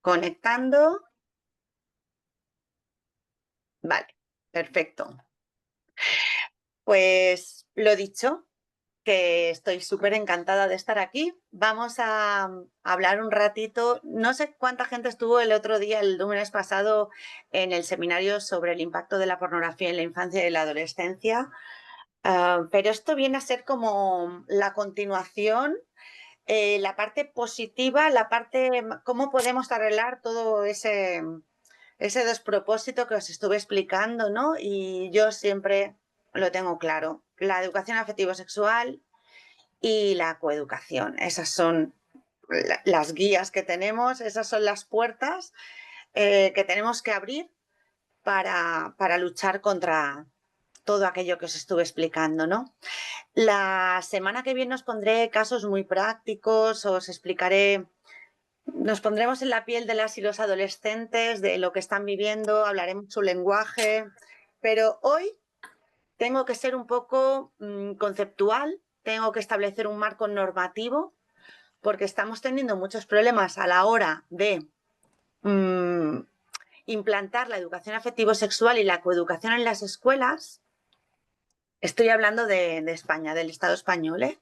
Conectando. Vale, perfecto. Pues lo dicho, que estoy súper encantada de estar aquí. Vamos a hablar un ratito. No sé cuánta gente estuvo el otro día, el lunes pasado, en el seminario sobre el impacto de la pornografía en la infancia y la adolescencia. Pero esto viene a ser como la continuación, la parte positiva, la parte cómo podemos arreglar todo ese despropósito que os estuve explicando, ¿no? Y yo siempre lo tengo claro. La educación afectivo-sexual y la coeducación. Esas son las guías que tenemos, esas son las puertas que tenemos que abrir para luchar contra todo aquello que os estuve explicando, ¿no? La semana que viene os pondré casos muy prácticos, os explicaré, nos pondremos en la piel de las y los adolescentes, de lo que están viviendo, hablaremos su lenguaje, pero hoy tengo que ser un poco conceptual, tengo que establecer un marco normativo, porque estamos teniendo muchos problemas a la hora de implantar la educación afectivo-sexual y la coeducación en las escuelas. Estoy hablando de España, del Estado español,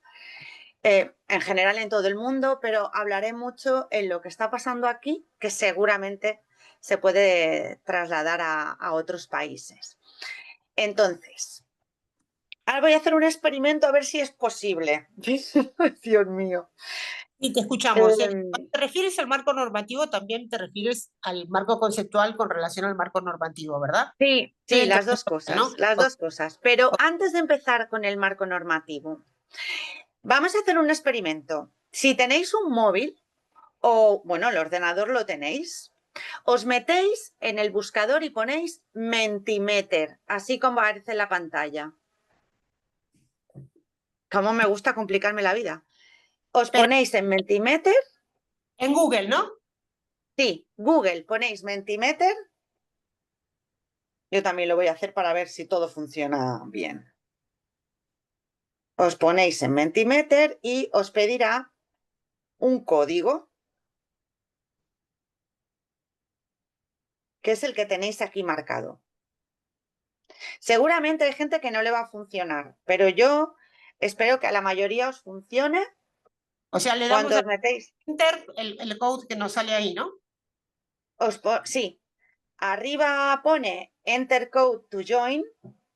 en general en todo el mundo, pero hablaré mucho en lo que está pasando aquí, que seguramente se puede trasladar a otros países. Entonces, ahora voy a hacer un experimento a ver si es posible. Dios mío. Sí, te escuchamos. Cuando te refieres al marco normativo, también te refieres al marco conceptual con relación al marco normativo, ¿verdad? Sí, sí, Debe las entender, dos cosas, ¿no? las dos cosas. Pero antes de empezar con el marco normativo, vamos a hacer un experimento. Si tenéis un móvil o, bueno, el ordenador lo tenéis, os metéis en el buscador y ponéis Mentimeter, así como aparece en la pantalla. ¿Cómo me gusta complicarme la vida? Os Pero ponéis en Mentimeter, en Google, ¿no? sí, Google, ponéis Mentimeter. Yo también lo voy a hacer para ver si todo funciona bien. Os ponéis en Mentimeter y os pedirá un código, que es el que tenéis aquí marcado. Seguramente hay gente que no le va a funcionar, pero yo espero que a la mayoría os funcione O sea, le damos cuando a os metéis. Enter el code que nos sale ahí, ¿no? Sí, arriba pone Enter Code to Join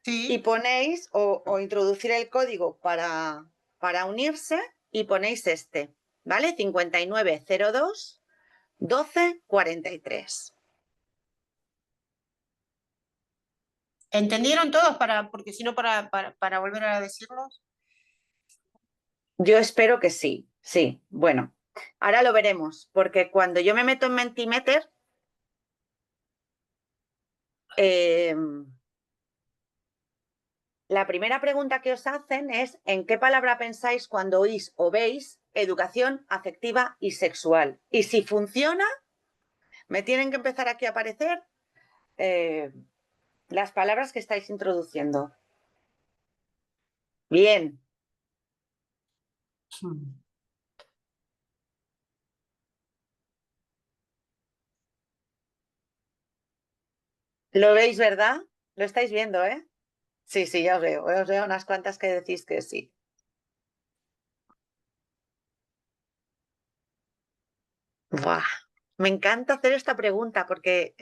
y Sí. ponéis o introducir el código para unirse y ponéis este, ¿vale? 5902 1243. ¿Entendieron todos? Porque si no, para volver a decirlos. Yo espero que sí, sí. Bueno, ahora lo veremos, porque cuando yo me meto en Mentimeter, eh, la primera pregunta que os hacen es ¿en qué palabra pensáis cuando oís o veis educación afectiva y sexual? Y si funciona, me tienen que empezar aquí a aparecer eh, las palabras que estáis introduciendo. Bien, lo veis, ¿verdad? Lo estáis viendo, ¿eh? Sí, sí, ya os veo unas cuantas que decís que sí. Buah, me encanta hacer esta pregunta porque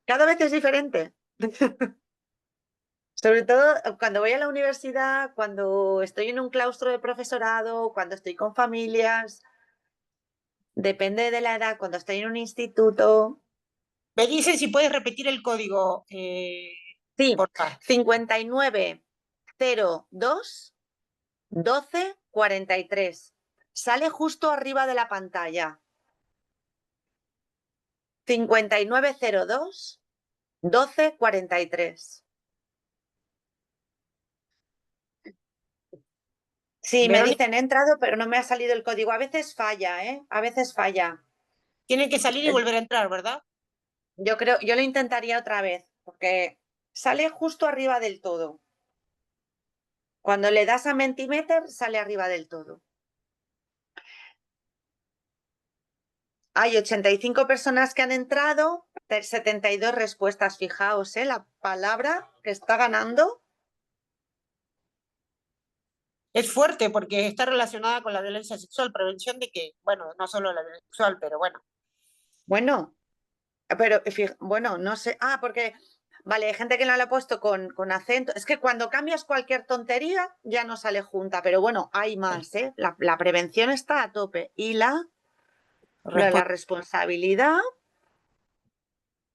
cada vez es diferente. Sobre todo cuando voy a la universidad, cuando estoy en un claustro de profesorado, cuando estoy con familias, depende de la edad, cuando estoy en un instituto. Me dicen si puedes repetir el código, Sí, por favor. 5902 1243. Sale justo arriba de la pantalla. 5902 1243. Sí, me Verónica, dicen he entrado, pero no me ha salido el código. A veces falla, ¿eh? A veces falla. tienen que salir y volver a entrar, ¿verdad? Yo creo, yo lo intentaría otra vez, porque sale justo arriba del todo. Cuando le das a Mentimeter, sale arriba del todo. Hay 85 personas que han entrado, 72 respuestas. Fijaos, la palabra que está ganando. Es fuerte porque está relacionada con la violencia sexual, prevención de que, bueno, no solo la violencia sexual, pero bueno. Bueno, pero bueno, no sé. Porque, vale, hay gente que no lo ha puesto con acento. Es que cuando cambias cualquier tontería ya no sale junta, pero bueno, hay más, ¿eh? La prevención está a tope. Y la responsabilidad.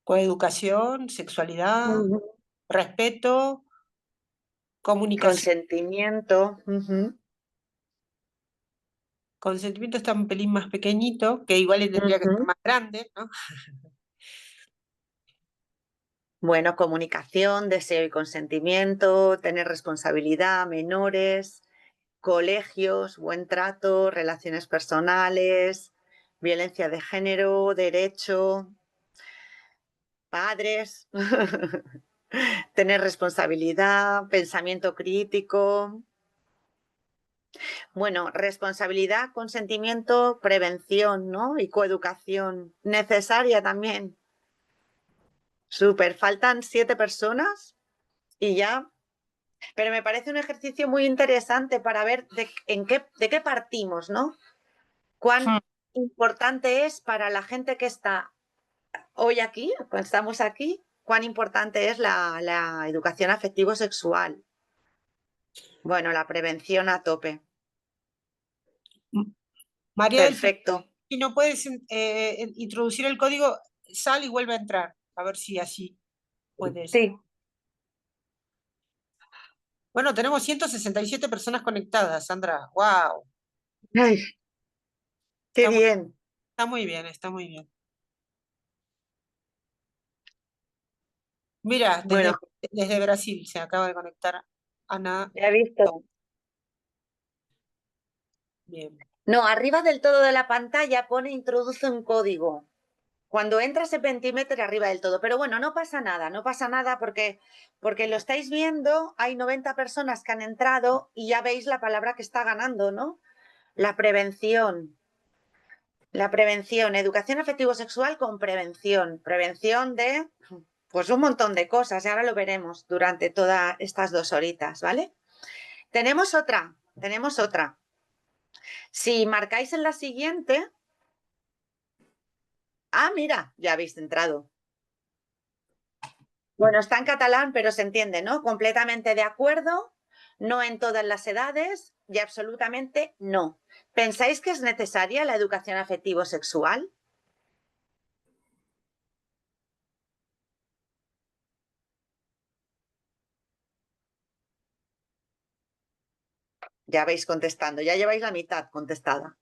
Coeducación, sexualidad, Ujú. respeto, comunicación. Consentimiento. Ujú. Consentimiento está un pelín más pequeñito, que igual tendría que ser Ujú. más grande, ¿no? Bueno, comunicación, deseo y consentimiento, tener responsabilidad, menores, colegios, buen trato, relaciones personales, violencia de género, derecho, padres, tener responsabilidad, pensamiento crítico. Bueno, responsabilidad, consentimiento, prevención, ¿no? Y coeducación, necesaria también. Súper, faltan 7 personas y ya. Pero me parece un ejercicio muy interesante para ver de qué partimos, ¿no? Cuán Hmm. importante es para la gente que está hoy aquí, cuando estamos aquí, cuán importante es la educación afectivo-sexual. Bueno, la prevención a tope. María del Pilar, Perfecto. si no puedes introducir el código, sal y vuelve a entrar. A ver si así puedes. Sí. Bueno, tenemos 167 personas conectadas, Sandra. ¡Wow! Ay, qué Está muy, bien. está muy bien, está muy bien. Mira, Bueno, desde Brasil se acaba de conectar Ana. ya he visto. Bien. No, arriba del todo de la pantalla pone introduce un código. Cuando entras se Mentimeter arriba del todo. Pero bueno, no pasa nada, no pasa nada porque lo estáis viendo, hay 90 personas que han entrado y ya veis la palabra que está ganando, ¿no? La prevención. La prevención, educación afectivo-sexual con prevención. Prevención de, pues un montón de cosas y ahora lo veremos durante todas estas 2 horitas, ¿vale? Tenemos otra, tenemos otra. Si marcáis en la siguiente... Mira, ya habéis entrado. Bueno, está en catalán, pero se entiende, ¿no? Completamente de acuerdo, no en todas las edades y absolutamente no. ¿Pensáis que es necesaria la educación afectivo-sexual? Ya vais contestando, ya lleváis la mitad contestada.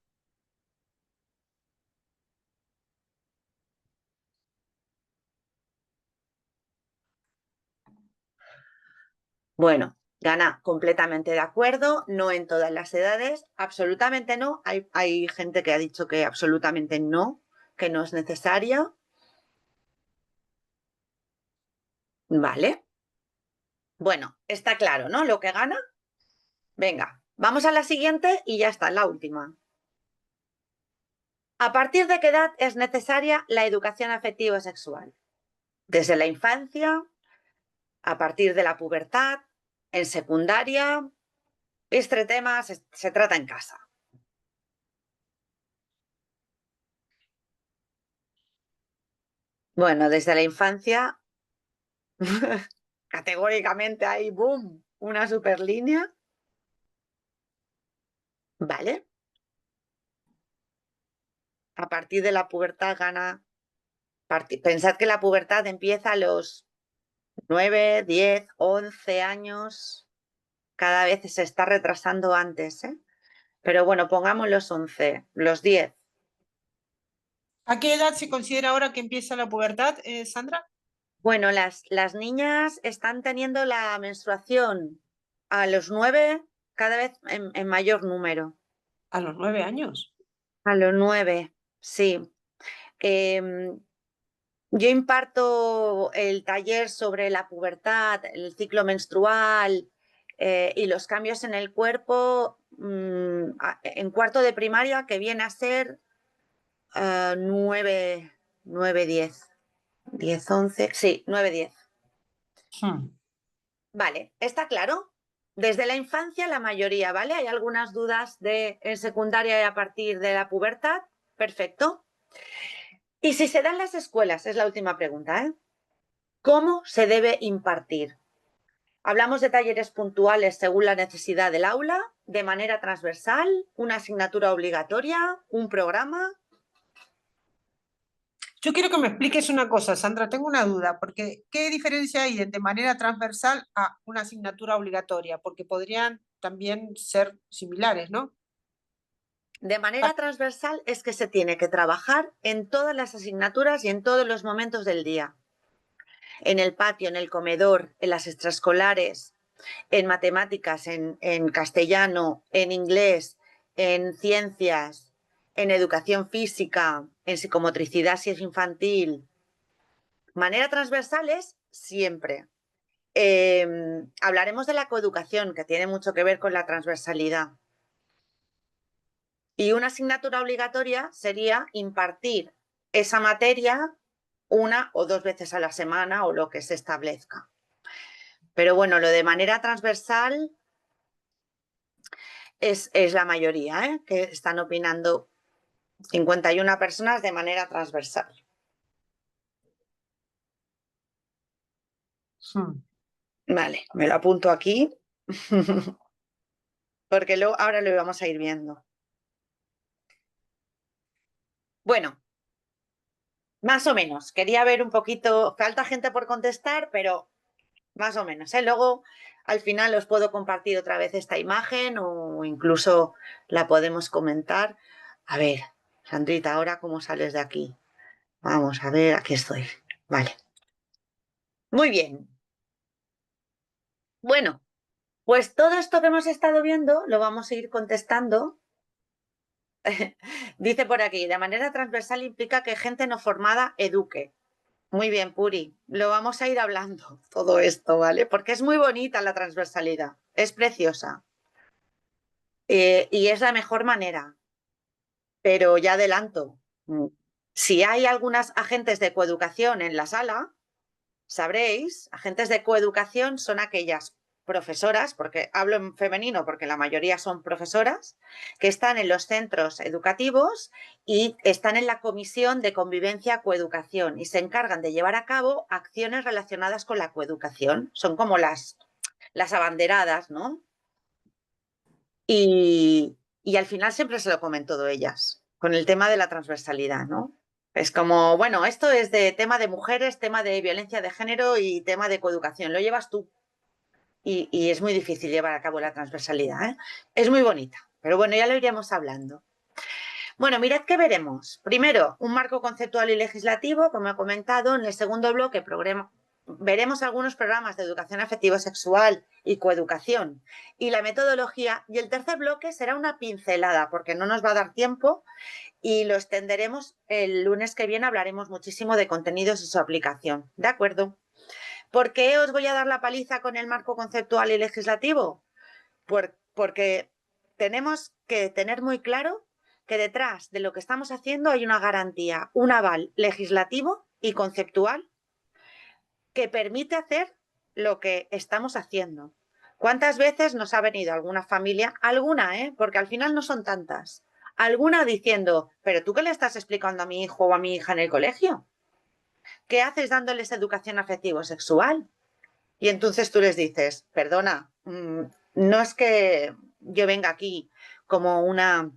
Bueno, gana completamente de acuerdo, no en todas las edades, absolutamente no. Hay gente que ha dicho que absolutamente no, que no es necesaria. Vale. Bueno, está claro, ¿no? Lo que gana. Venga, vamos a la siguiente y ya está, la última. ¿A partir de qué edad es necesaria la educación afectivo-sexual? Desde la infancia, a partir de la pubertad, en secundaria. Este tema se trata en casa. Bueno, desde la infancia, categóricamente hay, boom, una super línea. ¿Vale? A partir de la pubertad gana. Pensad que la pubertad empieza a los 9, 10, 11 años. Cada vez se está retrasando antes, ¿eh? Pero bueno, pongamos los 11, los 10. ¿A qué edad se considera ahora que empieza la pubertad, Sandra? Bueno, las niñas están teniendo la menstruación a los 9 cada vez en mayor número. A los 9 años. A los 9, sí. Em, yo imparto el taller sobre la pubertad, el ciclo menstrual y los cambios en el cuerpo en cuarto de primaria, que viene a ser 9, 9, 10. 10, 11. Sí, 9, 10. Vale, ¿está claro? Desde la infancia la mayoría, ¿vale? Hay algunas dudas en secundaria y a partir de la pubertad. Perfecto. Y si se dan las escuelas, es la última pregunta, ¿eh? ¿Cómo se debe impartir? Hablamos de talleres puntuales según la necesidad del aula, de manera transversal, una asignatura obligatoria, un programa. Yo quiero que me expliques una cosa, Sandra, tengo una duda, porque ¿qué diferencia hay de manera transversal a una asignatura obligatoria? Porque podrían también ser similares, ¿no? De manera transversal es que se tiene que trabajar en todas las asignaturas y en todos los momentos del día. En el patio, en el comedor, en las extraescolares, en matemáticas, en castellano, en inglés, en ciencias, en educación física, en psicomotricidad si es infantil. Manera transversal es siempre. Hablaremos de la coeducación, que tiene mucho que ver con la transversalidad. Y una asignatura obligatoria sería impartir esa materia una o dos veces a la semana o lo que se establezca. Pero bueno, lo de manera transversal es la mayoría, ¿eh? Que están opinando 51 personas de manera transversal. Vale, me lo apunto aquí porque ahora lo vamos a ir viendo. Bueno, más o menos. Quería ver un poquito, falta gente por contestar, pero más o menos, ¿eh? Luego, al final, os puedo compartir otra vez esta imagen o incluso la podemos comentar. A ver, Sandrita, ¿ahora cómo sales de aquí? Vamos a ver, aquí estoy. Vale. Muy bien. Bueno, pues todo esto que hemos estado viendo lo vamos a ir contestando. Dice por aquí, de manera transversal implica que gente no formada eduque. Muy bien, Puri, lo vamos a ir hablando todo esto, ¿vale? Porque es muy bonita la transversalidad, es preciosa y es la mejor manera, pero ya adelanto, si hay algunas agentes de coeducación en la sala, sabréis, agentes de coeducación son aquellas profesoras, porque hablo en femenino porque la mayoría son profesoras, que están en los centros educativos y están en la comisión de convivencia coeducación y se encargan de llevar a cabo acciones relacionadas con la coeducación. Son como las abanderadas, ¿no? Y al final siempre se lo comen todo ellas, con el tema de la transversalidad, ¿no? Es como, bueno, esto es de tema de mujeres, tema de violencia de género y tema de coeducación. Lo llevas tú. Y es muy difícil llevar a cabo la transversalidad, ¿eh? Es muy bonita, pero bueno, ya lo iremos hablando. Bueno, mirad qué veremos. Primero, un marco conceptual y legislativo, como he comentado. En el segundo bloque veremos algunos programas de educación afectivo-sexual y coeducación y la metodología. Y el tercer bloque será una pincelada, porque no nos va a dar tiempo y lo extenderemos el lunes que viene. Hablaremos muchísimo de contenidos y su aplicación. ¿De acuerdo? ¿Por qué os voy a dar la paliza con el marco conceptual y legislativo? Porque tenemos que tener muy claro que detrás de lo que estamos haciendo hay una garantía, un aval legislativo y conceptual que permite hacer lo que estamos haciendo. ¿Cuántas veces nos ha venido alguna familia, alguna, porque al final no son tantas, alguna diciendo, pero tú qué le estás explicando a mi hijo o a mi hija en el colegio? ¿Qué haces dándoles educación afectivo-sexual? Y entonces tú les dices, perdona, no es que yo venga aquí como una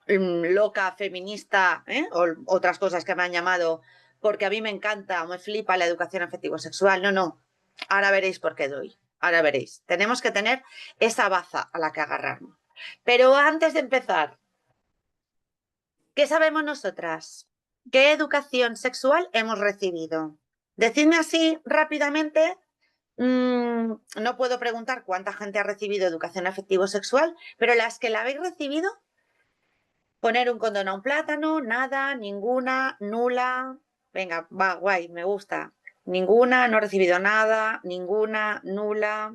loca feminista, o otras cosas que me han llamado, porque a mí me encanta o me flipa la educación afectivo-sexual. No, no. Ahora veréis por qué doy. Ahora veréis. Tenemos que tener esa baza a la que agarrarnos. Pero antes de empezar, ¿qué sabemos nosotras? ¿Qué educación sexual hemos recibido? Decidme así rápidamente. No puedo preguntar cuánta gente ha recibido educación afectivo-sexual, pero las que la habéis recibido, poner un condón a un plátano, nada, ninguna, nula. Venga, va, guay, me gusta. Ninguna, no he recibido nada, ninguna, nula.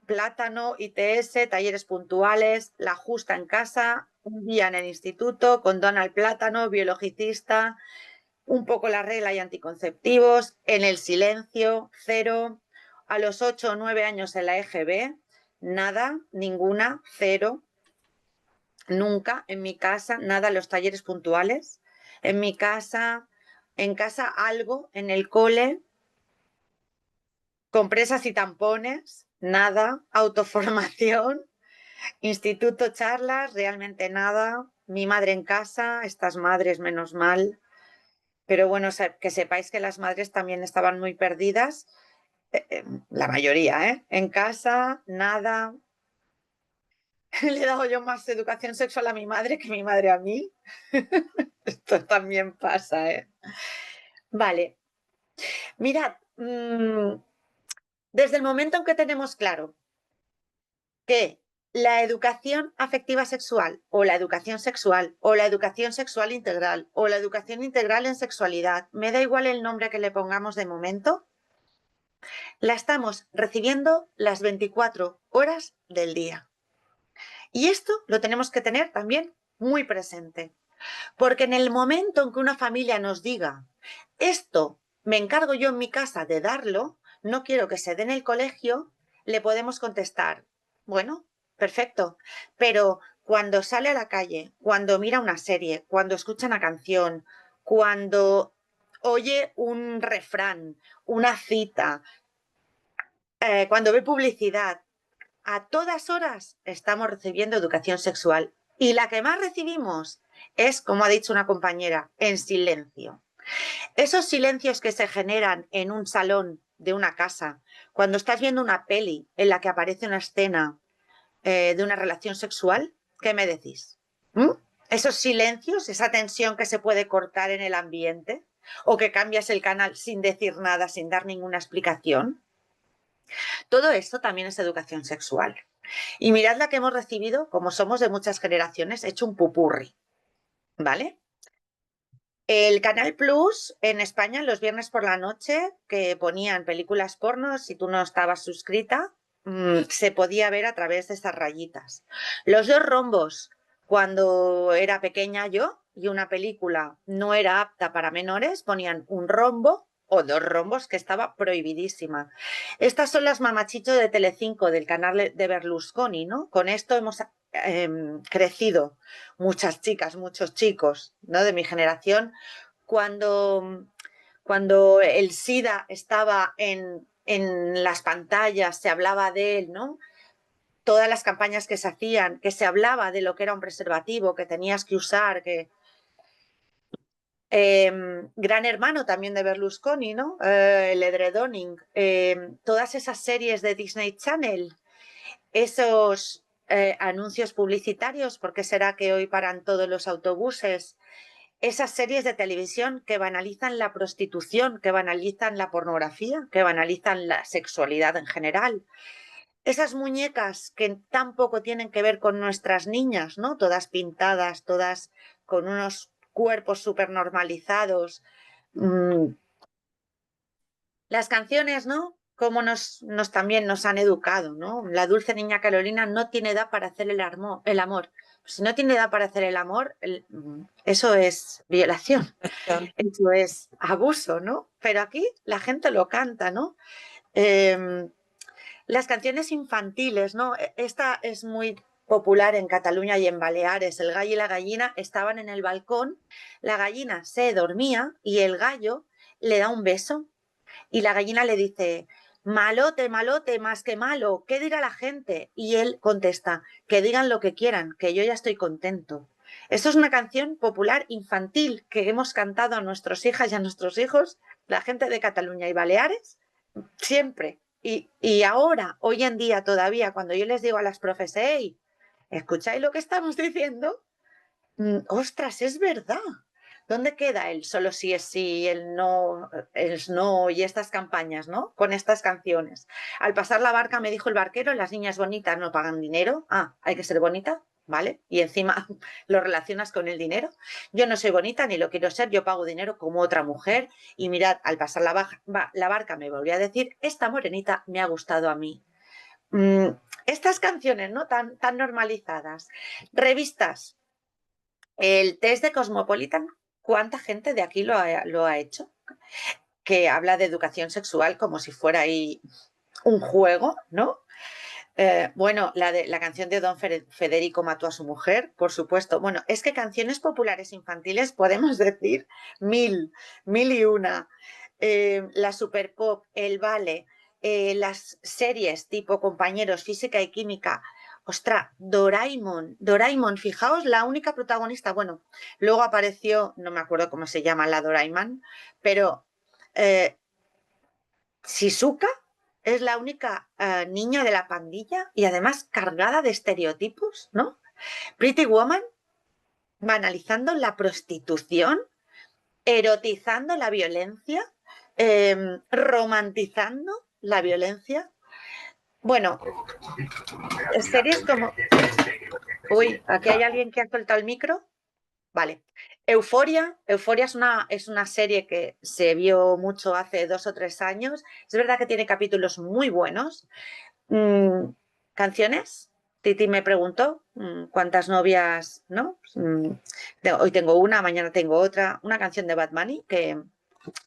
Plátano, ITS, talleres puntuales, la justa en casa, un día en el instituto con Donald Plátano, biologicista, un poco la regla y anticonceptivos, en el silencio, cero. A los 8 o 9 años en la EGB, nada, ninguna, cero. Nunca en mi casa, nada, los talleres puntuales. En casa algo, en el cole, compresas y tampones, nada, autoformación, instituto, charlas, realmente nada. Mi madre en casa, estas madres menos mal. Pero bueno, que sepáis que las madres también estaban muy perdidas, la mayoría, ¿eh? En casa, nada. Le he dado yo más educación sexual a mi madre que mi madre a mí. Esto también pasa, ¿eh? Vale, mirad, desde el momento en que tenemos claro que la educación afectiva sexual o la educación sexual o la educación sexual integral o la educación integral en sexualidad, me da igual el nombre que le pongamos de momento, la estamos recibiendo las 24 horas del día. Y esto lo tenemos que tener también muy presente, porque en el momento en que una familia nos diga, esto me encargo yo en mi casa de darlo, no quiero que se dé en el colegio, le podemos contestar, bueno, perfecto, pero cuando sale a la calle, cuando mira una serie, cuando escucha una canción, cuando oye un refrán, una cita, cuando ve publicidad, a todas horas estamos recibiendo educación sexual. Y la que más recibimos es, como ha dicho una compañera, en silencio. Esos silencios que se generan en un salón de una casa, cuando estás viendo una peli en la que aparece una escena de una relación sexual, ¿qué me decís? ¿Mm? Esos silencios, esa tensión que se puede cortar en el ambiente, o que cambias el canal sin decir nada, sin dar ninguna explicación. Todo esto también es educación sexual. Y mirad la que hemos recibido, como somos de muchas generaciones, hecho un pupurri, ¿vale? El Canal Plus en España los viernes por la noche, que ponían películas porno, si tú no estabas suscrita, se podía ver a través de estas rayitas. Los dos rombos, cuando era pequeña yo y una película no era apta para menores, ponían un rombo o dos rombos, que estaba prohibidísima. Estas son las mamachicho de Telecinco, del canal de Berlusconi, ¿no? Con esto hemos crecido muchas chicas, muchos chicos, ¿no? De mi generación, cuando, cuando el SIDA estaba en las pantallas, se hablaba de él, ¿no? Todas las campañas que se hacían, que se hablaba de lo que era un preservativo, que tenías que usar, que... Gran Hermano también de Berlusconi, ¿no? El edredoning, todas esas series de Disney Channel, esos anuncios publicitarios, porque será que hoy paran todos los autobuses, esas series de televisión que banalizan la prostitución, que banalizan la pornografía, que banalizan la sexualidad en general. Esas muñecas que tampoco tienen que ver con nuestras niñas, ¿no? Todas pintadas, todas con unos cuerpos súper normalizados. Las canciones, ¿no? Como también nos han educado, ¿no? La dulce niña Carolina no tiene edad para hacer el amor. Si no tiene edad para hacer el amor, eso es violación. Eso es abuso, ¿no? Pero aquí la gente lo canta, ¿no? Las canciones infantiles, ¿no? Esta es muy popular en Cataluña y en Baleares. El gallo y la gallina estaban en el balcón, la gallina se dormía y el gallo le da un beso y la gallina le dice, malote, malote, más que malo, ¿qué dirá la gente? Y él contesta, que digan lo que quieran, que yo ya estoy contento. Esto es una canción popular infantil que hemos cantado a nuestras hijas y a nuestros hijos, la gente de Cataluña y Baleares, siempre. Y ahora, hoy en día todavía, cuando yo les digo a las profes, hey, ¿escucháis lo que estamos diciendo? Ostras, es verdad. ¿Dónde queda el solo sí es sí, el no es no y estas campañas, ¿no? Con estas canciones. Al pasar la barca me dijo el barquero, las niñas bonitas no pagan dinero. Ah, hay que ser bonita, ¿vale? Y encima lo relacionas con el dinero. Yo no soy bonita ni lo quiero ser, yo pago dinero como otra mujer. Y mirad, al pasar la barca me volví a decir, esta morenita me ha gustado a mí. Estas canciones, ¿no? Tan normalizadas. Revistas. El test de Cosmopolitan, ¿cuánta gente de aquí lo ha hecho? Que habla de educación sexual como si fuera ahí un juego, ¿no? Bueno, la canción de Don Federico mató a su mujer, por supuesto. Bueno, es que canciones populares infantiles podemos decir mil, mil y una. La super pop, el vale, las series tipo Compañeros, Física y Química. Ostras, Doraemon, fijaos, la única protagonista, bueno, luego apareció, no me acuerdo cómo se llama la Doraemon, pero eh, Shizuka es la única niña de la pandilla y además cargada de estereotipos, ¿no? Pretty Woman banalizando la prostitución, erotizando la violencia, romantizando la violencia. Bueno, series como... Uy, aquí hay alguien que ha soltado el micro. Vale. Euforia es una serie que se vio mucho hace 2 o 3 años. Es verdad que tiene capítulos muy buenos. ¿Canciones? Titi me preguntó cuántas novias, ¿no? Hoy tengo una, mañana tengo otra. Una canción de Bad Bunny que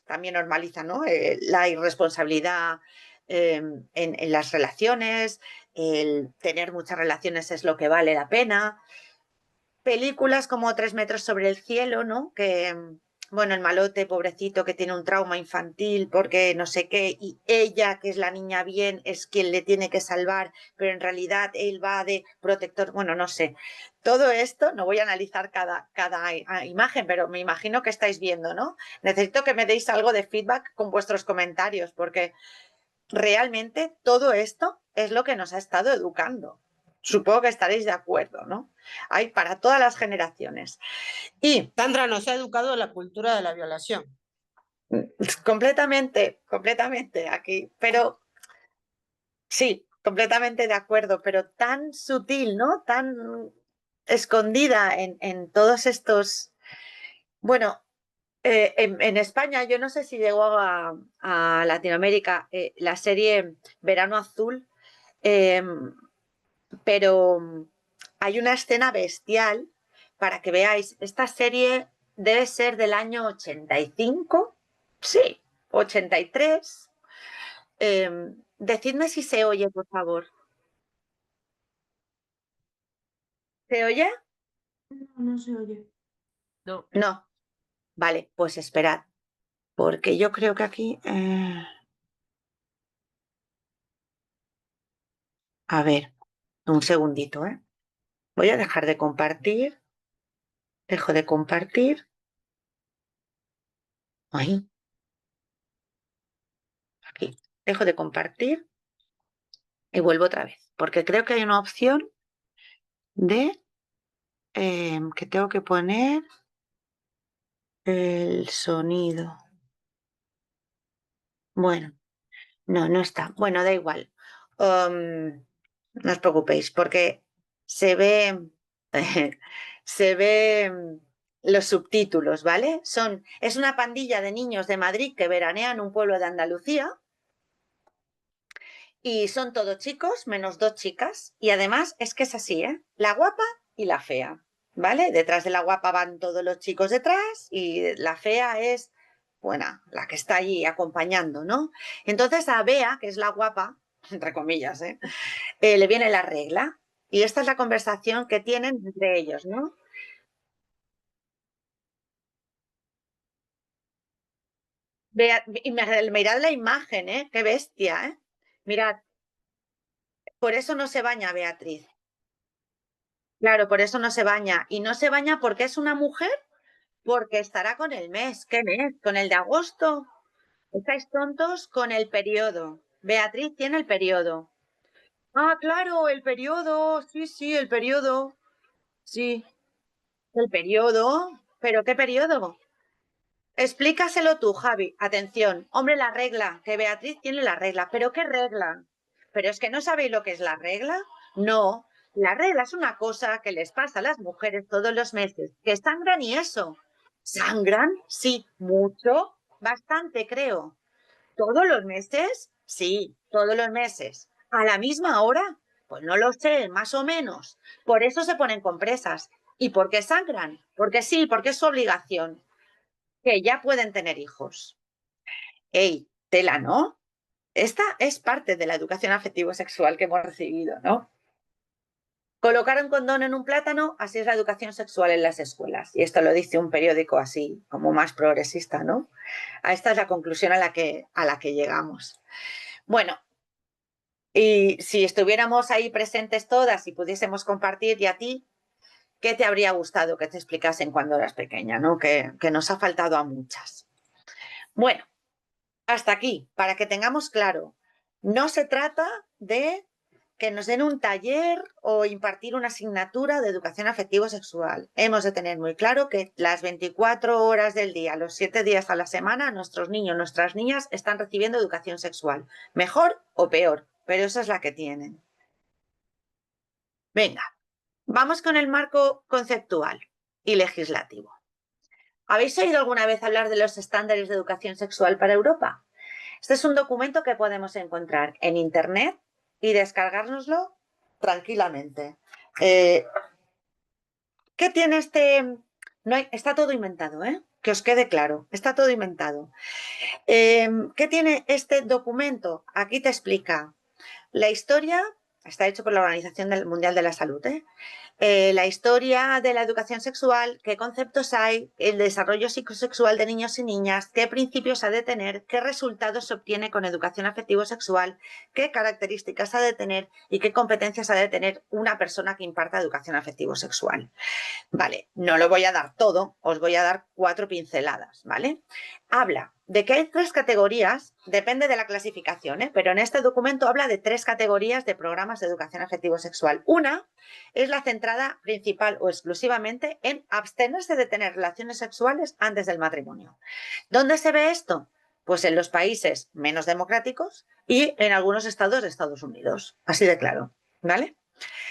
también normaliza, ¿no? La irresponsabilidad en las relaciones, el tener muchas relaciones es lo que vale la pena. Películas como 3 metros sobre el cielo, ¿no? Que, bueno, el malote, pobrecito, que tiene un trauma infantil porque no sé qué, y ella, que es la niña bien, es quien le tiene que salvar, pero en realidad él va de protector, bueno, no sé. Todo esto, no voy a analizar cada imagen, pero me imagino que estáis viendo, ¿no? Necesito que me deis algo de feedback con vuestros comentarios, porque realmente todo esto es lo que nos ha estado educando. Supongo que estaréis de acuerdo, ¿no? Hay para todas las generaciones. Y Sandra nos ha educado en la cultura de la violación. completamente aquí, pero sí, completamente de acuerdo, pero tan sutil, ¿no? Tan escondida en todos estos... Bueno, en España, yo no sé si llegó a Latinoamérica, la serie Verano Azul, eh, pero hay una escena bestial para que veáis. Esta serie debe ser del año 85, sí, 83. Decidme si se oye, por favor. ¿Se oye? No, no se oye. No. No. Vale, pues esperad, porque yo creo que aquí... A ver, un segundito, ¿eh? Voy a dejar de compartir. Dejo de compartir. Ahí, aquí. Dejo de compartir y vuelvo otra vez, porque creo que hay una opción de que tengo que poner el sonido. Bueno, no está. Bueno, da igual. No os preocupéis, porque se ve, se ve los subtítulos, ¿vale? Es una pandilla de niños de Madrid que veranean en un pueblo de Andalucía y son todos chicos, menos 2 chicas. Y además es que es así, ¿eh? La guapa y la fea, ¿vale? Detrás de la guapa van todos los chicos detrás y la fea es, bueno, la que está allí acompañando, ¿no? Entonces a Bea, que es la guapa, entre comillas, le viene la regla. Y esta es la conversación que tienen entre ellos, ¿no? Mirad la imagen, ¿eh? Qué bestia, ¿eh? Mirad, por eso no se baña Beatriz. Claro, por eso no se baña. Y no se baña porque es una mujer, porque estará con el mes. ¿Qué mes? ¿Con el de agosto? ¿Estáis tontos? Con el periodo. Beatriz tiene el periodo. Ah, claro, el periodo. Sí, sí, el periodo. Sí, el periodo. ¿Pero qué periodo? Explícaselo tú, Javi. Atención. Hombre, la regla, que Beatriz tiene la regla. ¿Pero qué regla? ¿Pero es que no sabéis lo que es la regla? No. La regla es una cosa que les pasa a las mujeres todos los meses, que sangran y eso. ¿Sangran? Sí, mucho, bastante, creo. ¿Todos los meses? Sí, todos los meses. ¿A la misma hora? Pues no lo sé, más o menos. Por eso se ponen compresas. ¿Y por qué sangran? Porque sí, porque es su obligación, que ya pueden tener hijos. ¡Ey, tela, ¿no? Esta es parte de la educación afectivo-sexual que hemos recibido, ¿no? Colocar un condón en un plátano, así es la educación sexual en las escuelas. Y esto lo dice un periódico así, como más progresista, ¿no? Esta es la conclusión a la que llegamos. Bueno, y si estuviéramos ahí presentes todas y pudiésemos compartir, y a ti, ¿qué te habría gustado que te explicasen cuando eras pequeña, ¿no? Que nos ha faltado a muchas. Bueno, hasta aquí, para que tengamos claro, no se trata de que nos den un taller o impartir una asignatura de educación afectivo-sexual. Hemos de tener muy claro que las 24 horas del día, los 7 días a la semana, nuestros niños, nuestras niñas están recibiendo educación sexual. Mejor o peor, pero esa es la que tienen. Venga, vamos con el marco conceptual y legislativo. ¿Habéis oído alguna vez hablar de los estándares de educación sexual para Europa? Este es un documento que podemos encontrar en Internet y descargárnoslo tranquilamente. ¿Qué tiene este? No hay, está todo inventado, ¿eh? Que os quede claro, está todo inventado. ¿Qué tiene este documento? Aquí te explica la historia, está hecho por la Organización Mundial de la Salud, la historia de la educación sexual, qué conceptos hay, el desarrollo psicosexual de niños y niñas, qué principios ha de tener, qué resultados se obtiene con educación afectivo-sexual, qué características ha de tener y qué competencias ha de tener una persona que imparta educación afectivo-sexual. Vale, no lo voy a dar todo, os voy a dar 4 pinceladas, ¿vale? Habla de que hay 3 categorías, depende de la clasificación, pero en este documento habla de 3 categorías de programas de educación afectivo-sexual. Una es la centrada principal o exclusivamente en abstenerse de tener relaciones sexuales antes del matrimonio. ¿Dónde se ve esto? Pues en los países menos democráticos y en algunos estados de Estados Unidos, así de claro, ¿vale?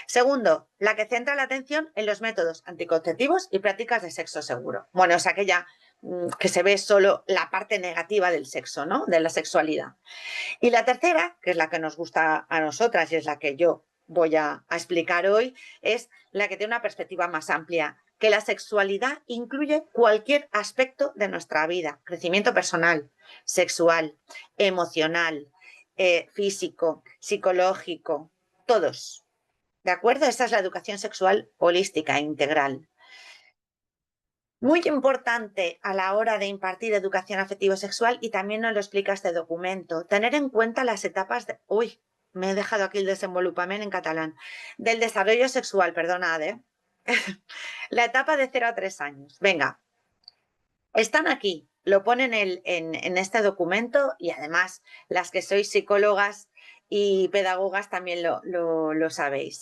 Segundo, la que centra la atención en los métodos anticonceptivos y prácticas de sexo seguro. Bueno, es aquella que se ve solo la parte negativa del sexo, ¿no? De la sexualidad. Y la tercera, que es la que nos gusta a nosotras y es la que yo voy a explicar hoy, es la que tiene una perspectiva más amplia, que la sexualidad incluye cualquier aspecto de nuestra vida, crecimiento personal, sexual, emocional, físico, psicológico, todos. ¿De acuerdo? Esta es la educación sexual holística e integral. Muy importante a la hora de impartir educación afectivo-sexual, y también nos lo explica este documento, tener en cuenta las etapas de... Uy, me he dejado aquí el desenvolupament en catalán. Del desarrollo sexual, perdonad, La etapa de 0 a 3 años. Venga, están aquí, lo ponen en este documento, y además las que sois psicólogas y pedagogas también lo sabéis,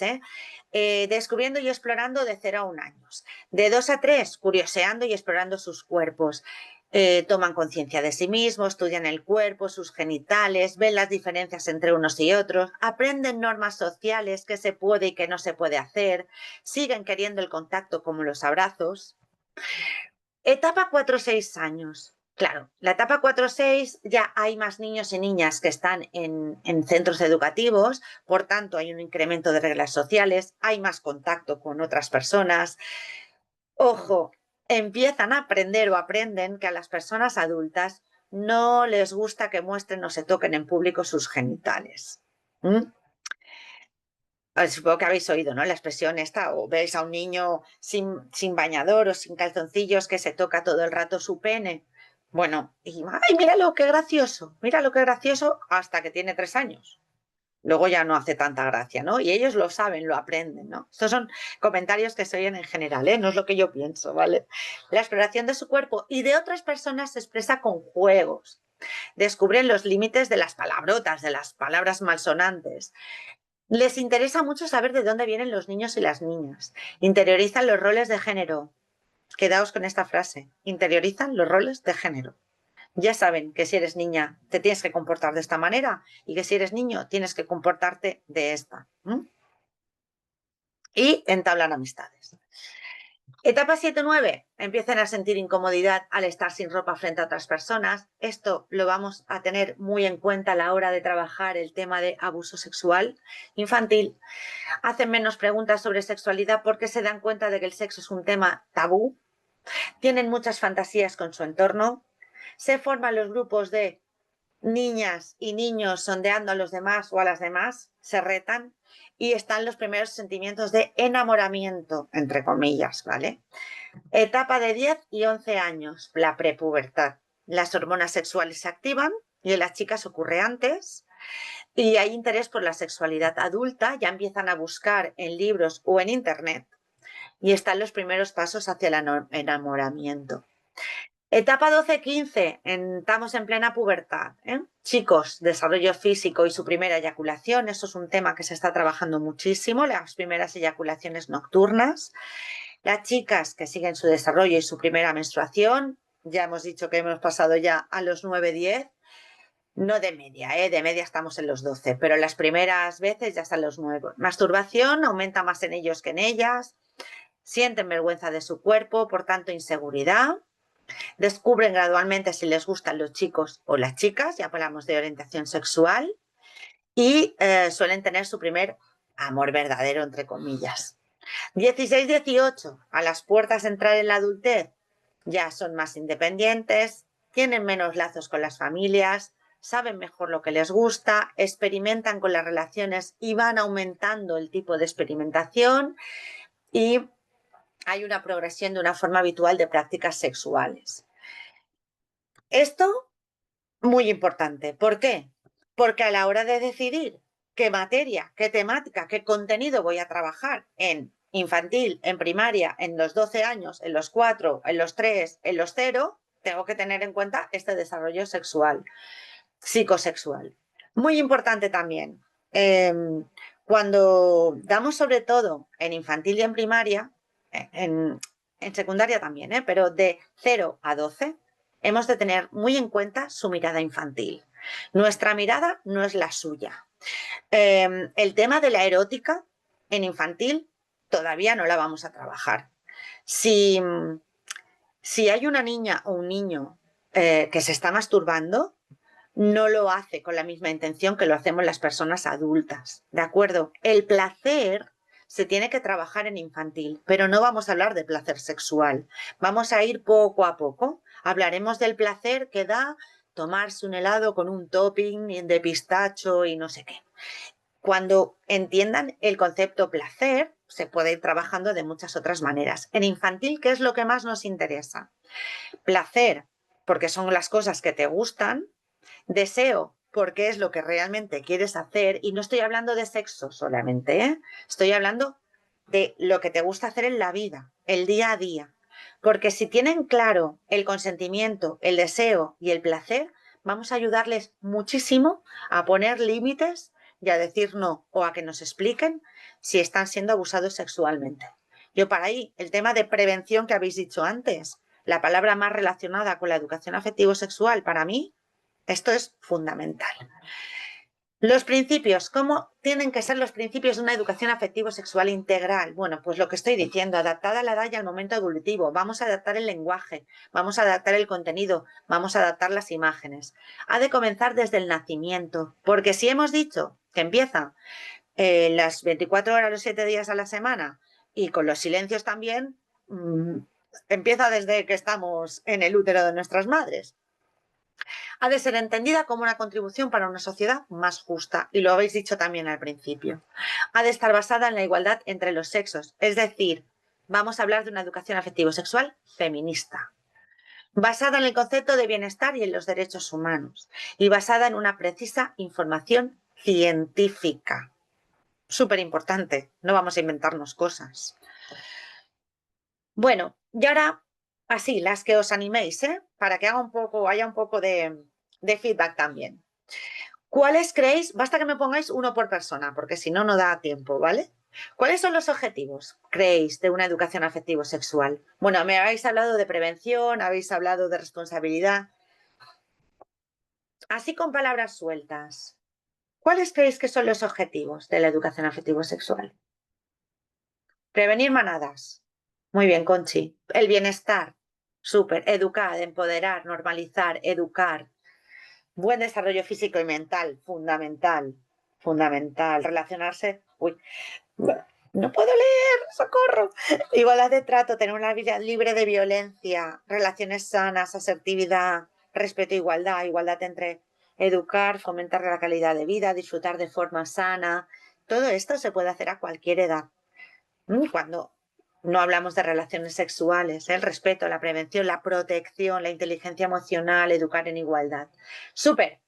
descubriendo y explorando de 0 a 1 año. De 2 a 3, curioseando y explorando sus cuerpos. Toman conciencia de sí mismos, estudian el cuerpo, sus genitales, ven las diferencias entre unos y otros, aprenden normas sociales, qué se puede y qué no se puede hacer, siguen queriendo el contacto como los abrazos. Etapa 4-6 años. Claro, la etapa 4-6 ya hay más niños y niñas que están en centros educativos, por tanto hay un incremento de reglas sociales, hay más contacto con otras personas. Ojo, empiezan a aprender o aprenden que a las personas adultas no les gusta que muestren o se toquen en público sus genitales. Supongo que habéis oído, ¿no? La expresión esta, o veis a un niño sin bañador o sin calzoncillos que se toca todo el rato su pene. Bueno, y ¡ay, míralo, qué gracioso! Míralo, qué gracioso, hasta que tiene 3 años. Luego ya no hace tanta gracia, ¿no? Y ellos lo saben, lo aprenden, ¿no? Estos son comentarios que se oyen en general, ¿eh? No es lo que yo pienso, ¿vale? La exploración de su cuerpo y de otras personas se expresa con juegos. Descubren los límites de las palabrotas, de las palabras malsonantes. Les interesa mucho saber de dónde vienen los niños y las niñas. Interiorizan los roles de género. Quedaos con esta frase. Interiorizan los roles de género. Ya saben que si eres niña te tienes que comportar de esta manera y que si eres niño tienes que comportarte de esta. Y entablan amistades. Etapa 7-9, empiezan a sentir incomodidad al estar sin ropa frente a otras personas. Esto lo vamos a tener muy en cuenta a la hora de trabajar el tema de abuso sexual infantil. Hacen menos preguntas sobre sexualidad porque se dan cuenta de que el sexo es un tema tabú. Tienen muchas fantasías con su entorno. Se forman los grupos de niñas y niños sondeando a los demás o a las demás, se retan y están los primeros sentimientos de enamoramiento, entre comillas, ¿vale? Etapa de 10 y 11 años, la prepubertad. Las hormonas sexuales se activan y en las chicas ocurre antes y hay interés por la sexualidad adulta, ya empiezan a buscar en libros o en internet y están los primeros pasos hacia el enamoramiento. Etapa 12-15, estamos en plena pubertad. Chicos, desarrollo físico y su primera eyaculación, eso es un tema que se está trabajando muchísimo, las primeras eyaculaciones nocturnas. Las chicas que siguen su desarrollo y su primera menstruación, ya hemos dicho que hemos pasado ya a los 9-10, no de media, de media estamos en los 12, pero las primeras veces ya están los 9. Masturbación aumenta más en ellos que en ellas, sienten vergüenza de su cuerpo, por tanto inseguridad. Descubren gradualmente si les gustan los chicos o las chicas, ya hablamos de orientación sexual, y suelen tener su primer amor verdadero, entre comillas. 16-18, a las puertas de entrar en la adultez, ya son más independientes, tienen menos lazos con las familias, saben mejor lo que les gusta, experimentan con las relaciones y van aumentando el tipo de experimentación y hay una progresión de una forma habitual de prácticas sexuales. Esto, muy importante. ¿Por qué? Porque a la hora de decidir qué materia, qué temática, qué contenido voy a trabajar en infantil, en primaria, en los 12 años, en los 4, en los 3, en los 0, tengo que tener en cuenta este desarrollo sexual, psicosexual. Muy importante también, cuando damos sobre todo en infantil y en primaria, en secundaria también, pero de 0 a 12, hemos de tener muy en cuenta su mirada infantil. Nuestra mirada no es la suya. El tema de la erótica en infantil todavía no la vamos a trabajar. Si hay una niña o un niño que se está masturbando, no lo hace con la misma intención que lo hacemos las personas adultas, ¿de acuerdo? El placer se tiene que trabajar en infantil, pero no vamos a hablar de placer sexual. Vamos a ir poco a poco. Hablaremos del placer que da tomarse un helado con un topping de pistacho y no sé qué. Cuando entiendan el concepto placer, se puede ir trabajando de muchas otras maneras. En infantil, ¿qué es lo que más nos interesa? Placer, porque son las cosas que te gustan. Deseo, porque es lo que realmente quieres hacer. Y no estoy hablando de sexo solamente, estoy hablando de lo que te gusta hacer en la vida, el día a día. Porque si tienen claro el consentimiento, el deseo y el placer, vamos a ayudarles muchísimo a poner límites y a decir no o a que nos expliquen si están siendo abusados sexualmente. Yo para ahí, el tema de prevención que habéis dicho antes, la palabra más relacionada con la educación afectivo-sexual, para mí, esto es fundamental. Los principios, ¿cómo tienen que ser los principios de una educación afectivo-sexual integral? Bueno, pues lo que estoy diciendo, adaptada a la edad y al momento evolutivo. Vamos a adaptar el lenguaje, vamos a adaptar el contenido, vamos a adaptar las imágenes. Ha de comenzar desde el nacimiento, porque si hemos dicho que empieza las 24 horas, los 7 días a la semana y con los silencios también, empieza desde que estamos en el útero de nuestras madres. Ha de ser entendida como una contribución para una sociedad más justa, y lo habéis dicho también al principio. Ha de estar basada en la igualdad entre los sexos, es decir, vamos a hablar de una educación afectivo-sexual feminista, basada en el concepto de bienestar y en los derechos humanos, y basada en una precisa información científica. Súper importante, no vamos a inventarnos cosas. Bueno, y ahora, así, las que os animéis, para que haya un poco de feedback también. ¿Cuáles creéis? Basta que me pongáis uno por persona, porque si no, no da tiempo, ¿vale? ¿Cuáles son los objetivos, creéis, de una educación afectivo-sexual? Bueno, me habéis hablado de prevención, habéis hablado de responsabilidad. Así con palabras sueltas, ¿cuáles creéis que son los objetivos de la educación afectivo-sexual? Prevenir manadas, Muy bien, Conchi. El bienestar, súper. Educar, empoderar, normalizar, educar. Buen desarrollo físico y mental, fundamental. Fundamental. Relacionarse. Uy, no puedo leer, socorro. Igualdad de trato, tener una vida libre de violencia, relaciones sanas, asertividad, respeto e igualdad, igualdad entre educar, fomentar la calidad de vida, disfrutar de forma sana. Todo esto se puede hacer a cualquier edad. Cuando no hablamos de relaciones sexuales, el respeto, la prevención, la protección, la inteligencia emocional, educar en igualdad. Súper,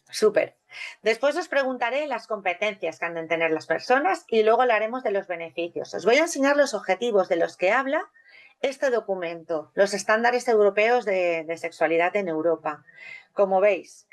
súper. Después os preguntaré las competencias que han de tener las personas y luego hablaremos de los beneficios. Os voy a enseñar los objetivos de los que habla este documento, los estándares europeos de sexualidad en Europa. Como veis,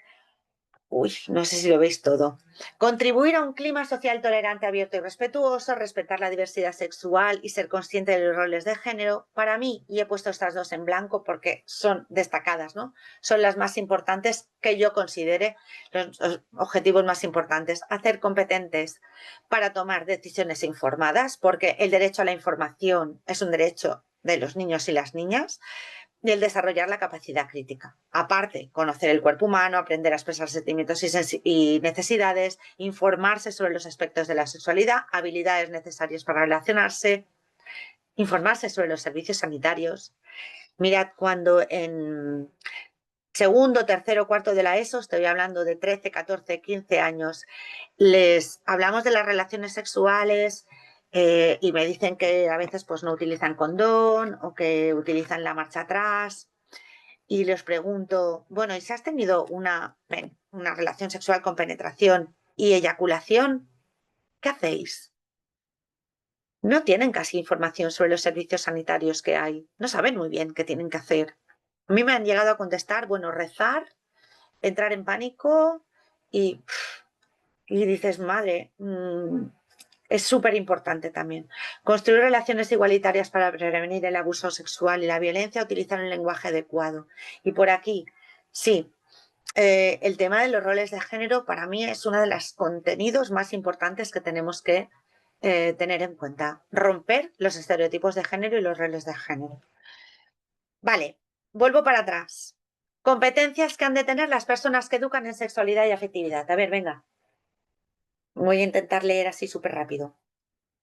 no sé si lo veis todo. Contribuir a un clima social tolerante, abierto y respetuoso, respetar la diversidad sexual y ser consciente de los roles de género. Para mí, y he puesto estas dos en blanco porque son destacadas, ¿no? Son las más importantes que yo considere los objetivos más importantes. Hacer competentes para tomar decisiones informadas, porque el derecho a la información es un derecho de los niños y las niñas y el desarrollar la capacidad crítica. Aparte, conocer el cuerpo humano, aprender a expresar sentimientos y necesidades, informarse sobre los aspectos de la sexualidad, habilidades necesarias para relacionarse, informarse sobre los servicios sanitarios. Mirad, cuando en segundo, tercero, cuarto de la ESO, estoy hablando de 13, 14, 15 años, les hablamos de las relaciones sexuales y me dicen que a veces pues, no utilizan condón o que utilizan la marcha atrás. Y les pregunto, bueno, ¿y si has tenido una relación sexual con penetración y eyaculación? ¿Qué hacéis? No tienen casi información sobre los servicios sanitarios que hay. No saben muy bien qué tienen que hacer. A mí me han llegado a contestar, bueno, rezar, entrar en pánico y dices, madre, es súper importante también. Construir relaciones igualitarias para prevenir el abuso sexual y la violencia, utilizar un lenguaje adecuado. Y por aquí, sí, el tema de los roles de género para mí es uno de los contenidos más importantes que tenemos que tener en cuenta. Romper los estereotipos de género y los roles de género. Vale, vuelvo para atrás. Competencias que han de tener las personas que educan en sexualidad y afectividad. A ver, venga. Voy a intentar leer así súper rápido.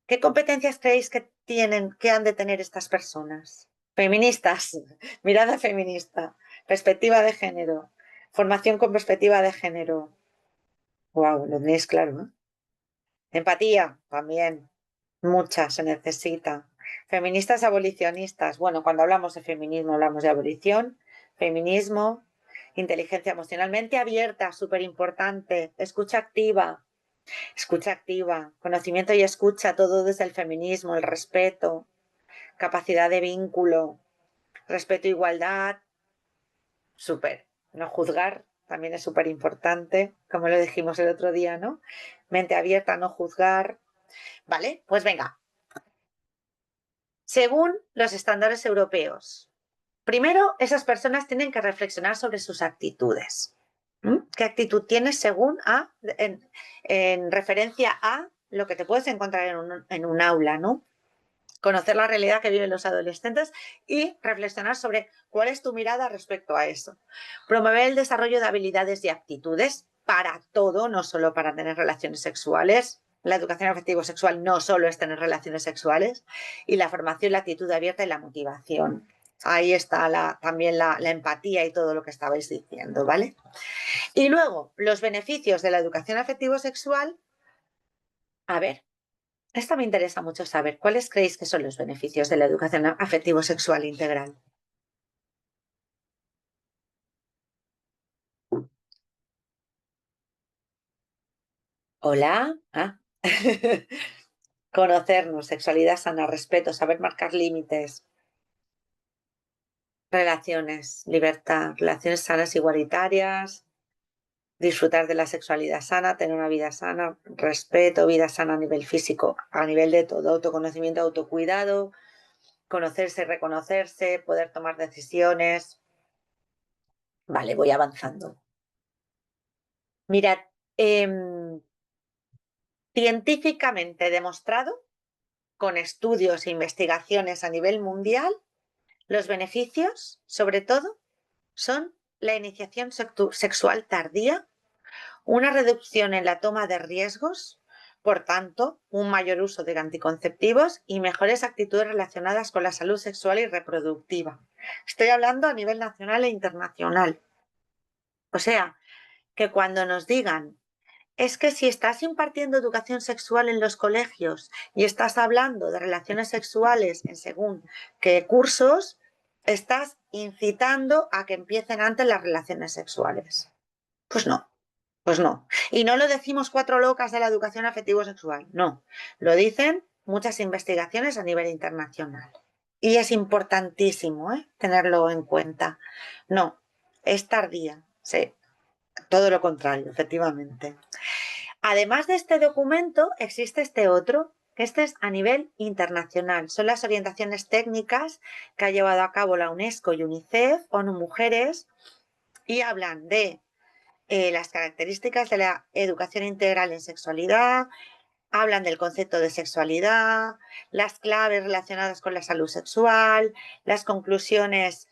¿Qué competencias creéis que tienen, que han de tener estas personas? Feministas, mirada feminista, perspectiva de género, formación con perspectiva de género. Wow, lo tenéis claro, ¿no? Empatía, también, mucha se necesita. Feministas abolicionistas. Bueno, cuando hablamos de feminismo hablamos de abolición, feminismo, inteligencia emocionalmente abierta, súper importante, escucha activa, conocimiento y escucha, todo desde el feminismo, el respeto, capacidad de vínculo, respeto e igualdad, súper. No juzgar también es súper importante, como lo dijimos el otro día, ¿no? Mente abierta, no juzgar. Vale, pues venga. Según los estándares europeos, primero esas personas tienen que reflexionar sobre sus actitudes. ¿Qué actitud tienes según en referencia a lo que te puedes encontrar en un aula, ¿no? Conocer la realidad que viven los adolescentes y reflexionar sobre cuál es tu mirada respecto a eso. Promover el desarrollo de habilidades y aptitudes para todo, no solo para tener relaciones sexuales. La educación afectivo-sexual no solo es tener relaciones sexuales. Y la formación, la actitud abierta y la motivación. Ahí está también la empatía y todo lo que estabais diciendo, ¿vale? Y luego, los beneficios de la educación afectivo-sexual. A ver, esto me interesa mucho saber. ¿Cuáles creéis que son los beneficios de la educación afectivo-sexual integral? Hola. Conocernos, sexualidad sana, respeto, saber marcar límites, relaciones, libertad, relaciones sanas igualitarias, disfrutar de la sexualidad sana, tener una vida sana, respeto, vida sana a nivel físico, a nivel de todo, autoconocimiento, autocuidado, conocerse, reconocerse, poder tomar decisiones. Vale, voy avanzando. Mirad, científicamente demostrado con estudios e investigaciones a nivel mundial, los beneficios, sobre todo, son la iniciación sexual tardía, una reducción en la toma de riesgos, por tanto, un mayor uso de anticonceptivos y mejores actitudes relacionadas con la salud sexual y reproductiva. Estoy hablando a nivel nacional e internacional. O sea, que cuando nos digan, es que si estás impartiendo educación sexual en los colegios y estás hablando de relaciones sexuales en según qué cursos, estás incitando a que empiecen antes las relaciones sexuales. Pues no. Pues no. Y no lo decimos cuatro locas de la educación afectivo-sexual, no. Lo dicen muchas investigaciones a nivel internacional. Y es importantísimo tenerlo en cuenta. No, es tardía, sí, todo lo contrario, efectivamente. Además de este documento, existe este otro, que este es a nivel internacional. Son las orientaciones técnicas que ha llevado a cabo la UNESCO y UNICEF, ONU Mujeres, y hablan de las características de la educación integral en sexualidad, hablan del concepto de sexualidad, las claves relacionadas con la salud sexual, las conclusiones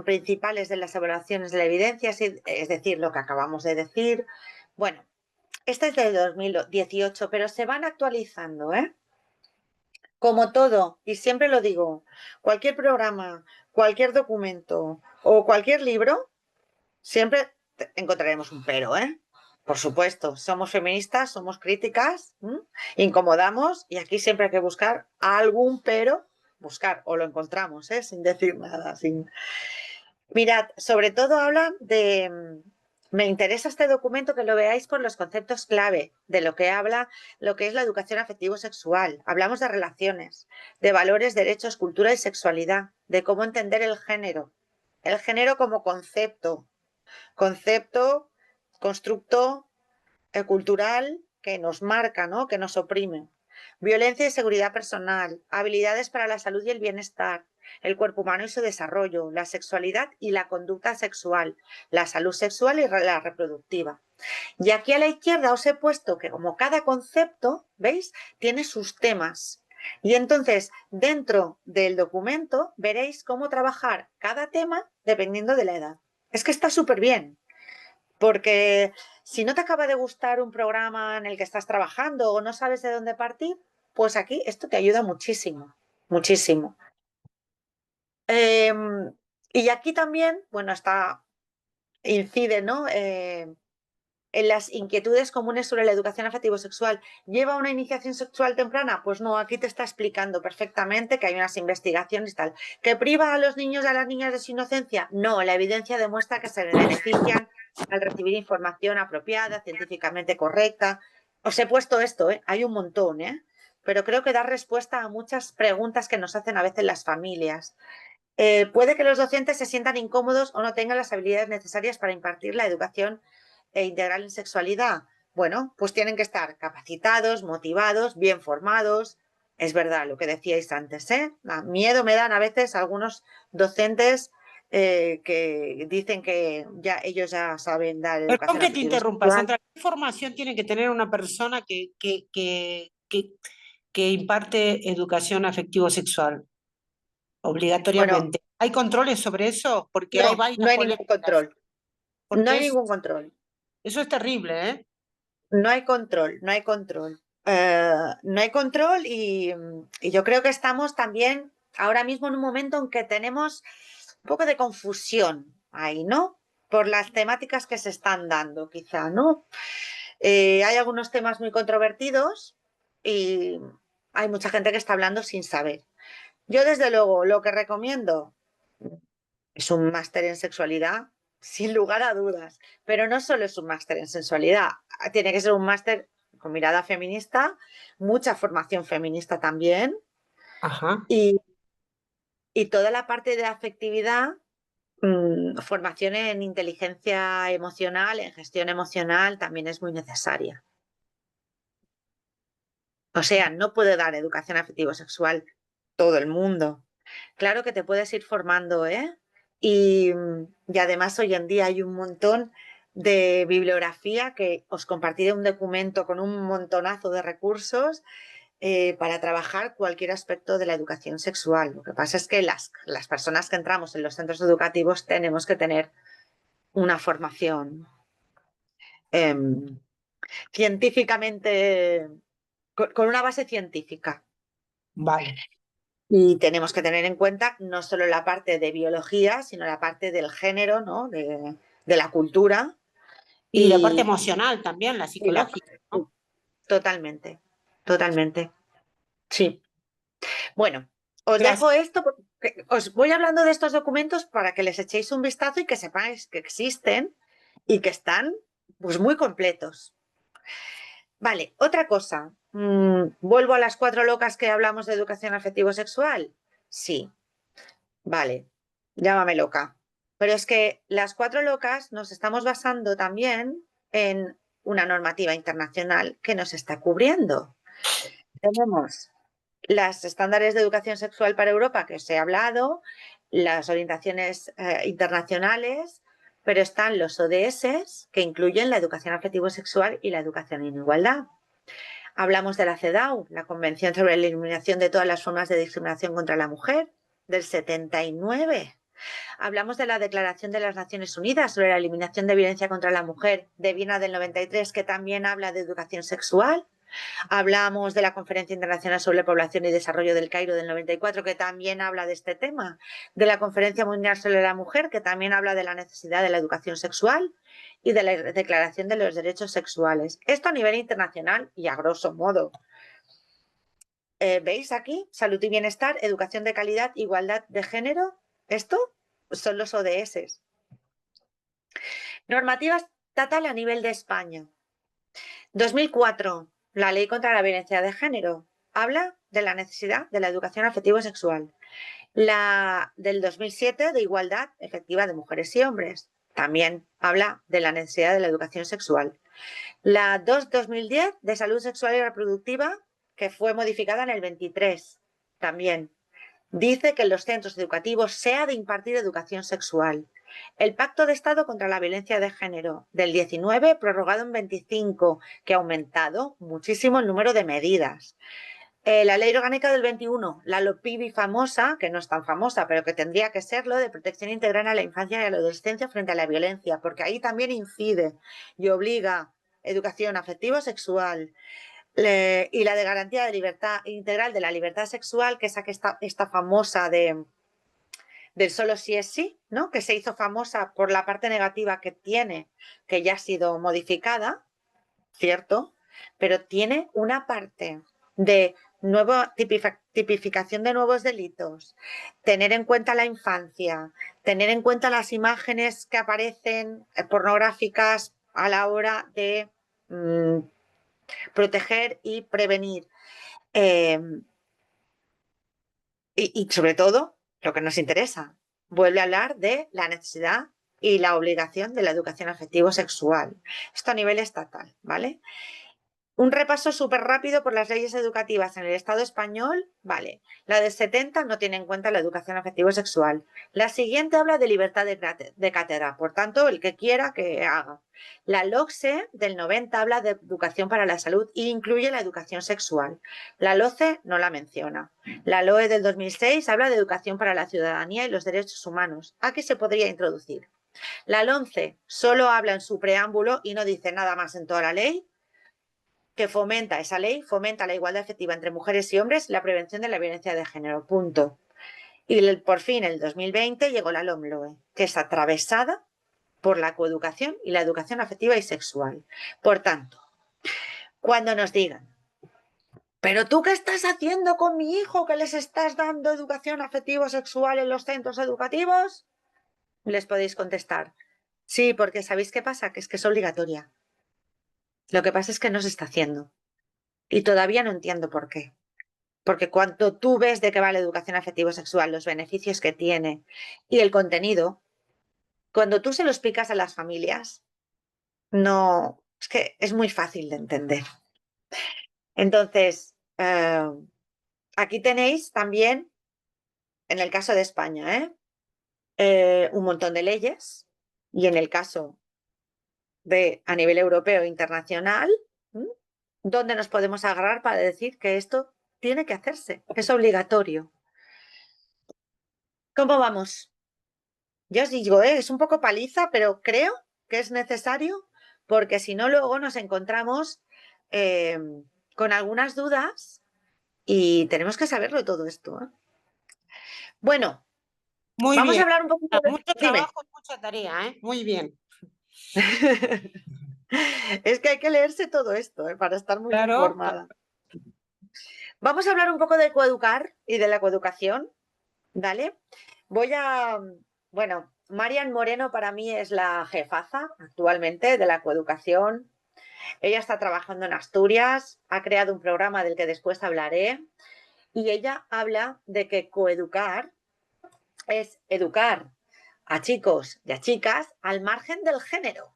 principales de las evaluaciones de la evidencia, es decir, lo que acabamos de decir. Bueno, este es de 2018, pero se van actualizando, Como todo, y siempre lo digo, cualquier programa, cualquier documento o cualquier libro, siempre encontraremos un pero, Por supuesto, somos feministas, somos críticas, incomodamos y aquí siempre hay que buscar algún pero, buscar o lo encontramos, sin decir nada. Mirad, sobre todo hablan de... Me interesa este documento que lo veáis por los conceptos clave de lo que habla, lo que es la educación afectivo-sexual. Hablamos de relaciones, de valores, derechos, cultura y sexualidad, de cómo entender el género como concepto, constructo cultural que nos marca, ¿no? Que nos oprime. Violencia y seguridad personal, habilidades para la salud y el bienestar, el cuerpo humano y su desarrollo, la sexualidad y la conducta sexual, la salud sexual y la reproductiva. Y aquí a la izquierda os he puesto que como cada concepto, ¿veis? Tiene sus temas. Y entonces, dentro del documento, veréis cómo trabajar cada tema dependiendo de la edad. Es que está súper bien, porque si no te acaba de gustar un programa en el que estás trabajando o no sabes de dónde partir, pues aquí esto te ayuda muchísimo, muchísimo. Y aquí también, bueno, incide, ¿no? En las inquietudes comunes sobre la educación afectivo-sexual. ¿Lleva una iniciación sexual temprana? Pues no, aquí te está explicando perfectamente que hay unas investigaciones y tal. ¿Que priva a los niños y a las niñas de su inocencia? No, la evidencia demuestra que se benefician al recibir información apropiada, científicamente correcta. Os he puesto esto, hay un montón, pero creo que da respuesta a muchas preguntas que nos hacen a veces las familias. Puede que los docentes se sientan incómodos o no tengan las habilidades necesarias para impartir la educación integral en sexualidad. Bueno, pues tienen que estar capacitados, motivados, bien formados. Es verdad lo que decíais antes, Miedo me dan a veces algunos docentes que dicen que ellos ya saben dar Perdón educación que te afectivo interrumpa, sexual. Sandra. ¿Qué formación tiene que tener una persona que imparte educación afectivo-sexual Bueno, obligatoriamente? ¿Hay controles sobre eso? Porque hay no varias hay ningún polémicas. control. No Porque hay ningún control. eso es terrible, ¿eh? No hay control, no hay control. No hay control y yo creo que estamos también ahora mismo en un momento en que tenemos un poco de confusión ahí, ¿no? Por las temáticas que se están dando, quizá, ¿no? Hay algunos temas muy controvertidos y hay mucha gente que está hablando sin saber. Yo, desde luego, lo que recomiendo es un máster en sexualidad, sin lugar a dudas, pero no solo es un máster en sensualidad, tiene que ser un máster con mirada feminista, mucha formación feminista también, Ajá. y, y toda la parte de afectividad, formación en inteligencia emocional, en gestión emocional, también es muy necesaria. O sea, no puede dar educación afectivo-sexual todo el mundo. Claro que te puedes ir formando, y además hoy en día hay un montón de bibliografía que os compartiré un documento con un montonazo de recursos para trabajar cualquier aspecto de la educación sexual. Lo que pasa es que las personas que entramos en los centros educativos tenemos que tener una formación científicamente, con una base científica. Vale. Y tenemos que tener en cuenta no solo la parte de biología, sino la parte del género, ¿no? de la cultura. Y la parte emocional también, la y la- psicológica, ¿no? Totalmente, totalmente. Sí. Bueno, os Gracias. dejo esto, porque os voy hablando de estos documentos para que les echéis un vistazo y que sepáis que existen y que están pues muy completos. Vale, otra cosa. ¿Vuelvo a las 4 locas que hablamos de educación afectivo-sexual? Sí. Vale, llámame loca. Pero es que las 4 locas nos estamos basando también en una normativa internacional que nos está cubriendo. Tenemos los estándares de educación sexual para Europa que os he hablado, las orientaciones internacionales, pero están los ODS que incluyen la educación afectivo-sexual y la educación en igualdad. Hablamos de la CEDAW, la Convención sobre la Eliminación de todas las formas de discriminación contra la mujer, del 79. Hablamos de la Declaración de las Naciones Unidas sobre la eliminación de violencia contra la mujer de Viena del 93, que también habla de educación sexual. Hablamos de la Conferencia Internacional sobre Población y Desarrollo del Cairo del 94, que también habla de este tema. De la Conferencia Mundial sobre la Mujer, que también habla de la necesidad de la educación sexual. Y de la Declaración de los Derechos Sexuales. Esto a nivel internacional y a grosso modo. ¿Veis aquí? Salud y bienestar, educación de calidad, igualdad de género. Esto son los ODS. Normativa estatal a nivel de España. 2004, la Ley contra la Violencia de Género. Habla de la necesidad de la educación afectivo-sexual. La del 2007, de igualdad efectiva de mujeres y hombres. También habla de la necesidad de la educación sexual. La 2-2010, de salud sexual y reproductiva, que fue modificada en el 23. También dice que en los centros educativos se ha de impartir educación sexual. El Pacto de Estado contra la Violencia de Género del 19, prorrogado en 25, que ha aumentado muchísimo el número de medidas. La Ley Orgánica del 21, la LOPIBI famosa, que no es tan famosa, pero que tendría que serlo, de protección integral a la infancia y a la adolescencia frente a la violencia, porque ahí también incide y obliga educación afectivo-sexual, y la de garantía de libertad integral de la libertad sexual, que es esta famosa del solo sí es sí, ¿no? Que se hizo famosa por la parte negativa que tiene, que ya ha sido modificada, ¿cierto? Pero tiene una parte de tipificación de nuevos delitos, tener en cuenta la infancia, tener en cuenta las imágenes que aparecen pornográficas a la hora de proteger y prevenir. Y sobre todo, lo que nos interesa, vuelve a hablar de la necesidad y la obligación de la educación afectivo-sexual. Esto a nivel estatal, ¿vale? Un repaso súper rápido por las leyes educativas en el Estado español, vale. La del 70 no tiene en cuenta la educación afectivo-sexual. La siguiente habla de libertad de cátedra, por tanto, el que quiera que haga. La LOCSE del 90 habla de educación para la salud e incluye la educación sexual. La LOCE no la menciona. La LOE del 2006 habla de educación para la ciudadanía y los derechos humanos. Aquí se podría introducir. La LOMCE solo habla en su preámbulo y no dice nada más en toda la ley, que fomenta esa ley, fomenta la igualdad efectiva entre mujeres y hombres y la prevención de la violencia de género, punto. Y por fin, en el 2020, llegó la LOMLOE, que es atravesada por la coeducación y la educación afectiva y sexual. Por tanto, cuando nos digan, ¿pero tú qué estás haciendo con mi hijo que les estás dando educación afectivo-sexual en los centros educativos? Les podéis contestar, sí, porque ¿sabéis qué pasa? Que es obligatoria. Lo que pasa es que no se está haciendo. Y todavía no entiendo por qué. Porque cuando tú ves de qué va la educación afectivo-sexual, los beneficios que tiene y el contenido, cuando tú se lo explicas a las familias, no, es que es muy fácil de entender. Entonces, aquí tenéis también, en el caso de España, un montón de leyes y en el caso de a nivel europeo e internacional, ¿dónde nos podemos agarrar para decir que esto tiene que hacerse, es obligatorio. ¿Cómo vamos? Yo os digo, es un poco paliza, pero creo que es necesario porque si no luego nos encontramos con algunas dudas y tenemos que saberlo todo esto, ¿eh? Bueno, Muy vamos a bien. hablar un poquito de... Mucho Dime. trabajo, mucha tarea, ¿eh? Muy bien. Es que hay que leerse todo esto, para estar muy Claro. informada. Vamos a hablar un poco de coeducar y de la coeducación, ¿vale? Bueno, Marian Moreno para mí es la jefaza actualmente de la coeducación. Ella está trabajando en Asturias, ha creado un programa del que después hablaré y ella habla de que coeducar es educar a chicos y a chicas al margen del género.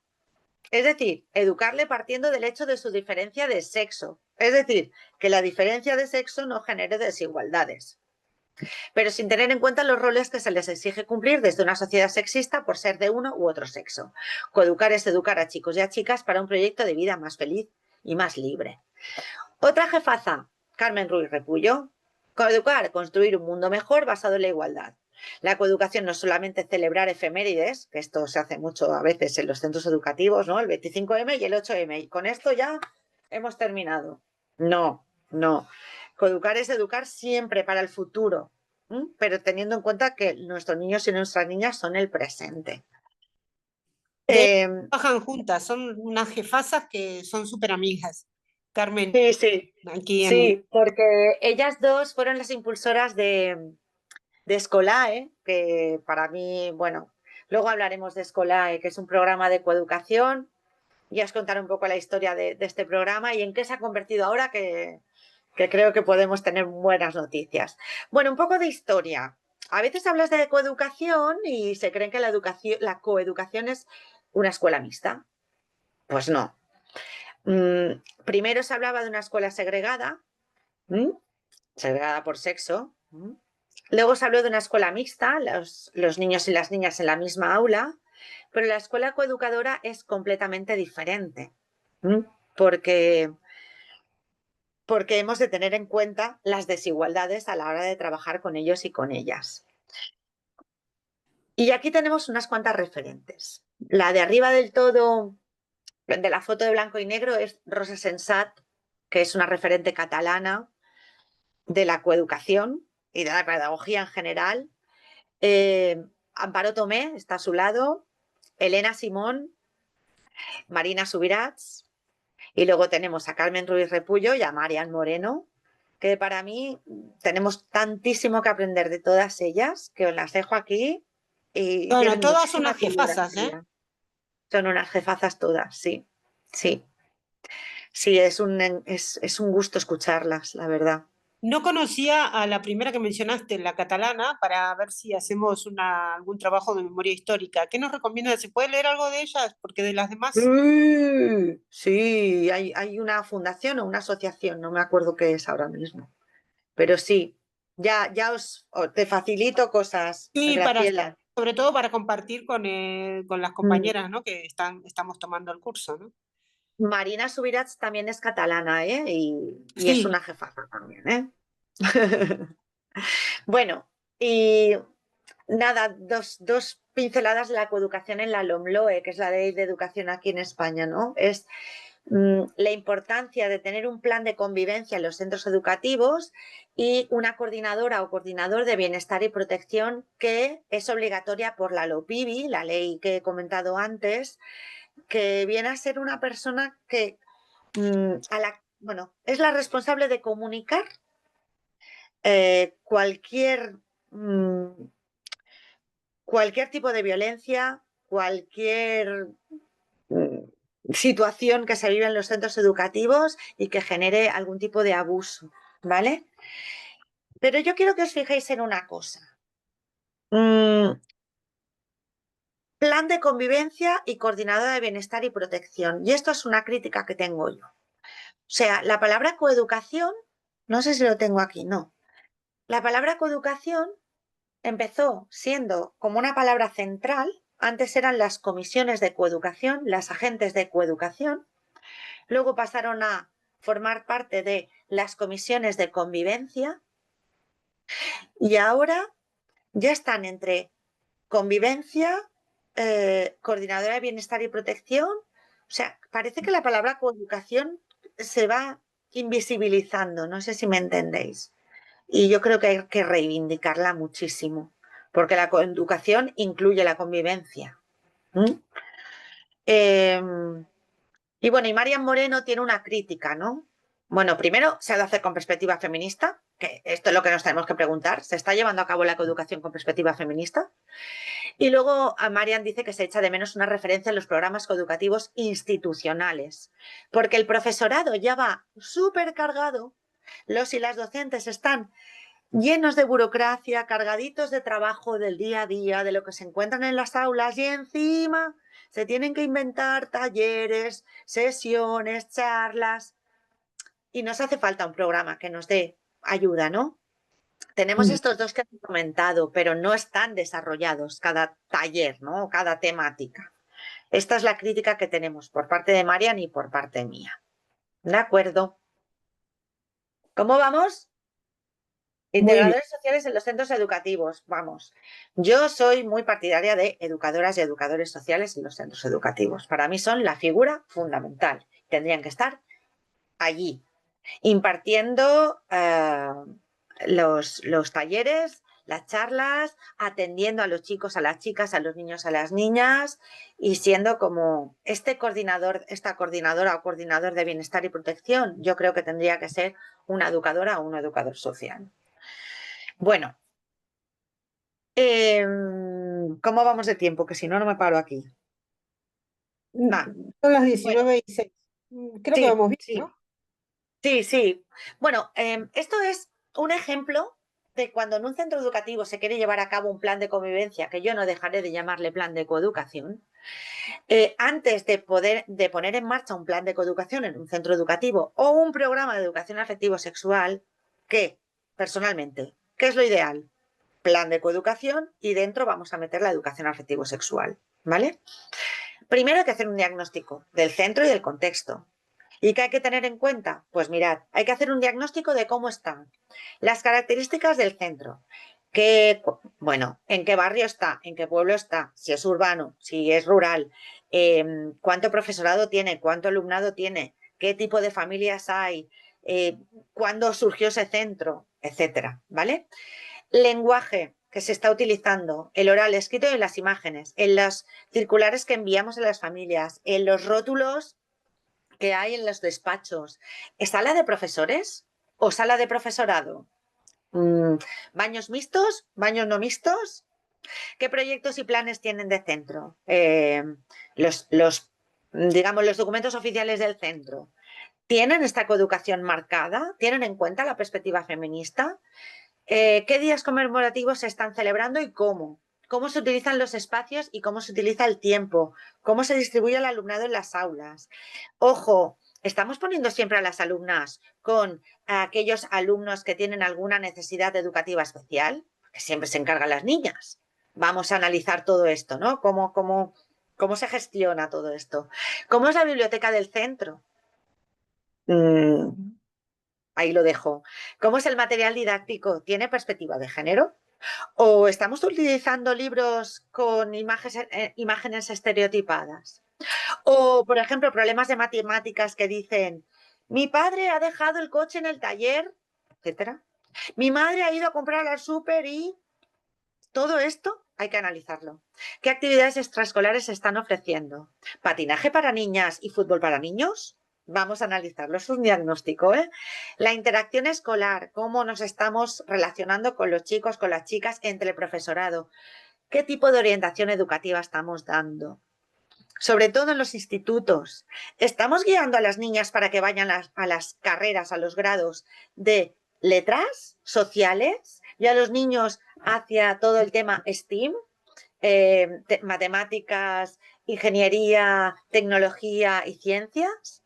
Es decir, educarle partiendo del hecho de su diferencia de sexo. Es decir, que la diferencia de sexo no genere desigualdades, pero sin tener en cuenta los roles que se les exige cumplir desde una sociedad sexista por ser de uno u otro sexo. Coeducar es educar a chicos y a chicas para un proyecto de vida más feliz y más libre. Otra jefaza, Carmen Ruiz Repullo. Coeducar, construir un mundo mejor basado en la igualdad. La coeducación no es solamente celebrar efemérides, que esto se hace mucho a veces en los centros educativos, ¿no? El 25M y el 8M, y con esto ya hemos terminado. No, no. Coeducar es educar siempre para el futuro, pero teniendo en cuenta que nuestros niños y nuestras niñas son el presente. Trabajan juntas, son unas jefazas que son súper amigas. Carmen, Sí, sí, aquí sí, porque ellas dos fueron las impulsoras de Escolae, que para mí, bueno, luego hablaremos de Escolae, que es un programa de coeducación, y os contaré un poco la historia de este programa y en qué se ha convertido ahora, que creo que podemos tener buenas noticias. Bueno, un poco de historia. A veces hablas de coeducación y se creen que la coeducación es una escuela mixta. Pues no. Primero se hablaba de una escuela segregada, segregada por sexo. Luego se habló de una escuela mixta, los niños y las niñas en la misma aula, pero la escuela coeducadora es completamente diferente, porque, porque hemos de tener en cuenta las desigualdades a la hora de trabajar con ellos y con ellas. Y aquí tenemos unas cuantas referentes. La de arriba del todo, de la foto de blanco y negro, es Rosa Sensat, que es una referente catalana de la coeducación y de la pedagogía en general. Amparo Tomé está a su lado, Elena Simón, Marina Subirats, y luego tenemos a Carmen Ruiz Repullo y a Marian Moreno, que para mí tenemos tantísimo que aprender de todas ellas, que os las dejo aquí y bueno, tienen todas muchísima unas jefazas, ¿eh? bibliografía. Son unas jefazas todas, sí, sí. Sí, es un gusto escucharlas, la verdad. No conocía a la primera que mencionaste, la catalana, para ver si hacemos algún trabajo de memoria histórica. ¿Qué nos recomiendas? ¿Se puede leer algo de ellas? Porque de las demás... Sí, hay una fundación o una asociación, no me acuerdo qué es ahora mismo. Pero sí, ya te facilito cosas, Sí, Graciela. sobre todo para compartir con las compañeras, ¿no? Que estamos tomando el curso, ¿no? Marina Subirats también es catalana, ¿eh? Y es Sí, una jefaza también, ¿eh? Bueno, y nada, dos pinceladas de la coeducación en la LOMLOE, que es la ley de educación aquí en España, ¿no? Es la importancia de tener un plan de convivencia en los centros educativos y una coordinadora o coordinador de bienestar y protección que es obligatoria por la LOPIBI, la ley que he comentado antes, que viene a ser una persona que es la responsable de comunicar cualquier tipo de violencia, cualquier situación que se vive en los centros educativos y que genere algún tipo de abuso, ¿vale? Pero yo quiero que os fijéis en una cosa. Plan de convivencia y coordinadora de bienestar y protección. Y esto es una crítica que tengo yo. O sea, la palabra coeducación, no sé si lo tengo aquí, no. La palabra coeducación empezó siendo como una palabra central. Antes eran las comisiones de coeducación, las agentes de coeducación. Luego pasaron a formar parte de las comisiones de convivencia y ahora ya están entre convivencia, coordinadora de bienestar y protección. O sea, parece que la palabra coeducación se va invisibilizando, no sé si me entendéis. Y yo creo que hay que reivindicarla muchísimo, porque la coeducación incluye la convivencia. Y bueno, y Marian Moreno tiene una crítica, ¿no? Bueno, primero se ha de hacer con perspectiva feminista, que esto es lo que nos tenemos que preguntar. ¿Se está llevando a cabo la coeducación con perspectiva feminista? Y luego a Marian dice que se echa de menos una referencia en los programas coeducativos institucionales, porque el profesorado ya va súper cargado, los y las docentes están llenos de burocracia, cargaditos de trabajo del día a día, de lo que se encuentran en las aulas y encima se tienen que inventar talleres, sesiones, charlas y nos hace falta un programa que nos dé ayuda, ¿no? Tenemos estos dos que han comentado, pero no están desarrollados cada taller, ¿no? Cada temática. Esta es la crítica que tenemos por parte de Marian y por parte mía. ¿De acuerdo? ¿Cómo vamos? Integradores sociales en los centros educativos. Vamos, yo soy muy partidaria de educadoras y educadores sociales en los centros educativos. Para mí son la figura fundamental. Tendrían que estar allí, impartiendo los talleres, las charlas, atendiendo a los chicos, a las chicas, a los niños, a las niñas y siendo como este coordinador, esta coordinadora o coordinador de bienestar y protección. Yo creo que tendría que ser una educadora o un educador social. Bueno, ¿cómo vamos de tiempo? Que si no, no me paro aquí. Son las 19:06. Creo que vamos bien, ¿no? Sí. Bueno, esto es un ejemplo de cuando en un centro educativo se quiere llevar a cabo un plan de convivencia, que yo no dejaré de llamarle plan de coeducación. Antes de poner en marcha un plan de coeducación en un centro educativo o un programa de educación afectivo-sexual, ¿qué? Personalmente, ¿qué es lo ideal? Plan de coeducación y dentro vamos a meter la educación afectivo-sexual, ¿vale? Primero hay que hacer un diagnóstico del centro y del contexto. ¿Y qué hay que tener en cuenta? Pues mirad, hay que hacer un diagnóstico de cómo están las características del centro. Bueno, en qué barrio está, en qué pueblo está, si es urbano, si es rural, cuánto profesorado tiene, cuánto alumnado tiene, qué tipo de familias hay, cuándo surgió ese centro, etcétera, ¿vale? Lenguaje que se está utilizando, el oral, escrito y en las imágenes, en los circulares que enviamos a las familias, en los rótulos que hay en los despachos. ¿Sala de profesores o sala de profesorado? ¿Baños mixtos? ¿Baños no mixtos? ¿Qué proyectos y planes tienen de centro? Digamos, los documentos oficiales del centro. ¿Tienen esta coeducación marcada? ¿Tienen en cuenta la perspectiva feminista? ¿Qué días conmemorativos se están celebrando y cómo? ¿Cómo se utilizan los espacios y cómo se utiliza el tiempo? ¿Cómo se distribuye el alumnado en las aulas? Ojo, estamos poniendo siempre a las alumnas con aquellos alumnos que tienen alguna necesidad educativa especial, que siempre se encargan las niñas. Vamos a analizar todo esto, ¿no? ¿Cómo se gestiona todo esto? ¿Cómo es la biblioteca del centro? Ahí lo dejo. ¿Cómo es el material didáctico? ¿Tiene perspectiva de género? ¿O estamos utilizando libros con imágenes estereotipadas? O, por ejemplo, problemas de matemáticas que dicen, mi padre ha dejado el coche en el taller, etcétera. Mi madre ha ido a comprar al súper y todo esto hay que analizarlo. ¿Qué actividades extraescolares se están ofreciendo? ¿Patinaje para niñas y fútbol para niños? Vamos a analizarlo, es un diagnóstico, ¿eh? La interacción escolar, cómo nos estamos relacionando con los chicos, con las chicas, entre el profesorado. ¿Qué tipo de orientación educativa estamos dando? Sobre todo en los institutos. ¿Estamos guiando a las niñas para que vayan a las carreras, a los grados de letras sociales y a los niños hacia todo el tema STEAM, matemáticas, ingeniería, tecnología y ciencias?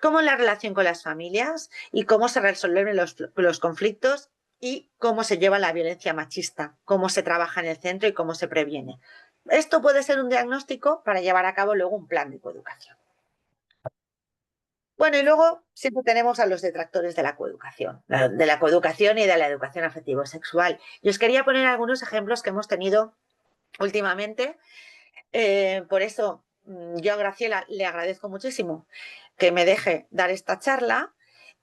¿Cómo es la relación con las familias y cómo se resuelven los conflictos y cómo se lleva la violencia machista, cómo se trabaja en el centro y cómo se previene? Esto puede ser un diagnóstico para llevar a cabo luego un plan de coeducación. Bueno, y luego siempre tenemos a los detractores de la coeducación, de la coeducación y de la educación afectivo-sexual. Y os quería poner algunos ejemplos que hemos tenido últimamente. Por eso yo a Graciela le agradezco muchísimo que me deje dar esta charla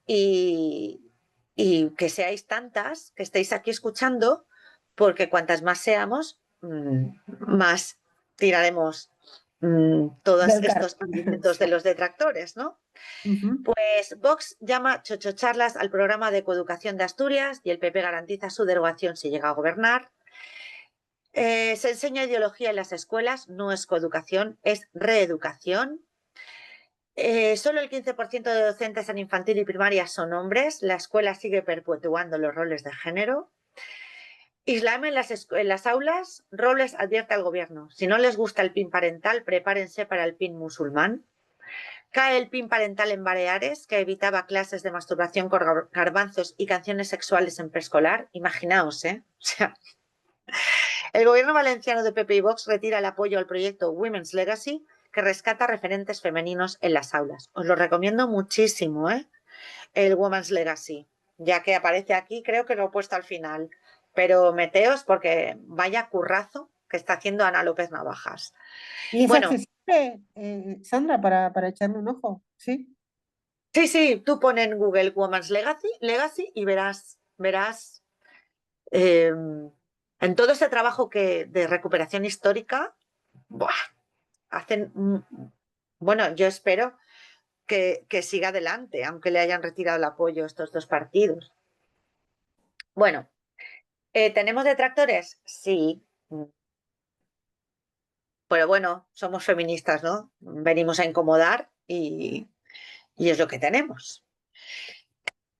y, y que seáis tantas, que estéis aquí escuchando, porque cuantas más seamos, más tiraremos todos Del estos carro. argumentos de los detractores, ¿no? Ujú. Pues Vox llama chochocharlas al programa de coeducación de Asturias y el PP garantiza su derogación si llega a gobernar. Se enseña ideología en las escuelas, no es coeducación, es reeducación. Solo el 15% de docentes en infantil y primaria son hombres. La escuela sigue perpetuando los roles de género. Islam en las aulas, roles advierte al gobierno. Si no les gusta el PIN parental, prepárense para el PIN musulmán. Cae el PIN parental en Baleares, que evitaba clases de masturbación con garbanzos y canciones sexuales en preescolar. Imaginaos, ¿eh? O sea, el gobierno valenciano de PP y Vox retira el apoyo al proyecto Women's Legacy, que rescata referentes femeninos en las aulas. Os lo recomiendo muchísimo, ¿eh? El Women's Legacy, ya que aparece aquí, creo que lo he puesto al final. Pero meteos porque vaya currazo que está haciendo Ana López Navajas. ¿Y es Bueno, accesible, Sandra, para echarle un ojo? ¿Sí? sí, tú pon en Google Women's Legacy y verás eh, en todo ese trabajo de recuperación histórica, ¡buah! Hacen, bueno, yo espero que siga adelante, aunque le hayan retirado el apoyo a estos dos partidos. Bueno, ¿tenemos detractores? Sí, pero bueno, somos feministas, ¿no? Venimos a incomodar y es lo que tenemos.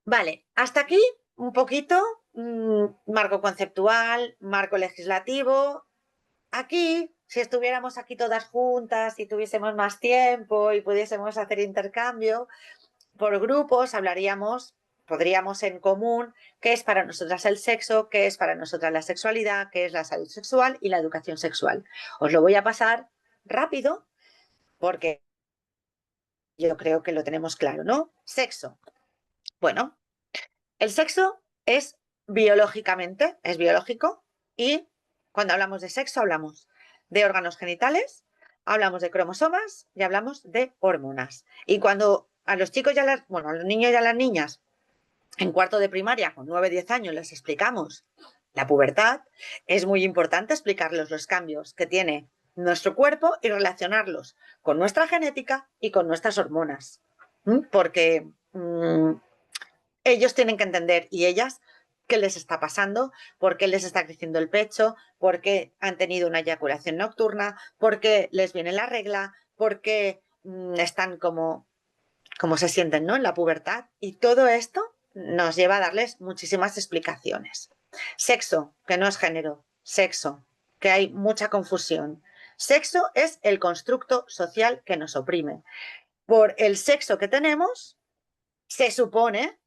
Vale, hasta aquí un poquito marco conceptual, marco legislativo. Aquí, si estuviéramos aquí todas juntas y tuviésemos más tiempo y pudiésemos hacer intercambio por grupos, podríamos en común qué es para nosotras el sexo, qué es para nosotras la sexualidad, qué es la salud sexual y la educación sexual. Os lo voy a pasar rápido porque yo creo que lo tenemos claro, ¿no? Sexo. Bueno, el sexo es biológicamente, es biológico y cuando hablamos de sexo hablamos de órganos genitales, hablamos de cromosomas y hablamos de hormonas. Y cuando a los chicos y a a los niños y a las niñas en cuarto de primaria, con 9 o 10 años, les explicamos la pubertad, es muy importante explicarles los cambios que tiene nuestro cuerpo y relacionarlos con nuestra genética y con nuestras hormonas. Porque ellos tienen que entender y ellas qué les está pasando, por qué les está creciendo el pecho, por qué han tenido una eyaculación nocturna, por qué les viene la regla, por qué están como se sienten, ¿no? En la pubertad. Y todo esto nos lleva a darles muchísimas explicaciones. Sexo, que no es género. Sexo, que hay mucha confusión. Sexo es el constructo social que nos oprime. Por el sexo que tenemos, se supone,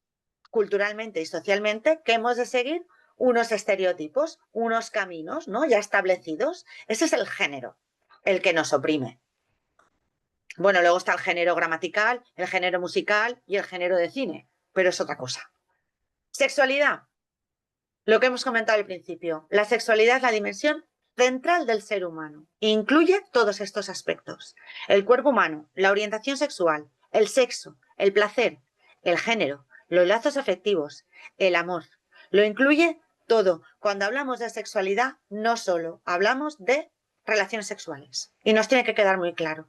culturalmente y socialmente, que hemos de seguir unos estereotipos, unos caminos, ¿no? Ya establecidos. Ese es el género, el que nos oprime. Bueno, luego está el género gramatical, el género musical y el género de cine, pero es otra cosa. Sexualidad, lo que hemos comentado al principio. La sexualidad es la dimensión central del ser humano. Incluye todos estos aspectos. El cuerpo humano, la orientación sexual, el sexo, el placer, el género, los lazos afectivos, el amor. Lo incluye todo. Cuando hablamos de sexualidad, no solo hablamos de relaciones sexuales. Y nos tiene que quedar muy claro.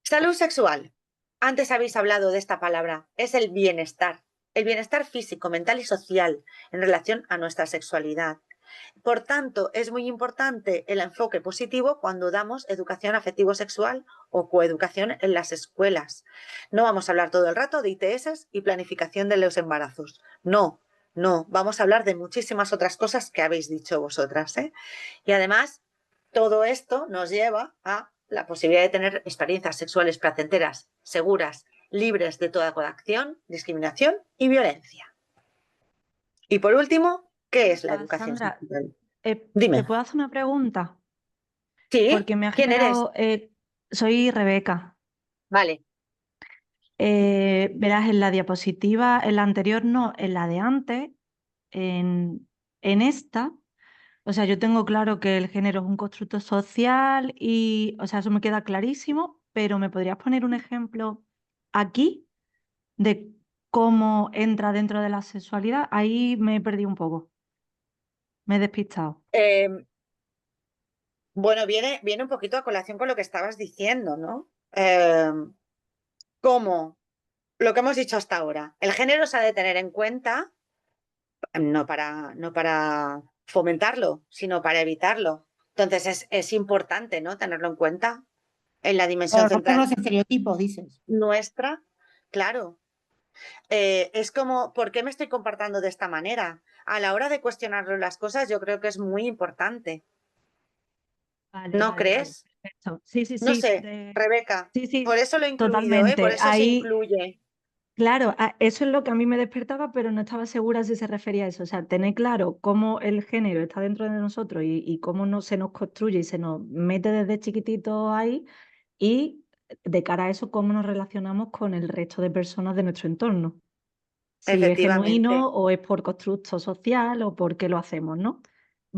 Salud sexual. Antes habéis hablado de esta palabra. Es el bienestar. El bienestar físico, mental y social en relación a nuestra sexualidad. Por tanto, es muy importante el enfoque positivo cuando damos educación afectivo-sexual o coeducación en las escuelas. No vamos a hablar todo el rato de ITS y planificación de los embarazos. No, vamos a hablar de muchísimas otras cosas que habéis dicho vosotras, ¿eh? Y además, todo esto nos lleva a la posibilidad de tener experiencias sexuales placenteras, seguras, libres de toda coacción, discriminación y violencia. Y por último, ¿qué es la educación Sandra, sexual? ¿te Dime. puedo hacer una pregunta? ¿Sí? Porque me ha ¿Quién eres? generado... soy Rebeca. Vale. Verás, en la diapositiva, en la anterior no, en la de antes, en esta, o sea, yo tengo claro que el género es un constructo social y, o sea, eso me queda clarísimo, pero ¿me podrías poner un ejemplo aquí de cómo entra dentro de la sexualidad? Ahí me he perdido un poco, me he despistado. Eh, bueno, viene un poquito a colación con lo que estabas diciendo, ¿no? Como lo que hemos dicho hasta ahora. El género se ha de tener en cuenta, no para fomentarlo, sino para evitarlo. Entonces es importante, ¿no? Tenerlo en cuenta en la dimensión Claro, romper central los estereotipos, dices. nuestra, claro. Es como, ¿por qué me estoy comportando de esta manera? A la hora de cuestionar las cosas, yo creo que es muy importante. Vale, ¿No vale, vale, crees? perfecto. Sí, sí, No sí, sé, Rebeca. sí, Por sí, eso lo he incluido, ¿eh? Por totalmente. eso se Ahí, incluye. claro, eso es lo que a mí me despertaba, pero no estaba segura si se refería a eso. O sea, tener claro cómo el género está dentro de nosotros y cómo no, se nos construye y se nos mete desde chiquitito ahí, y de cara a eso, cómo nos relacionamos con el resto de personas de nuestro entorno. Si es Efectivamente. genuino o es por constructo social o por qué lo hacemos, ¿no?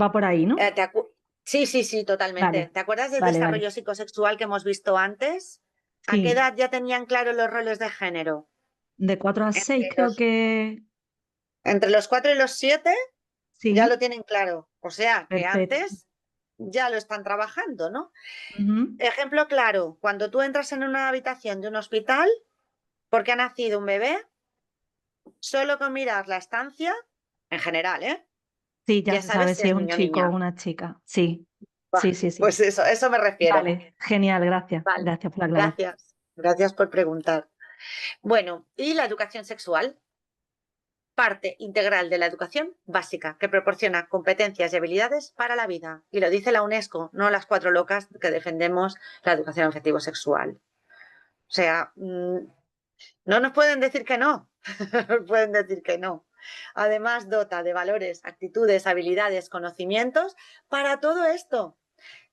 Va por ahí, ¿no? Eh, ¿te acu- Sí, sí, sí, totalmente. Vale, ¿Te acuerdas del vale, vale. desarrollo psicosexual que hemos visto antes? ¿A qué Sí, edad ya tenían claros los roles de género? de 4 a 6 Entre creo los, que entre los 4 y los 7 ya lo sí, tienen claro. O sea, que perfecto. antes ya lo están trabajando, ¿no? Ujú. Ejemplo claro, cuando tú entras en una habitación de un hospital porque ha nacido un bebé, solo con mirar la estancia, en general, ¿eh? Sí, ya Ya se sabes sabe si si es es un niño o chico o niña. una chica. Sí, Bah, sí, sí, sí. pues eso me refiero. Vale, genial, gracias. Vale, Gracias por la aclaración. gracias. Gracias por preguntar. Bueno, y la educación sexual, parte integral de la educación básica, que proporciona competencias y habilidades para la vida. Y lo dice la UNESCO, no las cuatro locas que defendemos la educación afectivo-sexual. O sea, no nos pueden decir que no, no nos pueden decir que no. Además, dota de valores, actitudes, habilidades, conocimientos para todo esto.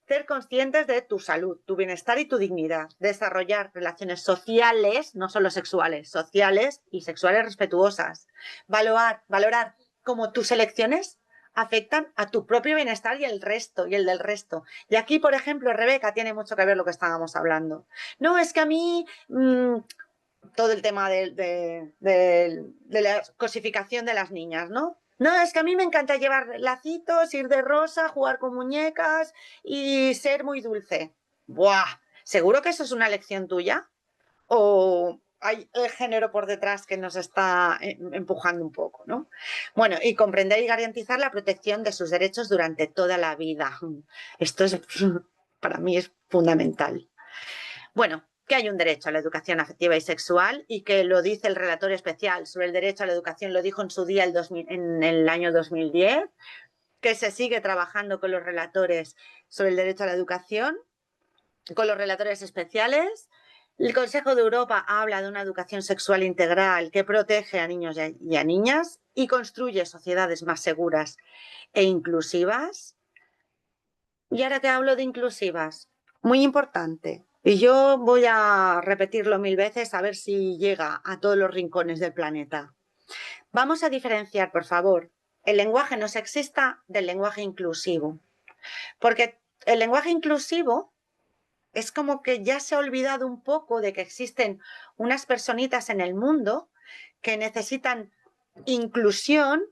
Ser conscientes de tu salud, tu bienestar y tu dignidad. Desarrollar relaciones sociales, no solo sexuales, sociales y sexuales respetuosas. Valorar cómo tus elecciones afectan a tu propio bienestar y el resto, y el del resto. Y aquí, por ejemplo, Rebeca, tiene mucho que ver lo que estábamos hablando. No, es que a mí todo el tema de la cosificación de las niñas, ¿no? No, es que a mí me encanta llevar lacitos, ir de rosa, jugar con muñecas y ser muy dulce. ¡Buah! ¿Seguro que eso es una elección tuya? ¿O hay el género por detrás que nos está empujando un poco, ¿no? Bueno, y comprender y garantizar la protección de sus derechos durante toda la vida. Esto es, para mí es fundamental. Bueno, que hay un derecho a la educación afectiva y sexual y que lo dice el relator especial sobre el derecho a la educación, lo dijo en su día en el año 2010, que se sigue trabajando con los relatores sobre el derecho a la educación, con los relatores especiales. El Consejo de Europa habla de una educación sexual integral que protege a niños y a niñas y construye sociedades más seguras e inclusivas. Y ahora que hablo de inclusivas, muy importante. Y yo voy a repetirlo 1000 veces a ver si llega a todos los rincones del planeta. Vamos a diferenciar, por favor, el lenguaje no sexista del lenguaje inclusivo. Porque el lenguaje inclusivo es como que ya se ha olvidado un poco de que existen unas personitas en el mundo que necesitan inclusión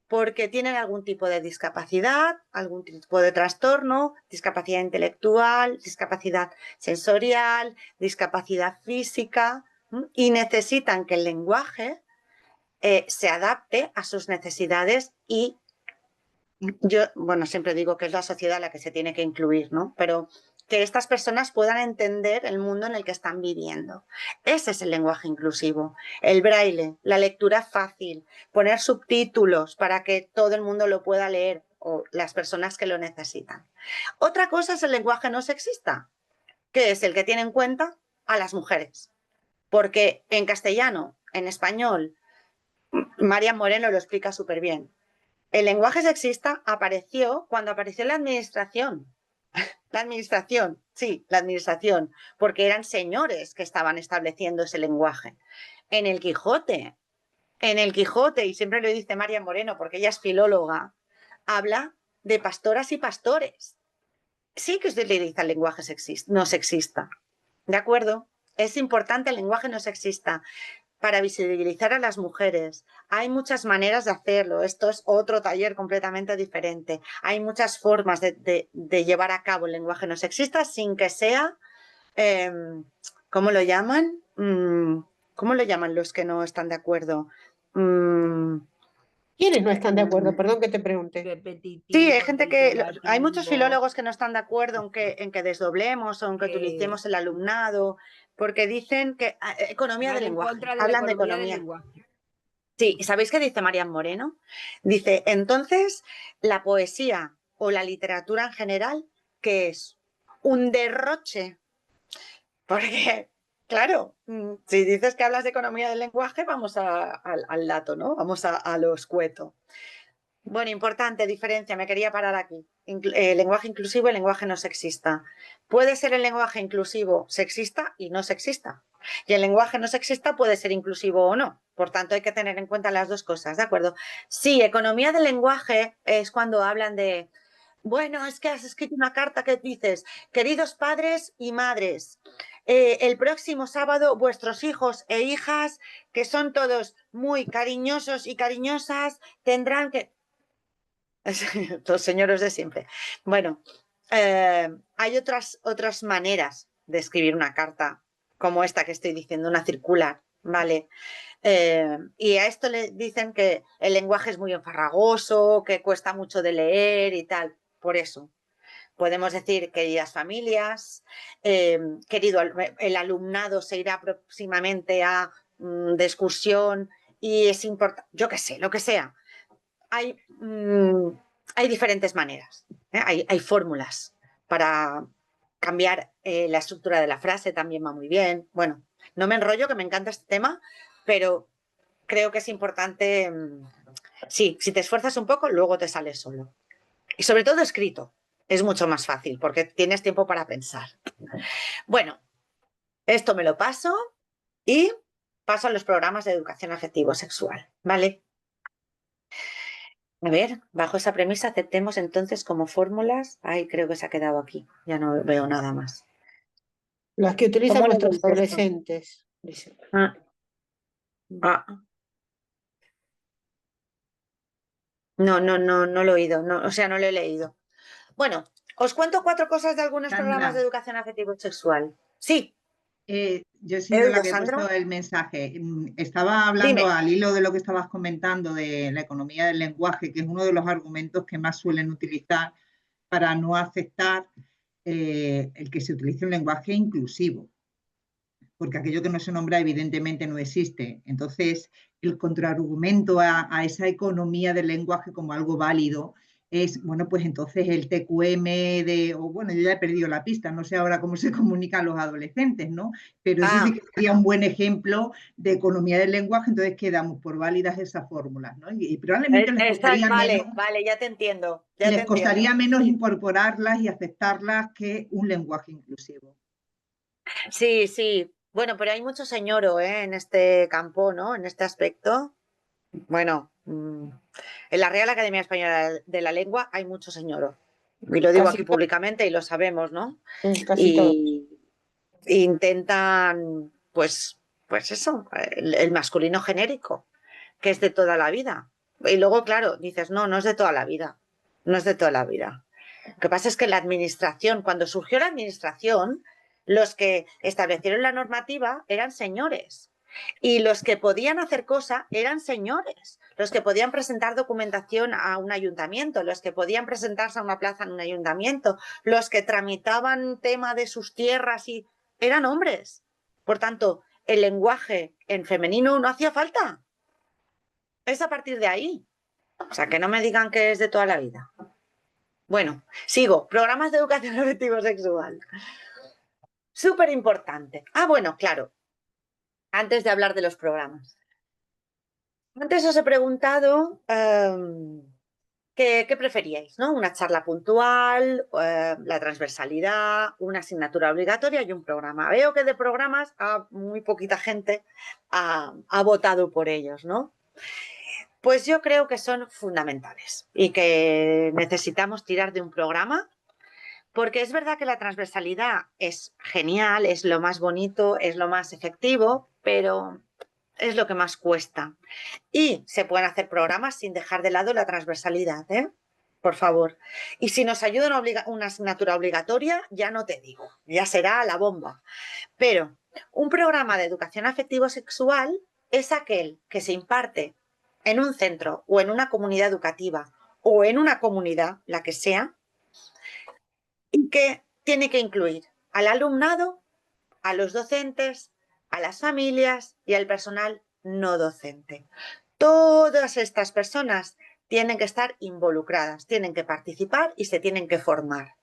porque tienen algún tipo de discapacidad, algún tipo de trastorno, discapacidad intelectual, discapacidad sensorial, discapacidad física, y necesitan que el lenguaje se adapte a sus necesidades y yo, bueno, siempre digo que es la sociedad la que se tiene que incluir, ¿no? Pero que estas personas puedan entender el mundo en el que están viviendo. Ese es el lenguaje inclusivo. El braille, la lectura fácil, poner subtítulos para que todo el mundo lo pueda leer o las personas que lo necesitan. Otra cosa es el lenguaje no sexista, que es el que tiene en cuenta a las mujeres. Porque en castellano, en español, María Moreno lo explica súper bien. El lenguaje sexista apareció cuando apareció la administración. La administración, sí, la administración, porque eran señores que estaban estableciendo ese lenguaje. En el Quijote, y siempre lo dice María Moreno, porque ella es filóloga, habla de pastoras y pastores. Sí que usted le dice al lenguaje no sexista, ¿de acuerdo? Es importante el lenguaje no sexista para visibilizar a las mujeres. Hay muchas maneras de hacerlo. Esto es otro taller completamente diferente. Hay muchas formas de llevar a cabo el lenguaje no sexista sin que sea, ¿cómo lo llaman? ¿Cómo lo llaman los que no están de acuerdo? ¿Quiénes no están de acuerdo? Perdón que te pregunte. Sí, hay gente hay muchos filólogos que no están de acuerdo en que desdoblemos o en que utilicemos el alumnado, porque dicen que economía del lenguaje, hablan de economía. Sí, ¿y sabéis qué dice Marian Moreno? Dice, entonces, la poesía o la literatura en general, ¿qué es? Un derroche. Porque, claro, si dices que hablas de economía del lenguaje, vamos al dato, ¿no? Vamos a lo escueto. Bueno, importante diferencia, me quería parar aquí. Lenguaje inclusivo y lenguaje no sexista. Puede ser el lenguaje inclusivo sexista y no sexista. Y el lenguaje no sexista puede ser inclusivo o no. Por tanto, hay que tener en cuenta las dos cosas, ¿de acuerdo? Sí, economía del lenguaje es cuando hablan de, bueno, es que has escrito una carta que dices, queridos padres y madres, el próximo sábado vuestros hijos e hijas, que son todos muy cariñosos y cariñosas, tendrán que... Los señores de siempre. Bueno, hay otras maneras de escribir una carta, como esta que estoy diciendo, una circular, ¿vale? Y a esto le dicen que el lenguaje es muy enfarragoso, que cuesta mucho de leer y tal. Por eso, podemos decir, queridas familias, querido, el alumnado se irá próximamente de excursión y es importante, yo qué sé, lo que sea. Hay diferentes maneras, ¿eh? Hay fórmulas para cambiar la estructura de la frase, también va muy bien. Bueno, no me enrollo, que me encanta este tema, pero creo que es importante, sí, si te esfuerzas un poco, luego te sale solo. Y sobre todo escrito, es mucho más fácil porque tienes tiempo para pensar. Bueno, esto me lo paso y paso a los programas de educación afectivo-sexual, ¿vale? A ver, bajo esa premisa aceptemos entonces como fórmulas. Ay, creo que se ha quedado aquí. Ya no veo nada más. Las que utilizan ¿Cómo lo nuestros veis esto? adolescentes, dice. No lo he oído. No, o sea, no lo he leído. Bueno, os cuento 4 cosas de algunos programas de Sandra, educación afectivo-sexual. Sí, yo he he sido la oído, que he Sandra. puesto el mensaje. Estaba hablando Dime. al hilo de lo que estabas comentando de la economía del lenguaje, que es uno de los argumentos que más suelen utilizar para no aceptar el que se utilice un lenguaje inclusivo, porque aquello que no se nombra evidentemente no existe. Entonces, el contraargumento a esa economía del lenguaje como algo válido es, bueno, pues entonces el TQM o bueno, yo ya he perdido la pista, no sé ahora cómo se comunican los adolescentes, ¿no? Pero eso sí que sería un buen ejemplo de economía del lenguaje, entonces quedamos por válidas esas fórmulas, ¿no? Y probablemente les costaría menos, Vale, ya te entiendo. les costaría menos incorporarlas y aceptarlas que un lenguaje inclusivo. Sí, sí. Bueno, pero hay mucho señoro, en este campo, ¿no? En este aspecto. Bueno, en la Real Academia Española de la Lengua hay mucho señoro. Y lo digo Casi aquí públicamente y lo sabemos, ¿no? casi todo. Y intentan, pues eso, el masculino genérico, que es de toda la vida. Y luego, claro, dices, no, no es de toda la vida. No es de toda la vida. Lo que pasa es que la administración, cuando surgió la administración, los que establecieron la normativa eran señores. Y los que podían hacer cosa eran señores. Los que podían presentar documentación a un ayuntamiento, los que podían presentarse a una plaza en un ayuntamiento, los que tramitaban tema de sus tierras y eran hombres. Por tanto, el lenguaje en femenino no hacía falta. Es a partir de ahí. O sea, que no me digan que es de toda la vida. Bueno, sigo. Programas de educación afectivo-sexual. Súper importante. Bueno, claro. Antes de hablar de los programas. Antes os he preguntado ¿Qué preferíais, ¿no? Una charla puntual, la transversalidad, una asignatura obligatoria y un programa. Veo que de programas muy poquita gente ha votado por ellos, ¿no? Pues yo creo que son fundamentales y que necesitamos tirar de un programa, porque es verdad que la transversalidad es genial, es lo más bonito, es lo más efectivo, pero es lo que más cuesta. Y se pueden hacer programas sin dejar de lado la transversalidad, ¿eh? Por favor. Y si nos ayuda una asignatura obligatoria, ya no te digo, ya será la bomba. Pero un programa de educación afectivo-sexual es aquel que se imparte en un centro o en una comunidad educativa o en una comunidad, la que sea, y que tiene que incluir al alumnado, a los docentes, a las familias y al personal no docente. Todas estas personas tienen que estar involucradas, tienen que participar y se tienen que formar.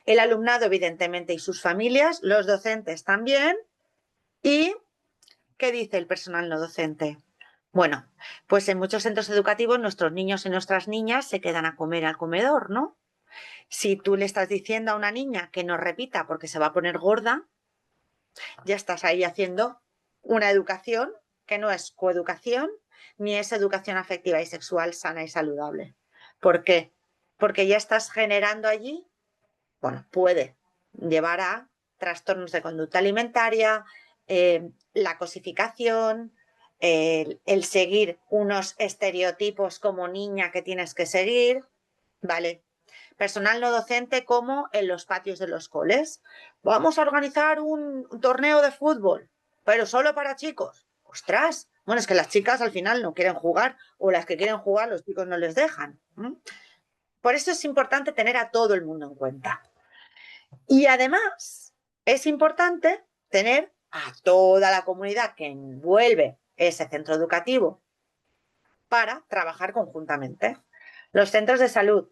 El alumnado, evidentemente, y sus familias, los docentes también. ¿Y qué dice el personal no docente? Bueno, pues en muchos centros educativos nuestros niños y nuestras niñas se quedan a comer al comedor, ¿no? Si tú le estás diciendo a una niña que no repita porque se va a poner gorda, ya estás ahí haciendo una educación que no es coeducación ni es educación afectiva y sexual sana y saludable. ¿Por qué? Porque ya estás generando allí, bueno, puede llevar a trastornos de conducta alimentaria, la cosificación, el seguir unos estereotipos como niña que tienes que seguir, ¿vale? Personal no docente como en los patios de los coles. Vamos a organizar un torneo de fútbol, pero solo para chicos. ¡Ostras! Bueno, es que las chicas al final no quieren jugar o las que quieren jugar los chicos no les dejan. Por eso es importante tener a todo el mundo en cuenta. Y además es importante tener a toda la comunidad que envuelve ese centro educativo para trabajar conjuntamente. Los centros de salud,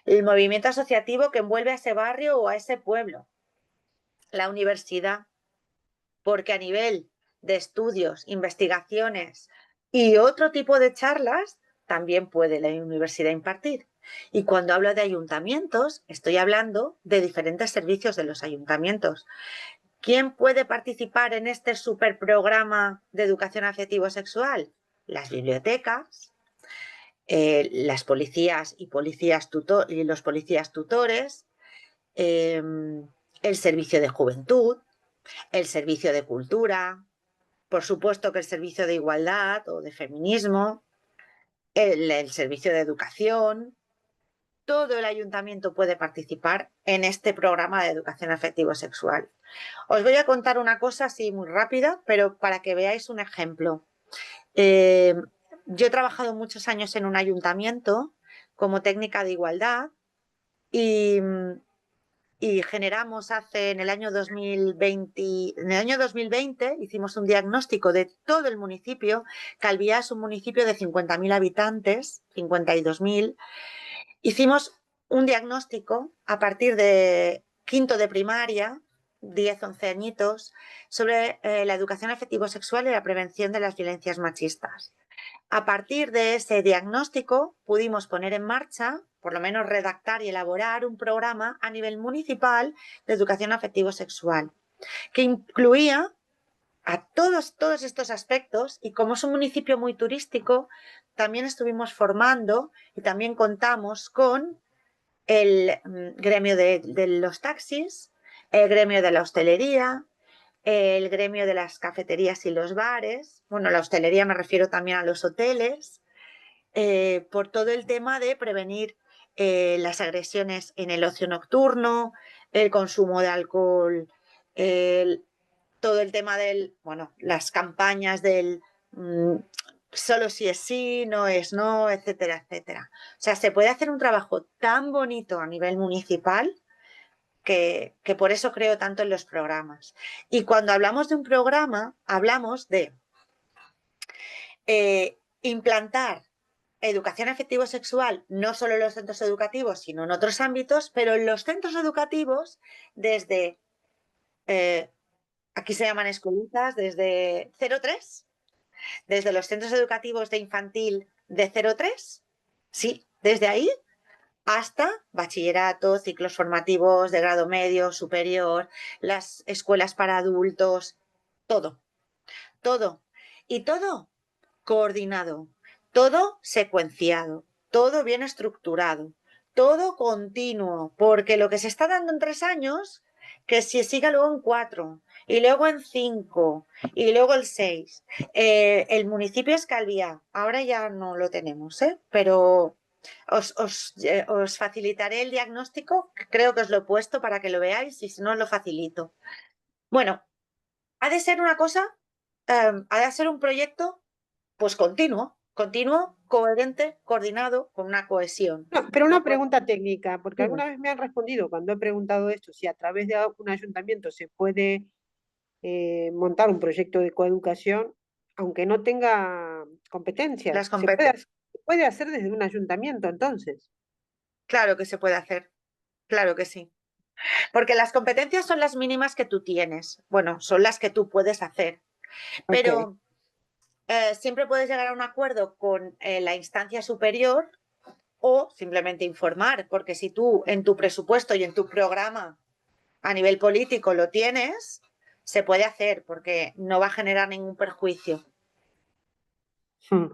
el movimiento asociativo que envuelve a ese barrio o a ese pueblo, la universidad, porque a nivel de estudios, investigaciones y otro tipo de charlas también puede la universidad impartir. Y cuando hablo de ayuntamientos, estoy hablando de diferentes servicios de los ayuntamientos. ¿Quién puede participar en este superprograma de educación afectivo-sexual? Las bibliotecas, las policías y los policías tutores, el servicio de juventud, el servicio de cultura, por supuesto que el servicio de igualdad o de feminismo, el servicio de educación. Todo el ayuntamiento puede participar en este programa de educación afectivo-sexual. Os voy a contar una cosa así muy rápida, pero para que veáis un ejemplo. Yo he trabajado muchos años en un ayuntamiento como técnica de igualdad y generamos en el año 2020 hicimos un diagnóstico de todo el municipio. Calviá es un municipio de 50.000 habitantes, 52.000. Hicimos un diagnóstico a partir de quinto de primaria, 10, 11 añitos, sobre la educación afectivo-sexual y la prevención de las violencias machistas. A partir de ese diagnóstico pudimos poner en marcha, por lo menos redactar y elaborar un programa a nivel municipal de educación afectivo-sexual, que incluía a todos estos aspectos, y como es un municipio muy turístico, también estuvimos formando y también contamos con el gremio de los taxis, el gremio de la hostelería, el gremio de las cafeterías y los bares. Bueno, la hostelería me refiero también a los hoteles, por todo el tema de prevenir las agresiones en el ocio nocturno, el consumo de alcohol, todo el tema las campañas del solo si es sí, no es no, etcétera, etcétera. O sea, se puede hacer un trabajo tan bonito a nivel municipal que por eso creo tanto en los programas. Y cuando hablamos de un programa, hablamos de implantar educación afectivo-sexual no solo en los centros educativos, sino en otros ámbitos, pero en los centros educativos desde, aquí se llaman escuelitas, desde 0-3, desde los centros educativos de infantil de 0-3, sí, desde ahí hasta bachillerato, ciclos formativos de grado medio, superior, las escuelas para adultos, todo, todo. Y todo coordinado, todo secuenciado, todo bien estructurado, todo continuo, porque lo que se está dando en 3 años, que se siga luego en 4, y luego en 5, y luego el 6. El municipio es Calviá, ahora ya no lo tenemos, pero os facilitaré el diagnóstico, creo que os lo he puesto para que lo veáis, y si no, os lo facilito. Bueno, ha de ser una cosa, ha de ser un proyecto pues continuo, coherente, coordinado, con una cohesión. No, pero No una puede- pregunta técnica, porque Dime. alguna vez me han respondido cuando he preguntado esto, si a través de un ayuntamiento se puede montar un proyecto de coeducación, aunque no tenga competencias. Las competencias. Se puede hacer desde un ayuntamiento, entonces. Claro que se puede hacer, claro que sí. Porque las competencias son las mínimas que tú tienes. Bueno, son las que tú puedes hacer. Ok. Pero siempre puedes llegar a un acuerdo con la instancia superior o simplemente informar, porque si tú en tu presupuesto y en tu programa a nivel político lo tienes, se puede hacer porque no va a generar ningún perjuicio. Hmm.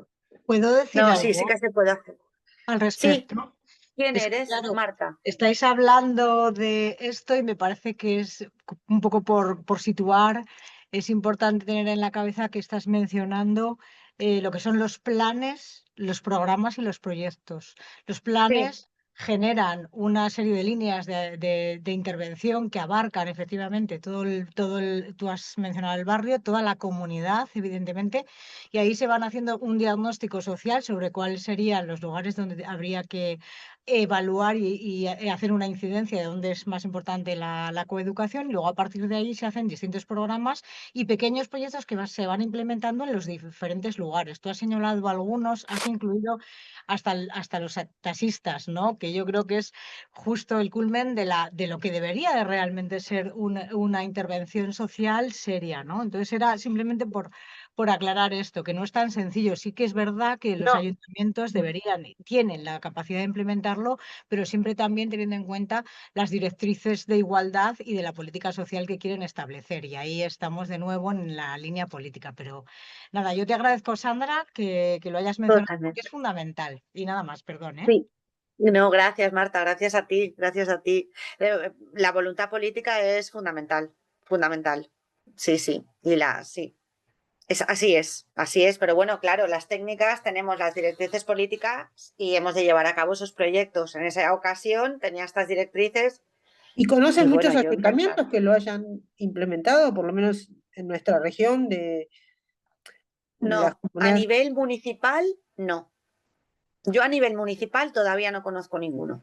¿Puedo decir No, sí, sí algo que se puede hacer. al Sí, respecto? ¿quién Es que, eres, claro, Marta? estáis hablando de esto y me parece que es un poco por situar, es importante tener en la cabeza que estás mencionando lo que son los planes, los programas y los proyectos. Los Sí, planes generan una serie de líneas de intervención que abarcan efectivamente tú has mencionado el barrio, toda la comunidad, evidentemente, y ahí se van haciendo un diagnóstico social sobre cuáles serían los lugares donde habría que evaluar y hacer una incidencia de dónde es más importante la coeducación, y luego a partir de ahí se hacen distintos programas y pequeños proyectos que se van implementando en los diferentes lugares. Tú has señalado algunos, has incluido hasta los taxistas, ¿no? Que yo creo que es justo el culmen de lo que debería de realmente ser una intervención social seria, ¿no? Entonces era simplemente por aclarar esto, que no es tan sencillo. Sí que es verdad que los no, ayuntamientos tienen la capacidad de implementarlo, pero siempre también teniendo en cuenta las directrices de igualdad y de la política social que quieren establecer. Y ahí estamos de nuevo en la línea política. Pero nada, yo te agradezco, Sandra, que lo hayas mencionado, porque totalmente. es fundamental. Y nada más, perdón, ¿eh? Sí. No, gracias, Marta, gracias a ti, gracias a ti. La voluntad política es fundamental, fundamental. Sí, sí, sí. Así es, pero bueno, claro, las técnicas, tenemos las directrices políticas y hemos de llevar a cabo esos proyectos. En esa ocasión tenía estas directrices ¿Y conoces y muchos bueno, yo encantada. ayuntamientos que lo hayan implementado, por lo menos en nuestra región de las No, a comunidades? nivel municipal, no. Yo a nivel municipal todavía no conozco ninguno.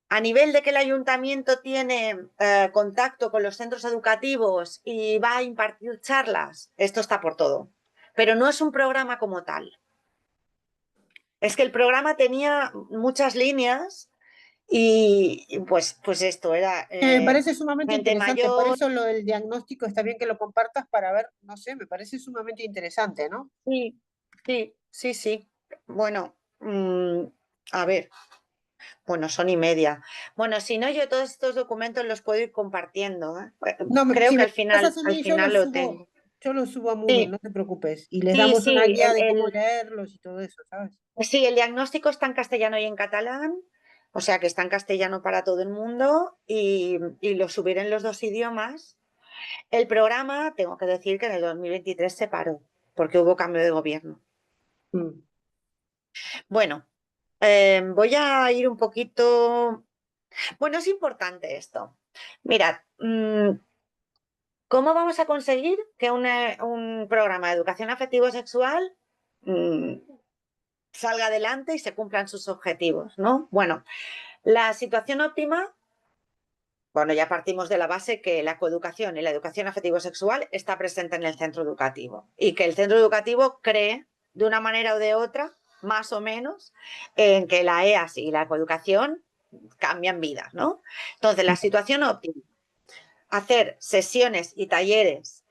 A nivel de que el ayuntamiento tiene contacto con los centros educativos y va a impartir charlas, esto está por todo. Pero no es un programa como tal. Es que el programa tenía muchas líneas y pues esto era Me parece sumamente gente interesante, por mayor. eso lo del diagnóstico está bien que lo compartas para ver, no sé, me parece sumamente interesante, ¿no? Sí, sí, sí, sí. Bueno, a ver, bueno, son y media. Bueno, si no, yo todos estos documentos los puedo ir compartiendo, ¿eh? No, Creo si que me pasas a al mí, final lo tengo. yo los subo a Moodle, Sí, no te preocupes. Y les sí, damos una sí. guía de cómo leerlos y todo eso, ¿sabes? Sí, el diagnóstico está en castellano y en catalán, o sea que está en castellano para todo el mundo y lo subiré en los 2 idiomas. El programa, tengo que decir que en el 2023 se paró porque hubo cambio de gobierno. Mm. Bueno, voy a ir un poquito. Bueno, es importante esto. Mirad, ¿cómo vamos a conseguir que un programa de educación afectivo-sexual salga adelante y se cumplan sus objetivos, ¿no? Bueno, la situación óptima, bueno, ya partimos de la base que la coeducación y la educación afectivo-sexual está presente en el centro educativo y que el centro educativo cree de una manera o de otra, más o menos, en que la EAS y la coeducación cambian vidas, ¿no? Entonces, la situación óptima, hacer sesiones y talleres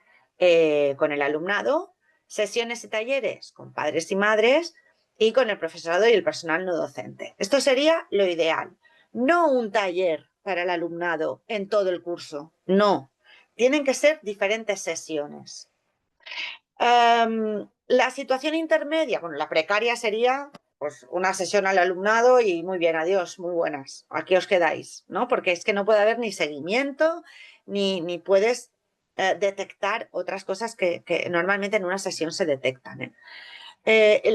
con el alumnado, sesiones y talleres con padres y madres y con el profesorado y el personal no docente. Esto sería lo ideal. No un taller para el alumnado en todo el curso, no. Tienen que ser diferentes sesiones. La situación intermedia, bueno, la precaria sería pues una sesión al alumnado y muy bien, adiós, muy buenas, aquí os quedáis, ¿no? Porque es que no puede haber ni seguimiento, ni puedes detectar otras cosas que normalmente en una sesión se detectan, ¿eh?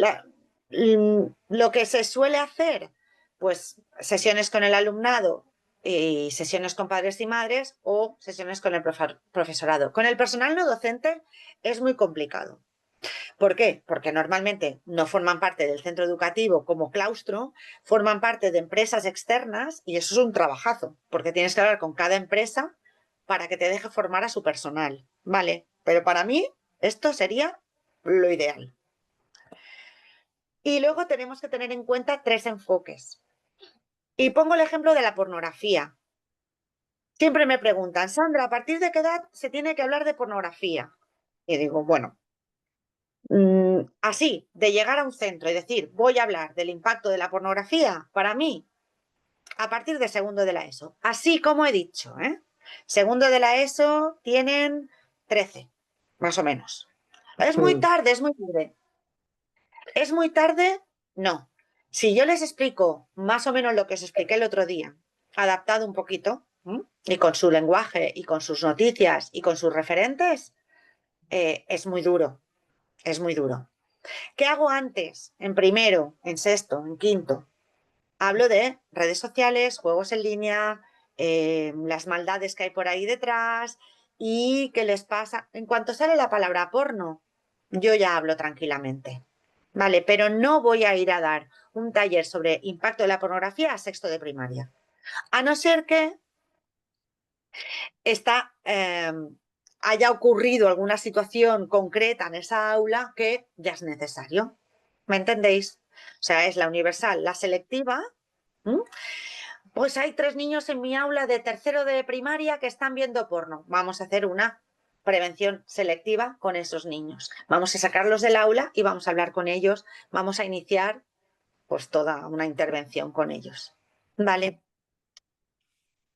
Lo que se suele hacer, pues sesiones con el alumnado y sesiones con padres y madres o sesiones con el profesorado. Con el personal no docente es muy complicado. ¿Por qué? Porque normalmente no forman parte del centro educativo como claustro, forman parte de empresas externas y eso es un trabajazo, porque tienes que hablar con cada empresa para que te deje formar a su personal, ¿vale? Pero para mí esto sería lo ideal. Y luego tenemos que tener en cuenta 3 enfoques. Y pongo el ejemplo de la pornografía. Siempre me preguntan, Sandra, ¿a partir de qué edad se tiene que hablar de pornografía? Y digo, bueno, así, de llegar a un centro y decir, voy a hablar del impacto de la pornografía, para mí, a partir de segundo de la ESO. Así como he dicho, ¿eh? Segundo de la ESO tienen 13, más o menos. Es muy tarde, es muy tarde. ¿Es muy tarde? No. Si yo les explico más o menos lo que os expliqué el otro día, adaptado un poquito, y con su lenguaje, y con sus noticias, y con sus referentes, es muy duro, es muy duro. ¿Qué hago antes? En primero, en sexto, en quinto. Hablo de redes sociales, juegos en línea, las maldades que hay por ahí detrás y qué les pasa. En cuanto sale la palabra porno, yo ya hablo tranquilamente. Vale, pero no voy a ir a dar un taller sobre impacto de la pornografía a sexto de primaria. A no ser que haya ocurrido alguna situación concreta en esa aula que ya es necesario. ¿Me entendéis? O sea, es la universal, la selectiva. Pues hay 3 niños en mi aula de tercero de primaria que están viendo porno. Vamos a hacer una prevención selectiva con esos niños. Vamos a sacarlos del aula y vamos a hablar con ellos. Vamos a iniciar pues toda una intervención con ellos. ¿Vale?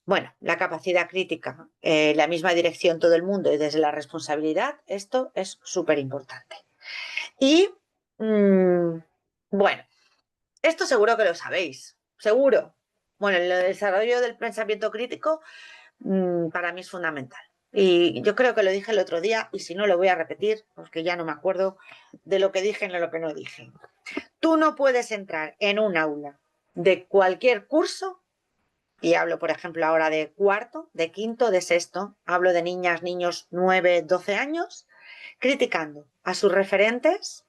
Bueno, la capacidad crítica, la misma dirección todo el mundo y desde la responsabilidad, esto es súper importante. Y, bueno, esto seguro que lo sabéis, seguro. Bueno, el desarrollo del pensamiento crítico para mí es fundamental. Y yo creo que lo dije el otro día y si no lo voy a repetir porque ya no me acuerdo de lo que dije ni lo que no dije. Tú no puedes entrar en un aula de cualquier curso y hablo, por ejemplo, ahora de cuarto, de quinto, de sexto, hablo de niñas, niños 9, 12 años, criticando a sus referentes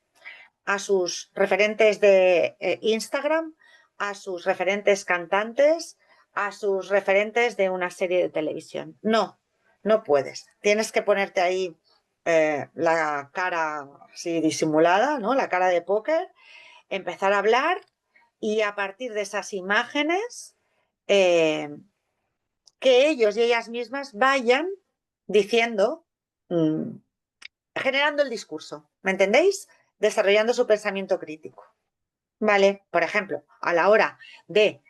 de Instagram, a sus referentes cantantes, a sus referentes de una serie de televisión. No, no puedes. Tienes que ponerte ahí la cara así disimulada, ¿no? La cara de póker, empezar a hablar y a partir de esas imágenes que ellos y ellas mismas vayan diciendo, generando el discurso, ¿me entendéis? Desarrollando su pensamiento crítico. ¿Vale? Por ejemplo, a la hora de,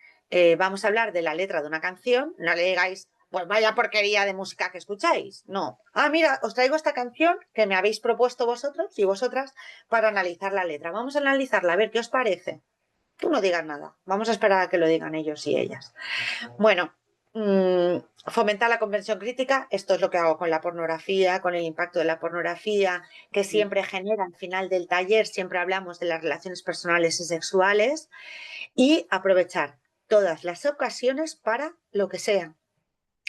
vamos a hablar de la letra de una canción, no le digáis, pues vaya porquería de música que escucháis. No. Ah, mira, os traigo esta canción que me habéis propuesto vosotros y vosotras para analizar la letra. Vamos a analizarla, a ver qué os parece. Tú no digas nada, vamos a esperar a que lo digan ellos y ellas. Bueno, fomentar la comprensión crítica, esto es lo que hago con la pornografía, con el impacto de la pornografía, que siempre genera al final del taller, siempre hablamos de las relaciones personales y sexuales, y aprovechar todas las ocasiones para lo que sea.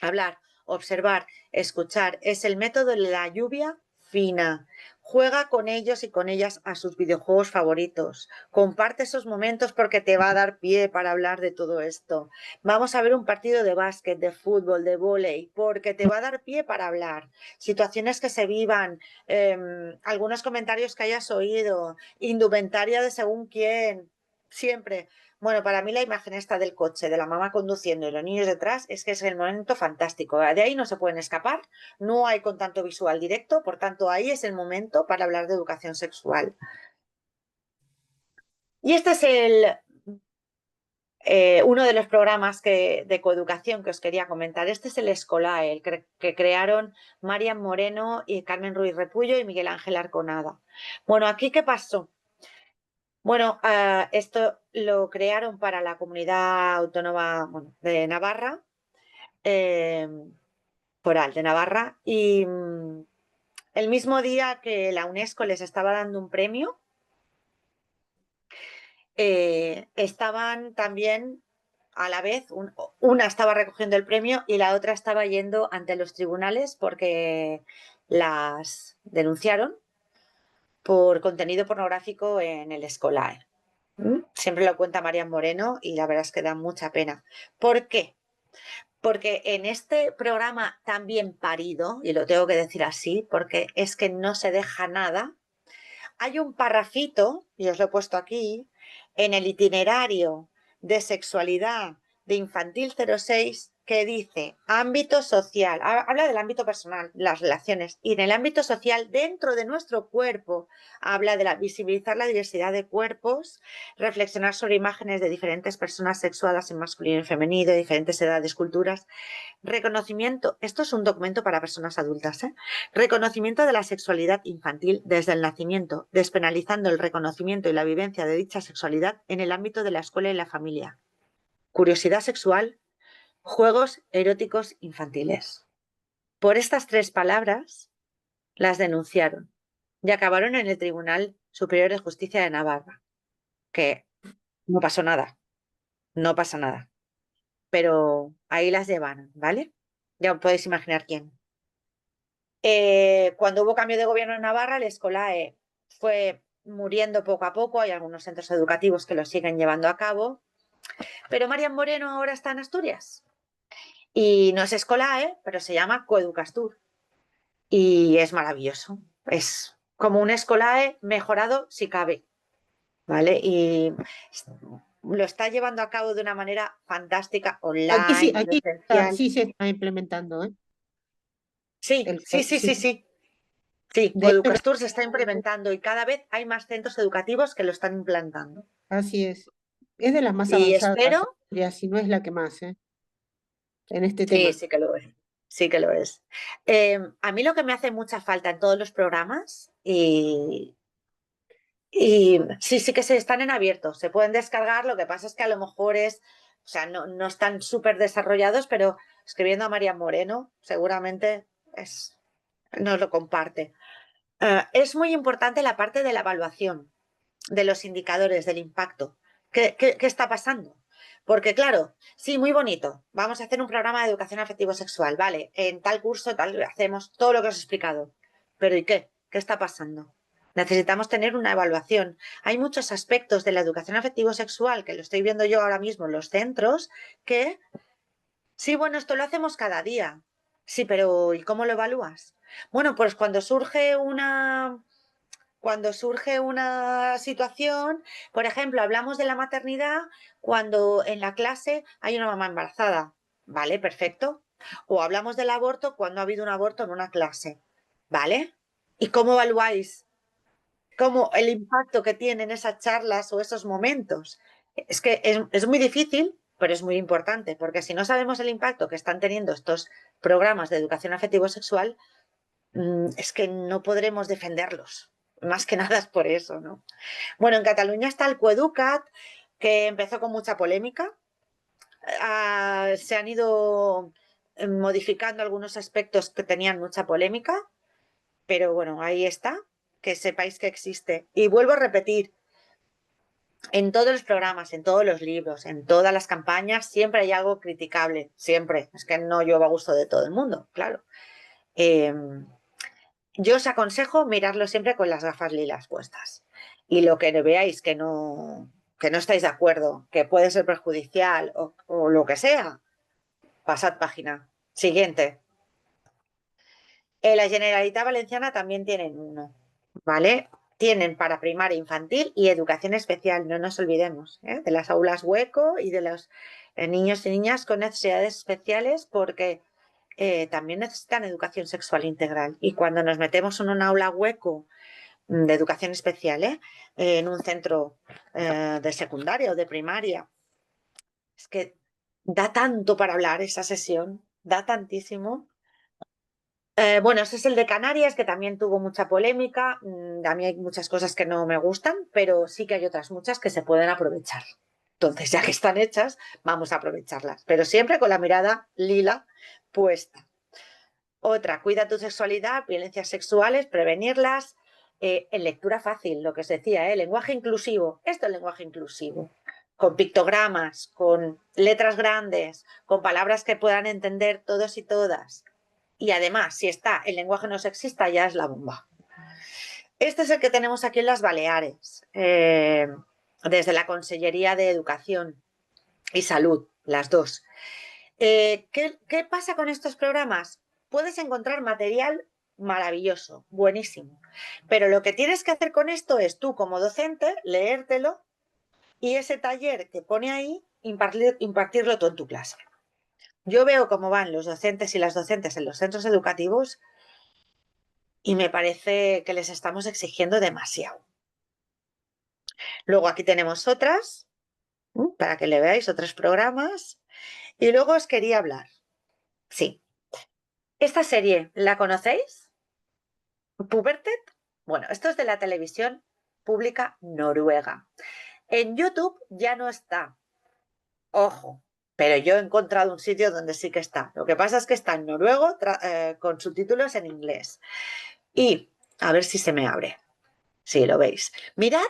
Hablar, observar, escuchar, es el método de la lluvia fina. Juega con ellos y con ellas a sus videojuegos favoritos. Comparte esos momentos porque te va a dar pie para hablar de todo esto. Vamos a ver un partido de básquet, de fútbol, de vóley, porque te va a dar pie para hablar. Situaciones que se vivan, algunos comentarios que hayas oído, indumentaria de según quién, siempre. Bueno, para mí la imagen esta del coche, de la mamá conduciendo y los niños detrás, es que es el momento fantástico. De ahí no se pueden escapar, no hay contacto visual directo, por tanto ahí es el momento para hablar de educación sexual. Y este es uno de los programas de coeducación que os quería comentar. Este es el Escolae, el que crearon Marian Moreno y Carmen Ruiz Repullo y Miguel Ángel Arconada. Bueno, ¿aquí qué pasó? Bueno, esto lo crearon para la comunidad autónoma de Navarra, foral de Navarra, y el mismo día que la UNESCO les estaba dando un premio, estaban también a la vez, una estaba recogiendo el premio y la otra estaba yendo ante los tribunales porque las denunciaron por contenido pornográfico en el Escolae. Siempre lo cuenta Marian Moreno y la verdad es que da mucha pena. ¿Por qué? Porque en este programa tan bien parido, y lo tengo que decir así, porque es que no se deja nada, hay un parrafito, y os lo he puesto aquí, en el itinerario de sexualidad de Infantil 06 que dice ámbito social, habla del ámbito personal, las relaciones, y en el ámbito social, dentro de nuestro cuerpo, habla de visibilizar la diversidad de cuerpos, reflexionar sobre imágenes de diferentes personas sexuadas en masculino y femenino, de diferentes edades, culturas. Reconocimiento, esto es un documento para personas adultas, reconocimiento de la sexualidad infantil desde el nacimiento, despenalizando el reconocimiento y la vivencia de dicha sexualidad en el ámbito de la escuela y la familia. Curiosidad sexual, juegos eróticos infantiles. Por estas 3 palabras las denunciaron y acabaron en el Tribunal Superior de Justicia de Navarra, que no pasó nada, no pasa nada, pero ahí las llevaron, ¿vale? Ya podéis imaginar quién. Cuando hubo cambio de gobierno en Navarra, el Escolae fue muriendo poco a poco, hay algunos centros educativos que lo siguen llevando a cabo, pero Marian Moreno ahora está en Asturias y no es Escolae, pero se llama Coeducastur y es maravilloso, es como un Escolae mejorado si cabe, ¿vale? Y lo está llevando a cabo de una manera fantástica, Aquí sí, online, aquí presencial. sí se está implementando, ¿eh? Sí, sí, sí, sí, sí. Sí, De hecho, Coeducastur se está implementando y cada vez hay más centros educativos que lo están implantando. así es. Es de las más Y avanzadas, espero, ya si no es la que más, ¿eh? En este sí, tema. sí que lo es, sí que lo es. A mí lo que me hace mucha falta en todos los programas y sí, sí que se están en abierto, se pueden descargar, lo que pasa es que a lo mejor o sea, no están súper desarrollados, pero escribiendo a María Moreno seguramente nos lo comparte. Es muy importante la parte de la evaluación, de los indicadores, del impacto. ¿Qué está pasando? Porque claro, sí, muy bonito, vamos a hacer un programa de educación afectivo-sexual, vale, en tal curso tal, hacemos todo lo que os he explicado. Pero ¿y qué? ¿Qué está pasando? Necesitamos tener una evaluación. Hay muchos aspectos de la educación afectivo-sexual, que lo estoy viendo yo ahora mismo en los centros, que sí, bueno, esto lo hacemos cada día. Sí, pero ¿y cómo lo evalúas? Bueno, pues cuando surge una situación, por ejemplo, hablamos de la maternidad cuando en la clase hay una mamá embarazada, ¿vale? Perfecto. O hablamos del aborto cuando ha habido un aborto en una clase, ¿vale? ¿Y cómo evaluáis el impacto que tienen esas charlas o esos momentos? Es que es muy difícil, pero es muy importante, porque si no sabemos el impacto que están teniendo estos programas de educación afectivo-sexual, es que no podremos defenderlos. Más que nada es por eso, ¿no? Bueno, en Cataluña está el Coeducat, que empezó con mucha polémica. Se han ido modificando algunos aspectos que tenían mucha polémica, pero bueno, ahí está, que sepáis que existe. Y vuelvo a repetir, en todos los programas, en todos los libros, en todas las campañas, siempre hay algo criticable, siempre. Es que no llueve a gusto de todo el mundo, claro. Yo os aconsejo mirarlo siempre con las gafas lilas puestas. Y lo que veáis que no estáis de acuerdo, que puede ser perjudicial o lo que sea, pasad página. Siguiente. La Generalitat Valenciana también tienen uno, ¿vale? Tienen para primaria infantil y educación especial, no nos olvidemos, de las aulas hueco y de los niños y niñas con necesidades especiales porque también necesitan educación sexual integral. Y cuando nos metemos en un aula hueco de educación especial, en un centro de secundaria o de primaria. Es que da tanto para hablar esa sesión, da tantísimo. Bueno, ese es el de Canarias, que también tuvo mucha polémica. A mí hay muchas cosas que no me gustan, pero sí que hay otras muchas que se pueden aprovechar. Entonces, ya que están hechas, vamos a aprovecharlas, pero siempre con la mirada lila puesta. Otra, cuida tu sexualidad, violencias sexuales, prevenirlas, en lectura fácil, lo que os decía, lenguaje inclusivo. Esto es lenguaje inclusivo, con pictogramas, con letras grandes, con palabras que puedan entender todos y todas. Y además, si está el lenguaje no sexista, ya es la bomba. Este es el que tenemos aquí en las Baleares, desde la Consellería de Educación y Salud, las dos. ¿Qué pasa con estos programas? Puedes encontrar material maravilloso, buenísimo, pero lo que tienes que hacer con esto es tú como docente leértelo y ese taller que pone ahí impartirlo todo en tu clase. Yo veo cómo van los docentes y las docentes en los centros educativos y me parece que les estamos exigiendo demasiado. Luego aquí tenemos otras, para que le veáis, otros programas. Y luego os quería hablar. Sí. Esta serie, ¿la conocéis? ¿Pubertet? Bueno, esto es de la televisión pública noruega. En YouTube ya no está. Ojo, pero yo he encontrado un sitio donde sí que está. Lo que pasa es que está en noruego con subtítulos en inglés. Y a ver si se me abre. Sí, lo veis. Mirad,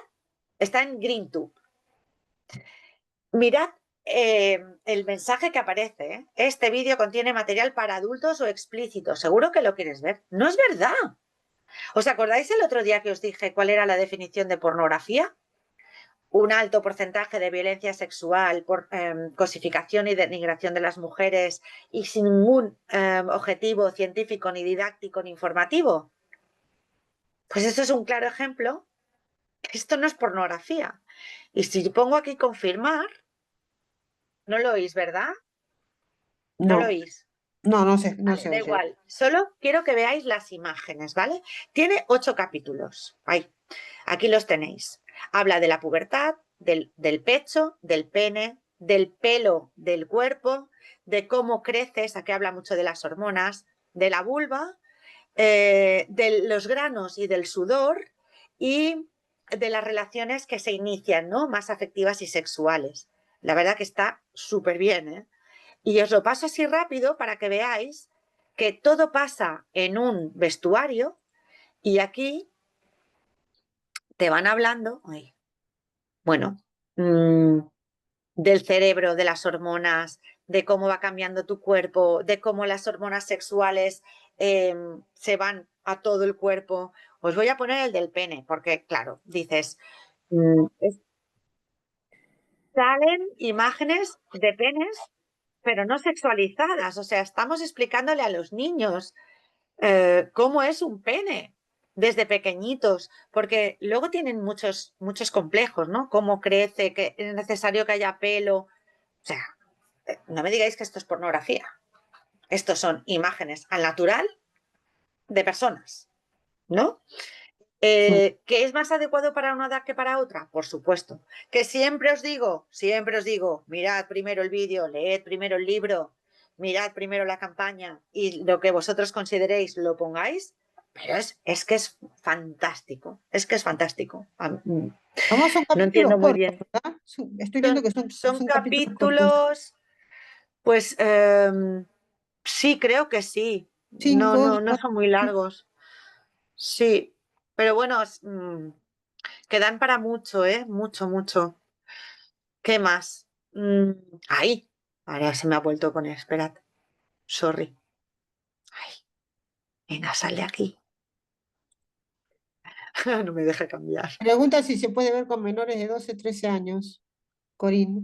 está en GreenTube. Mirad el mensaje que aparece. Este vídeo contiene material para adultos o explícito. Seguro que lo quieres ver. No es verdad. ¿Os acordáis el otro día que os dije cuál era la definición de pornografía? Un alto porcentaje de violencia sexual, cosificación y denigración de las mujeres y sin ningún objetivo científico, ni didáctico, ni informativo. Pues esto es un claro ejemplo. Esto no es pornografía. Y si pongo aquí confirmar, no lo oís, ¿verdad? No lo oís. No sé, no Vale, se da oye. igual. Solo quiero que veáis las imágenes, ¿vale? Tiene 8 capítulos. Ahí. Aquí los tenéis. Habla de la pubertad, del pecho, del pene, del pelo del cuerpo, de cómo creces, aquí habla mucho de las hormonas, de la vulva, de los granos y del sudor y de las relaciones que se inician, ¿no? Más afectivas y sexuales. La verdad que está súper bien, ¿eh? Y os lo paso así rápido para que veáis que todo pasa en un vestuario y aquí te van hablando, bueno, del cerebro, de las hormonas, de cómo va cambiando tu cuerpo, de cómo las hormonas sexuales se van a todo el cuerpo. Os voy a poner el del pene, porque claro, dices, salen imágenes de penes, pero no sexualizadas. O sea, estamos explicándole a los niños cómo es un pene desde pequeñitos, porque luego tienen muchos complejos, ¿no? Cómo crece, que es necesario que haya pelo. O sea, no me digáis que esto es pornografía. Estos son imágenes al natural de personas, ¿no? ¿Que es más adecuado para una edad que para otra? Por supuesto. Que siempre os digo, mirad primero el vídeo, leed primero el libro, mirad primero la campaña y lo que vosotros consideréis lo pongáis, pero es que es fantástico, es que es fantástico. Vamos, son No capítulos entiendo muy cortos, bien. ¿verdad? Estoy viendo que Son capítulos cortos. capítulos, pues sí, creo que sí. 5, No son muy largos. Sí, pero bueno, que dan para mucho, ¿eh? Mucho, mucho. ¿Qué más? Ahí. Ahora se me ha vuelto a poner. Esperad. Sorry. Ay. Venga, sal de aquí. No me deja cambiar. Pregunta si se puede ver con menores de 12, 13 años. Corín.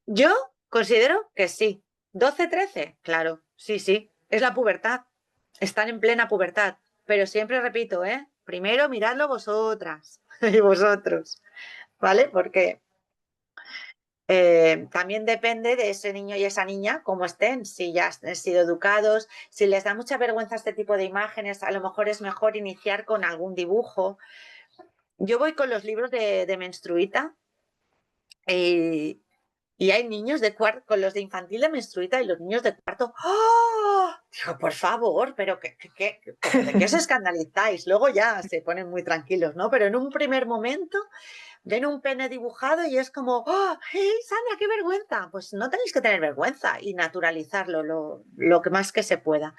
Yo considero que sí. 12, 13, claro. Sí, sí. Es la pubertad. Están en plena pubertad. Pero siempre repito, ¿eh? Primero miradlo vosotras y vosotros. ¿Vale? Porque También depende de ese niño y esa niña cómo estén, si ya han sido educados, si les da mucha vergüenza este tipo de imágenes, a lo mejor es mejor iniciar con algún dibujo. Yo voy con los libros de Menstruita y hay niños de cuarto, con los de infantil de Menstruita y los niños de cuarto. ¡Oh! Digo, por favor, pero ¿de qué os escandalizáis? Luego ya se ponen muy tranquilos, ¿no? Pero en un primer momento ven un pene dibujado y es como, ¡oh, hey, Sandra, qué vergüenza! Pues no tenéis que tener vergüenza y naturalizarlo lo que más que se pueda.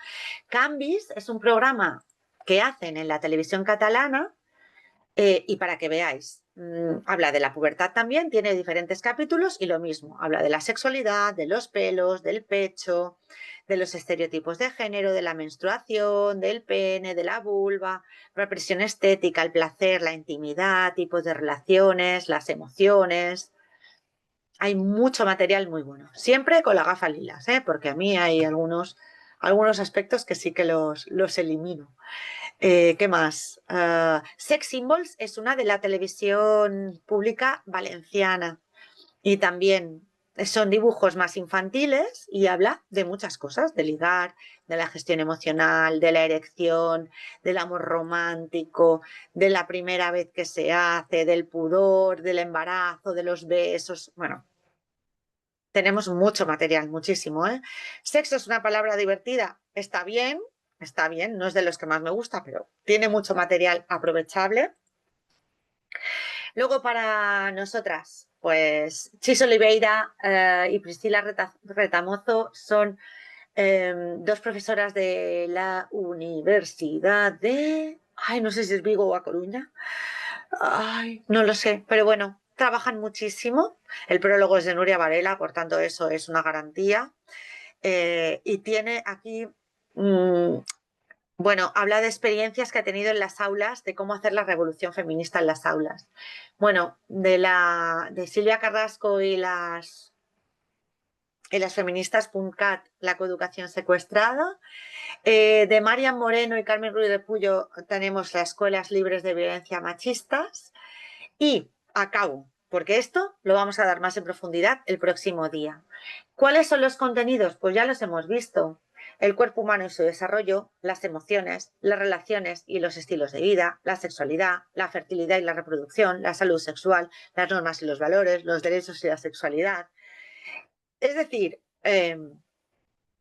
Canvis es un programa que hacen en la televisión catalana y para que veáis, habla de la pubertad también, tiene diferentes capítulos y lo mismo, habla de la sexualidad, de los pelos, del pecho, de los estereotipos de género, de la menstruación, del pene, de la vulva, la presión estética, el placer, la intimidad, tipos de relaciones, las emociones. Hay mucho material muy bueno, siempre con la gafa lilas, porque a mí hay algunos aspectos que sí que los elimino. ¿Qué más? Sex Symbols es una de la televisión pública valenciana y también son dibujos más infantiles y habla de muchas cosas, de ligar, de la gestión emocional, de la erección, del amor romántico, de la primera vez que se hace, del pudor, del embarazo, de los besos. Bueno, tenemos mucho material, muchísimo. Sexo es una palabra divertida, está bien, no es de los que más me gusta, pero tiene mucho material aprovechable. Luego para nosotras, pues Chis Oliveira y Priscila Retamozo son dos profesoras de la Universidad de... Ay, no sé si es Vigo o A Coruña. Ay, no lo sé, pero bueno, trabajan muchísimo. El prólogo es de Nuria Varela, por tanto eso es una garantía. Y tiene aquí, bueno, habla de experiencias que ha tenido en las aulas, de cómo hacer la revolución feminista en las aulas. Bueno, de Silvia Carrasco y las feministas.cat, la coeducación secuestrada. De Marian Moreno y Carmen Ruiz de Puyo tenemos las escuelas libres de violencia machistas. Y acabo, porque esto lo vamos a dar más en profundidad el próximo día. ¿Cuáles son los contenidos? Pues ya los hemos visto. El cuerpo humano y su desarrollo, las emociones, las relaciones y los estilos de vida, la sexualidad, la fertilidad y la reproducción, la salud sexual, las normas y los valores, los derechos y la sexualidad. Es decir,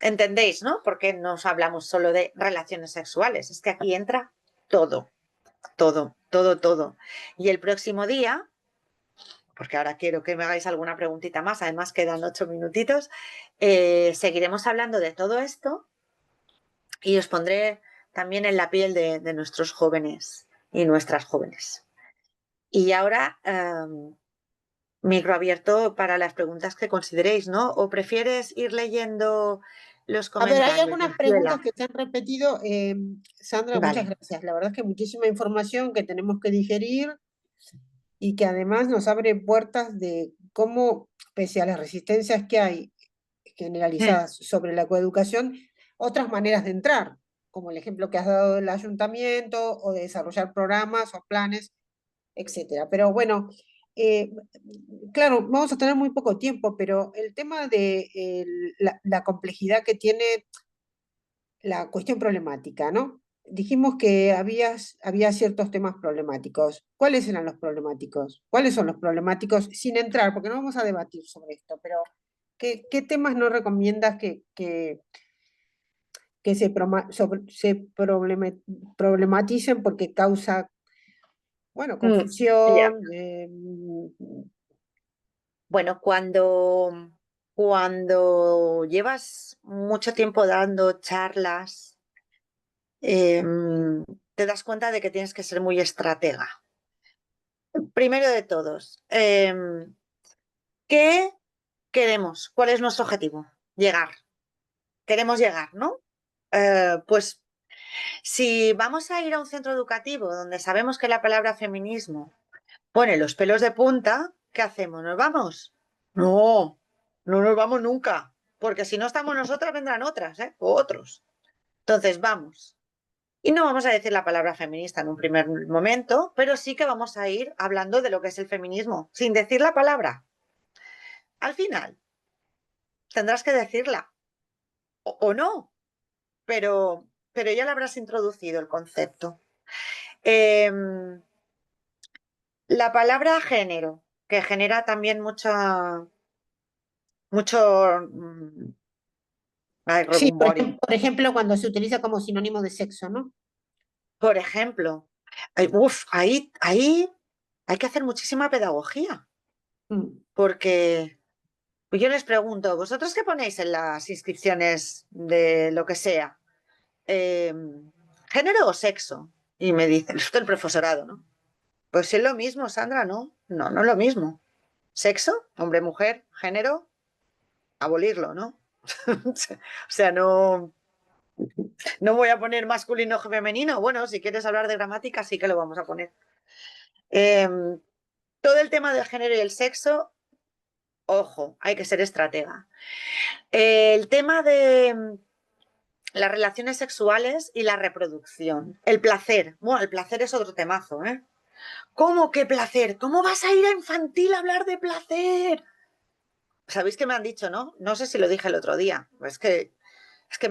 entendéis, ¿no? Porque nos hablamos solo de relaciones sexuales. Es que aquí entra todo, todo, todo, todo. Y el próximo día, porque ahora quiero que me hagáis alguna preguntita más, además quedan 8 minutitos, seguiremos hablando de todo esto y os pondré también en la piel de nuestros jóvenes y nuestras jóvenes. Y ahora, micro abierto para las preguntas que consideréis, ¿no? ¿O prefieres ir leyendo los A ver, comentarios? hay algunas preguntas que se han repetido. Sandra, muchas Vale. gracias. La verdad es que muchísima información que tenemos que digerir y que además nos abre puertas de cómo, pese a las resistencias que hay generalizadas sobre la coeducación, otras maneras de entrar, como el ejemplo que has dado del ayuntamiento o de desarrollar programas o planes, etcétera. Pero bueno, claro, vamos a tener muy poco tiempo, pero el tema de la complejidad que tiene la cuestión problemática, ¿no? Dijimos que había ciertos temas problemáticos. ¿Cuáles eran los problemáticos? ¿Cuáles son los problemáticos? Sin entrar, porque no vamos a debatir sobre esto, pero ¿qué temas no recomiendas que se problematicen porque causa, bueno, Ya. confusión? Bueno, cuando llevas mucho tiempo dando charlas, te das cuenta de que tienes que ser muy estratega. Primero de todos, ¿qué queremos? ¿Cuál es nuestro objetivo? Llegar. Queremos llegar, ¿no? Pues si vamos a ir a un centro educativo donde sabemos que la palabra feminismo pone los pelos de punta, ¿qué hacemos? ¿Nos vamos? No, no nos vamos nunca, porque si no estamos nosotras vendrán otras, o otros. Entonces vamos. Y no vamos a decir la palabra feminista en un primer momento, pero sí que vamos a ir hablando de lo que es el feminismo, sin decir la palabra. al final tendrás que decirla o no, pero ya le habrás introducido el concepto. La palabra género, que genera también mucho Sí, rebumborio. por ejemplo, cuando se utiliza como sinónimo de sexo, ¿no? Por ejemplo, ahí hay que hacer muchísima pedagogía, porque yo les pregunto, ¿vosotros qué ponéis en las inscripciones de lo que sea? ¿Género o sexo? Y me dicen, esto el profesorado, ¿no? Pues es lo mismo, Sandra, ¿no? No, no es lo mismo. ¿Sexo? Hombre, mujer, género, abolirlo, ¿no? O sea, no voy a poner masculino o femenino. Bueno, si quieres hablar de gramática, sí que lo vamos a poner. Todo el tema del género y el sexo, ojo, hay que ser estratega. El tema de las relaciones sexuales y la reproducción. El placer. Bueno, el placer es otro temazo, ¿eh? ¿Cómo que placer? ¿Cómo vas a ir a infantil a hablar de placer? Sabéis que me han dicho, ¿no? No sé si lo dije el otro día. Es que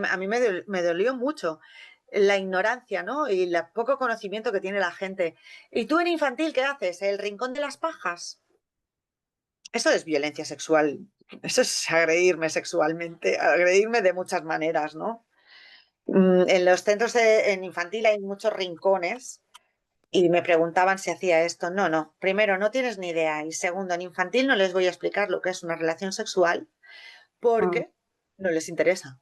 a mí me dolió mucho la ignorancia, ¿no? Y el poco conocimiento que tiene la gente. ¿Y tú en infantil qué haces? ¿El rincón de las pajas? Eso es violencia sexual. Eso es agredirme sexualmente, agredirme de muchas maneras, ¿no? En los centros en infantil hay muchos rincones y me preguntaban si hacía esto. No, no. Primero, no tienes ni idea. Y segundo, en infantil no les voy a explicar lo que es una relación sexual porque no les interesa.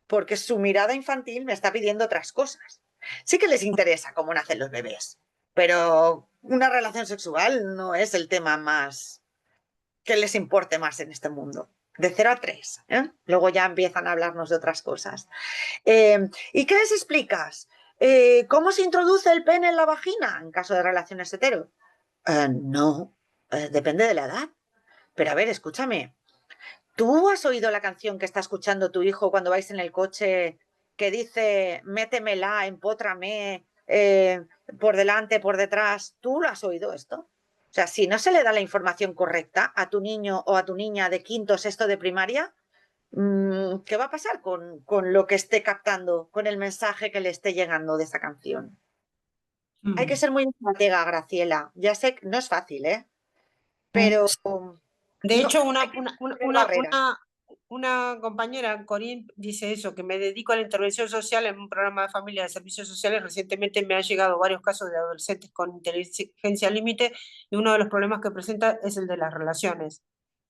Porque su mirada infantil me está pidiendo otras cosas. Sí que les interesa cómo nacen los bebés, pero una relación sexual no es el tema más que les importe más en este mundo. De 0 a 3. Luego ya empiezan a hablarnos de otras cosas. ¿Y qué les explicas? ¿Cómo se introduce el pene en la vagina en caso de relaciones hetero? No, depende de la edad. Pero a ver, escúchame. ¿Tú has oído la canción que está escuchando tu hijo cuando vais en el coche que dice métemela, empótrame, por delante, por detrás? ¿Tú lo has oído esto? O sea, si no se le da la información correcta a tu niño o a tu niña de quinto, sexto de primaria, ¿qué va a pasar con lo que esté captando, con el mensaje que le esté llegando de esa canción? Hay que ser muy estratega, Graciela. Ya sé que no es fácil, ¿eh? Pero De hecho, hay que poner barreras. una compañera, Corín, dice eso, que me dedico a la intervención social en un programa de familia de servicios sociales. Recientemente me han llegado varios casos de adolescentes con inteligencia límite y uno de los problemas que presenta es el de las relaciones,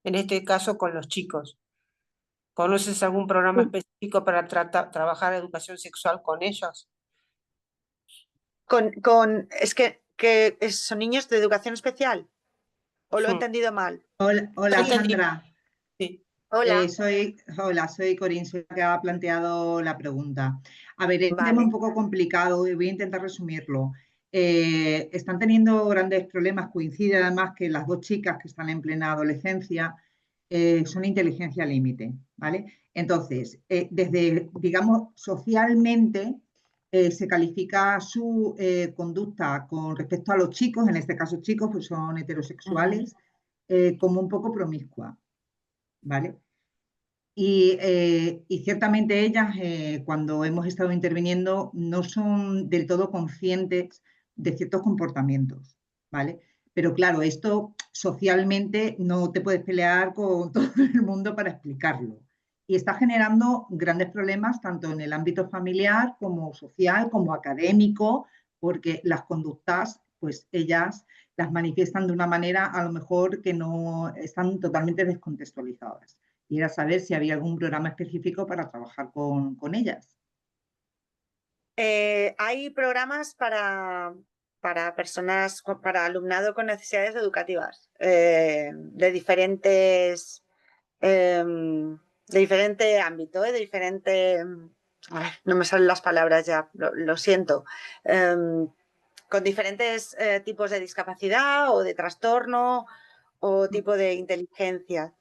en este caso con los chicos. ¿Conoces algún programa específico para trabajar educación sexual con ellos? Es que son niños de educación especial. ¿O lo he entendido mal? Hola, Sí, Sandra. sí. Hola. Soy Corín, soy la que ha planteado la pregunta. A ver, es un tema Vale. un poco complicado y voy a intentar resumirlo. Están teniendo grandes problemas, coincide además que las dos chicas que están en plena adolescencia son inteligencia límite, ¿vale? Entonces, desde, digamos, socialmente se califica su conducta con respecto a los chicos, en este caso chicos, pues son heterosexuales, como un poco promiscua, ¿vale? Y ciertamente ellas, cuando hemos estado interviniendo, no son del todo conscientes de ciertos comportamientos, ¿vale? Pero claro, esto socialmente no te puedes pelear con todo el mundo para explicarlo. Y está generando grandes problemas tanto en el ámbito familiar como social, como académico, porque las conductas, pues ellas las manifiestan de una manera a lo mejor que no están totalmente descontextualizadas. Y era saber si había algún programa específico para trabajar con ellas. Hay programas para personas, para alumnado con necesidades educativas de diferente ámbito, de diferente... Ay, no me salen las palabras ya, lo siento. Con diferentes tipos de discapacidad o de trastorno o tipo de inteligencia.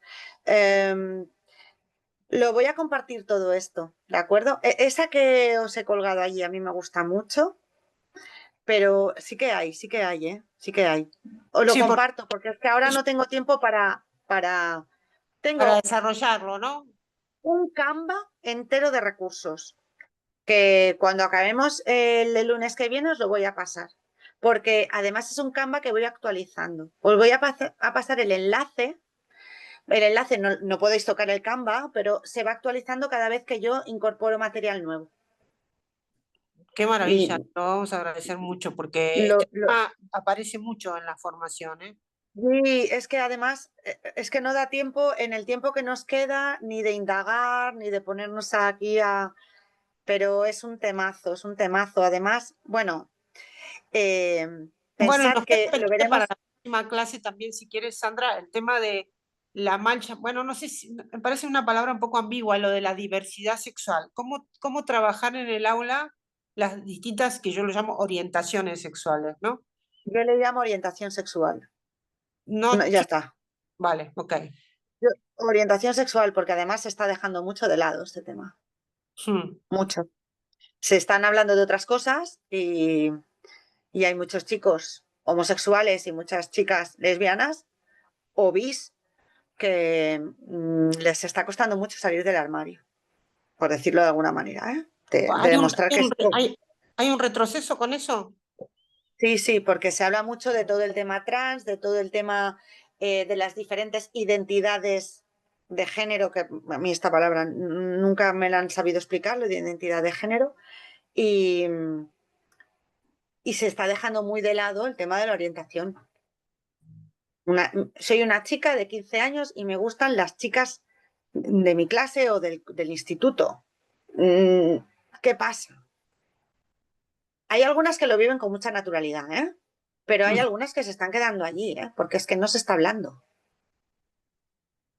Lo voy a compartir todo esto, ¿de acuerdo? Esa que os he colgado allí a mí me gusta mucho, pero sí que hay, ¿eh? Sí que hay. Os lo Sí, comparto porque es que ahora no tengo tiempo para Tengo para desarrollarlo, ¿no? un Canva entero de recursos que cuando acabemos el lunes que viene os lo voy a pasar. Porque además es un Canva que voy actualizando. Os voy a pasar el enlace. El enlace no podéis tocar el Canva, pero se va actualizando cada vez que yo incorporo material nuevo. Qué maravilla, Y lo vamos a agradecer mucho porque este tema aparece mucho en la formación, ¿eh? Sí, es que además es que no da tiempo en el tiempo que nos queda ni de indagar ni de ponernos aquí a... Pero es un temazo, es un temazo. Además, bueno, Bueno, pensad nos queda que lo pendiente veremos... para la próxima clase también, si quieres, Sandra, el tema de la mancha. Bueno, no sé si me parece una palabra un poco ambigua, lo de la diversidad sexual. ¿Cómo trabajar en el aula las distintas, que yo lo llamo orientaciones sexuales, ¿no? Yo le llamo orientación sexual. No, Ya está. vale, ok. Orientación sexual, porque además se está dejando mucho de lado este tema. Mucho. Se están hablando de otras cosas y hay muchos chicos homosexuales y muchas chicas lesbianas o bis que les está costando mucho salir del armario, por decirlo de alguna manera, ¿eh? De demostrar que... ¿Hay un retroceso con eso? Sí, sí, porque se habla mucho de todo el tema trans, de todo el tema de las diferentes identidades de género, que a mí esta palabra nunca me la han sabido explicar, lo de identidad de género, y se está dejando muy de lado el tema de la orientación. Soy una chica de 15 años y me gustan las chicas de mi clase o del instituto. ¿Qué pasa? Hay algunas que lo viven con mucha naturalidad, ¿eh? Pero hay algunas que se están quedando allí, ¿eh? Porque es que no se está hablando.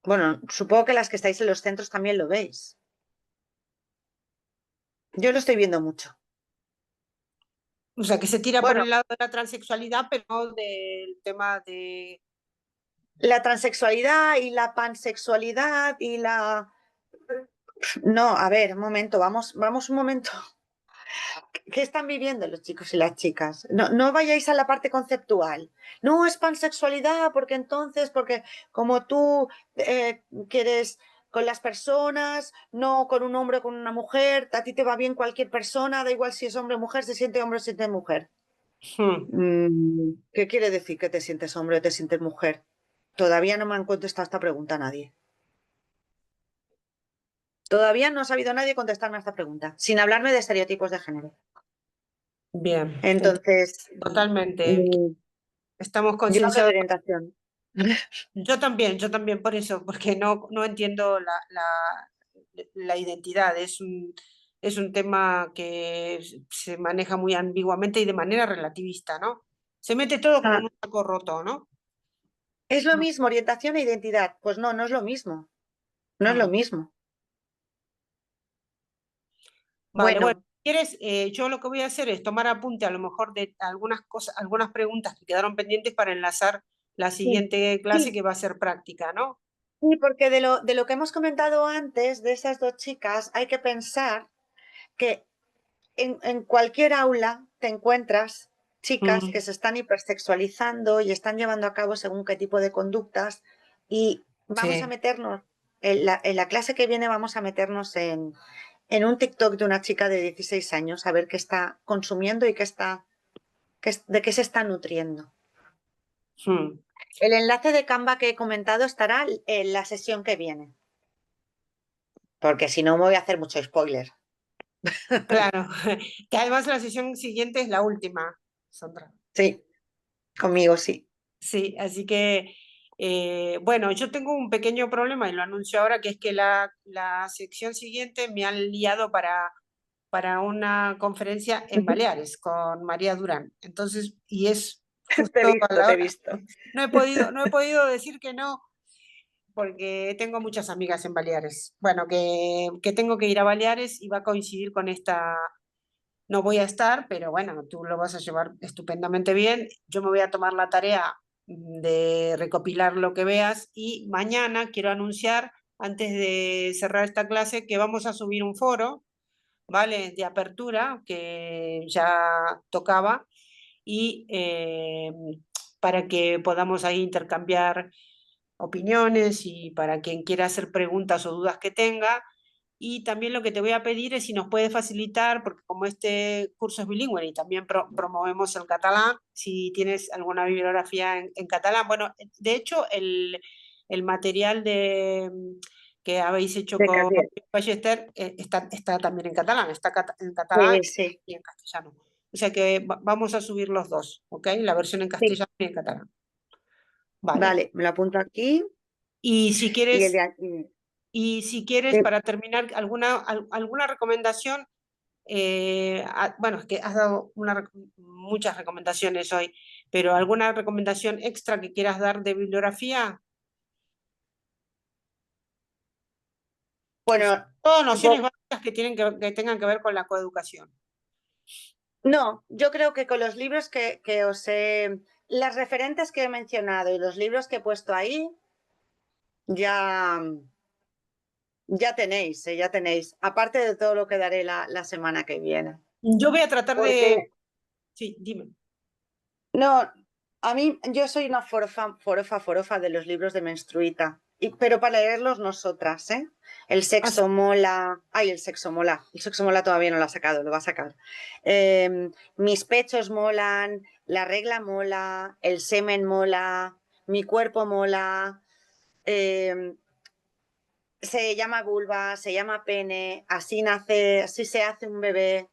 Bueno, supongo que las que estáis en los centros también lo veis. Yo lo estoy viendo mucho. O sea, que se tira por Bueno, el lado de la transexualidad, pero no del tema de... la transexualidad y la pansexualidad y la... No, a ver, un momento, vamos un momento. ¿Qué están viviendo los chicos y las chicas? No vayáis a la parte conceptual. No es pansexualidad porque entonces, porque como tú quieres con las personas, no con un hombre o con una mujer, a ti te va bien cualquier persona, da igual si es hombre o mujer, se siente hombre o se siente mujer. ¿Qué quiere decir que te sientes hombre o te sientes mujer? Todavía no me han contestado esta pregunta a nadie. Todavía no ha sabido nadie contestarme a esta pregunta, sin hablarme de estereotipos de género. Bien. Entonces, Totalmente. Estamos yo hablo de concienciados. orientación. Yo también por eso, porque no entiendo la identidad. Es un tema que se maneja muy ambiguamente y de manera relativista, ¿no? Se mete todo como en un saco roto, ¿no? ¿Es lo mismo orientación e identidad? Pues no es lo mismo. No es lo mismo. Vale, bueno, Bueno, si quieres, yo lo que voy a hacer es tomar apunte a lo mejor de algunas cosas, algunas preguntas que quedaron pendientes para enlazar la siguiente clase sí, que va a ser práctica, ¿no? sí, porque de lo que hemos comentado antes, de esas dos chicas, hay que pensar que en cualquier aula te encuentras chicas que se están hipersexualizando y están llevando a cabo según qué tipo de conductas y vamos a Sí. meternos, en la clase que viene vamos a meternos en un TikTok de una chica de 16 años a ver qué está consumiendo y de qué se está nutriendo. El enlace de Canva que he comentado estará en la sesión que viene. Porque si no me voy a hacer mucho spoiler. Claro, que además la sesión siguiente es la última, Sandra. Sí, conmigo sí. Sí, así que, bueno, yo tengo un pequeño problema y lo anuncio ahora, que es que la sección siguiente me han liado para una conferencia en Baleares con María Durán. Entonces, y es justo Te he a visto, la te he hora. visto. No he podido decir que no, porque tengo muchas amigas en Baleares. Bueno, que tengo que ir a Baleares y va a coincidir con esta. No voy a estar, pero bueno, tú lo vas a llevar estupendamente bien. Yo me voy a tomar la tarea de recopilar lo que veas y mañana quiero anunciar, antes de cerrar esta clase, que vamos a subir un foro, ¿vale? De apertura que ya tocaba y para que podamos ahí intercambiar opiniones y para quien quiera hacer preguntas o dudas que tenga. Y también lo que te voy a pedir es si nos puedes facilitar, porque como este curso es bilingüe y también promovemos el catalán, si tienes alguna bibliografía en catalán. Bueno, de hecho, el material que habéis hecho De con Gabriel. Ballester está también en catalán, está en catalán Sí. y en castellano. O sea que vamos a subir los dos, ¿ok? La versión en castellano y en catalán. Vale, me lo apunto aquí. Y si Y el quieres... de aquí. Y si quieres, Sí. para terminar, alguna recomendación, bueno, es que has dado muchas recomendaciones hoy, pero ¿alguna recomendación extra que quieras dar de bibliografía? Bueno, Todas nociones básicas que tengan que ver con la coeducación. no, yo creo que con los libros que os he... Las referentes que he mencionado y los libros que he puesto ahí, ya tenéis, ya tenéis. Aparte de todo lo que daré la semana que viene. Yo voy a tratar de... Sí, dime. No, a mí, yo soy una forofa de los libros de Menstruita. Pero para leerlos nosotras, ¿eh? El sexo mola. Ay, el sexo mola. El sexo mola todavía no lo ha sacado, lo va a sacar. Mis pechos molan, la regla mola, el semen mola, mi cuerpo mola. Se llama vulva, se llama pene, así se hace un bebé.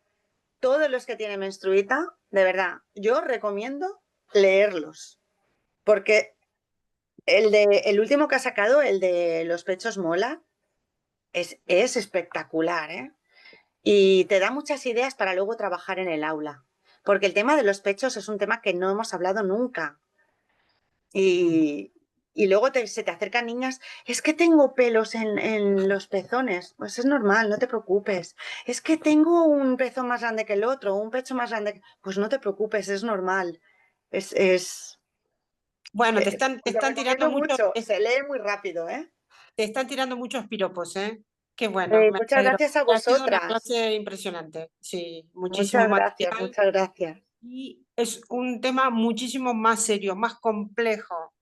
Todos los que tienen Menstruita, de verdad, yo recomiendo leerlos. Porque el último que ha sacado, el de los pechos mola, es espectacular, ¿eh? Y te da muchas ideas para luego trabajar en el aula. Porque el tema de los pechos es un tema que no hemos hablado nunca. Y luego se te acercan niñas, es que tengo pelos en los pezones. Pues es normal, no te preocupes. Es que tengo un pezón más grande que el otro, un pecho más grande. Pues no te preocupes, es normal. Bueno, te están Os lo tirando recomiendo mucho. Se lee muy rápido, ¿eh? Te están tirando muchos piropos, ¿eh? Qué bueno, me Muchas alegro. gracias a Ha sido una vosotras. clase impresionante, sí, muchísimo Muchas gracias, material. muchas gracias. Y es un tema muchísimo más serio, más complejo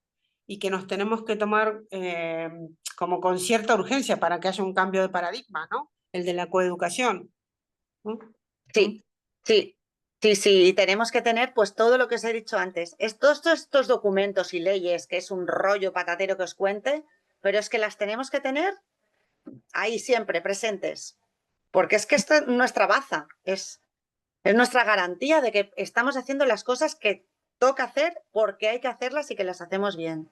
y que nos tenemos que tomar como con cierta urgencia para que haya un cambio de paradigma, ¿no? El de la coeducación, ¿no? Sí, sí, sí, y tenemos que tener pues todo lo que os he dicho antes. Todos estos documentos y leyes, que es un rollo patatero que os cuente, pero es que las tenemos que tener ahí siempre presentes. Porque es que esto es nuestra baza, es nuestra garantía de que estamos haciendo las cosas que toca hacer porque hay que hacerlas y que las hacemos bien.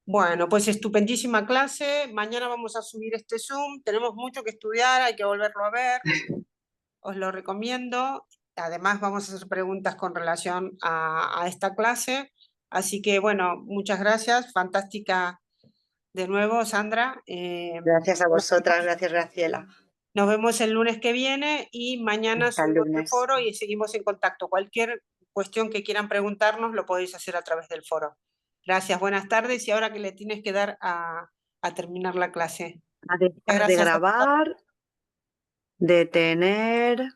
Bueno, pues estupendísima clase. Mañana vamos a subir este Zoom. Tenemos mucho que estudiar, hay que volverlo a ver. Os lo recomiendo. Además, vamos a hacer preguntas con relación a esta clase. Así que, bueno, muchas gracias. Fantástica de nuevo, Sandra. Gracias a vosotras, gracias, Graciela. Nos vemos el lunes que viene y mañana Hasta el subimos el lunes. foro y seguimos en contacto. Cualquier cuestión que quieran preguntarnos lo podéis hacer a través del foro. Gracias, buenas tardes. Y ahora que le tienes que dar a terminar la clase. De grabar, detener.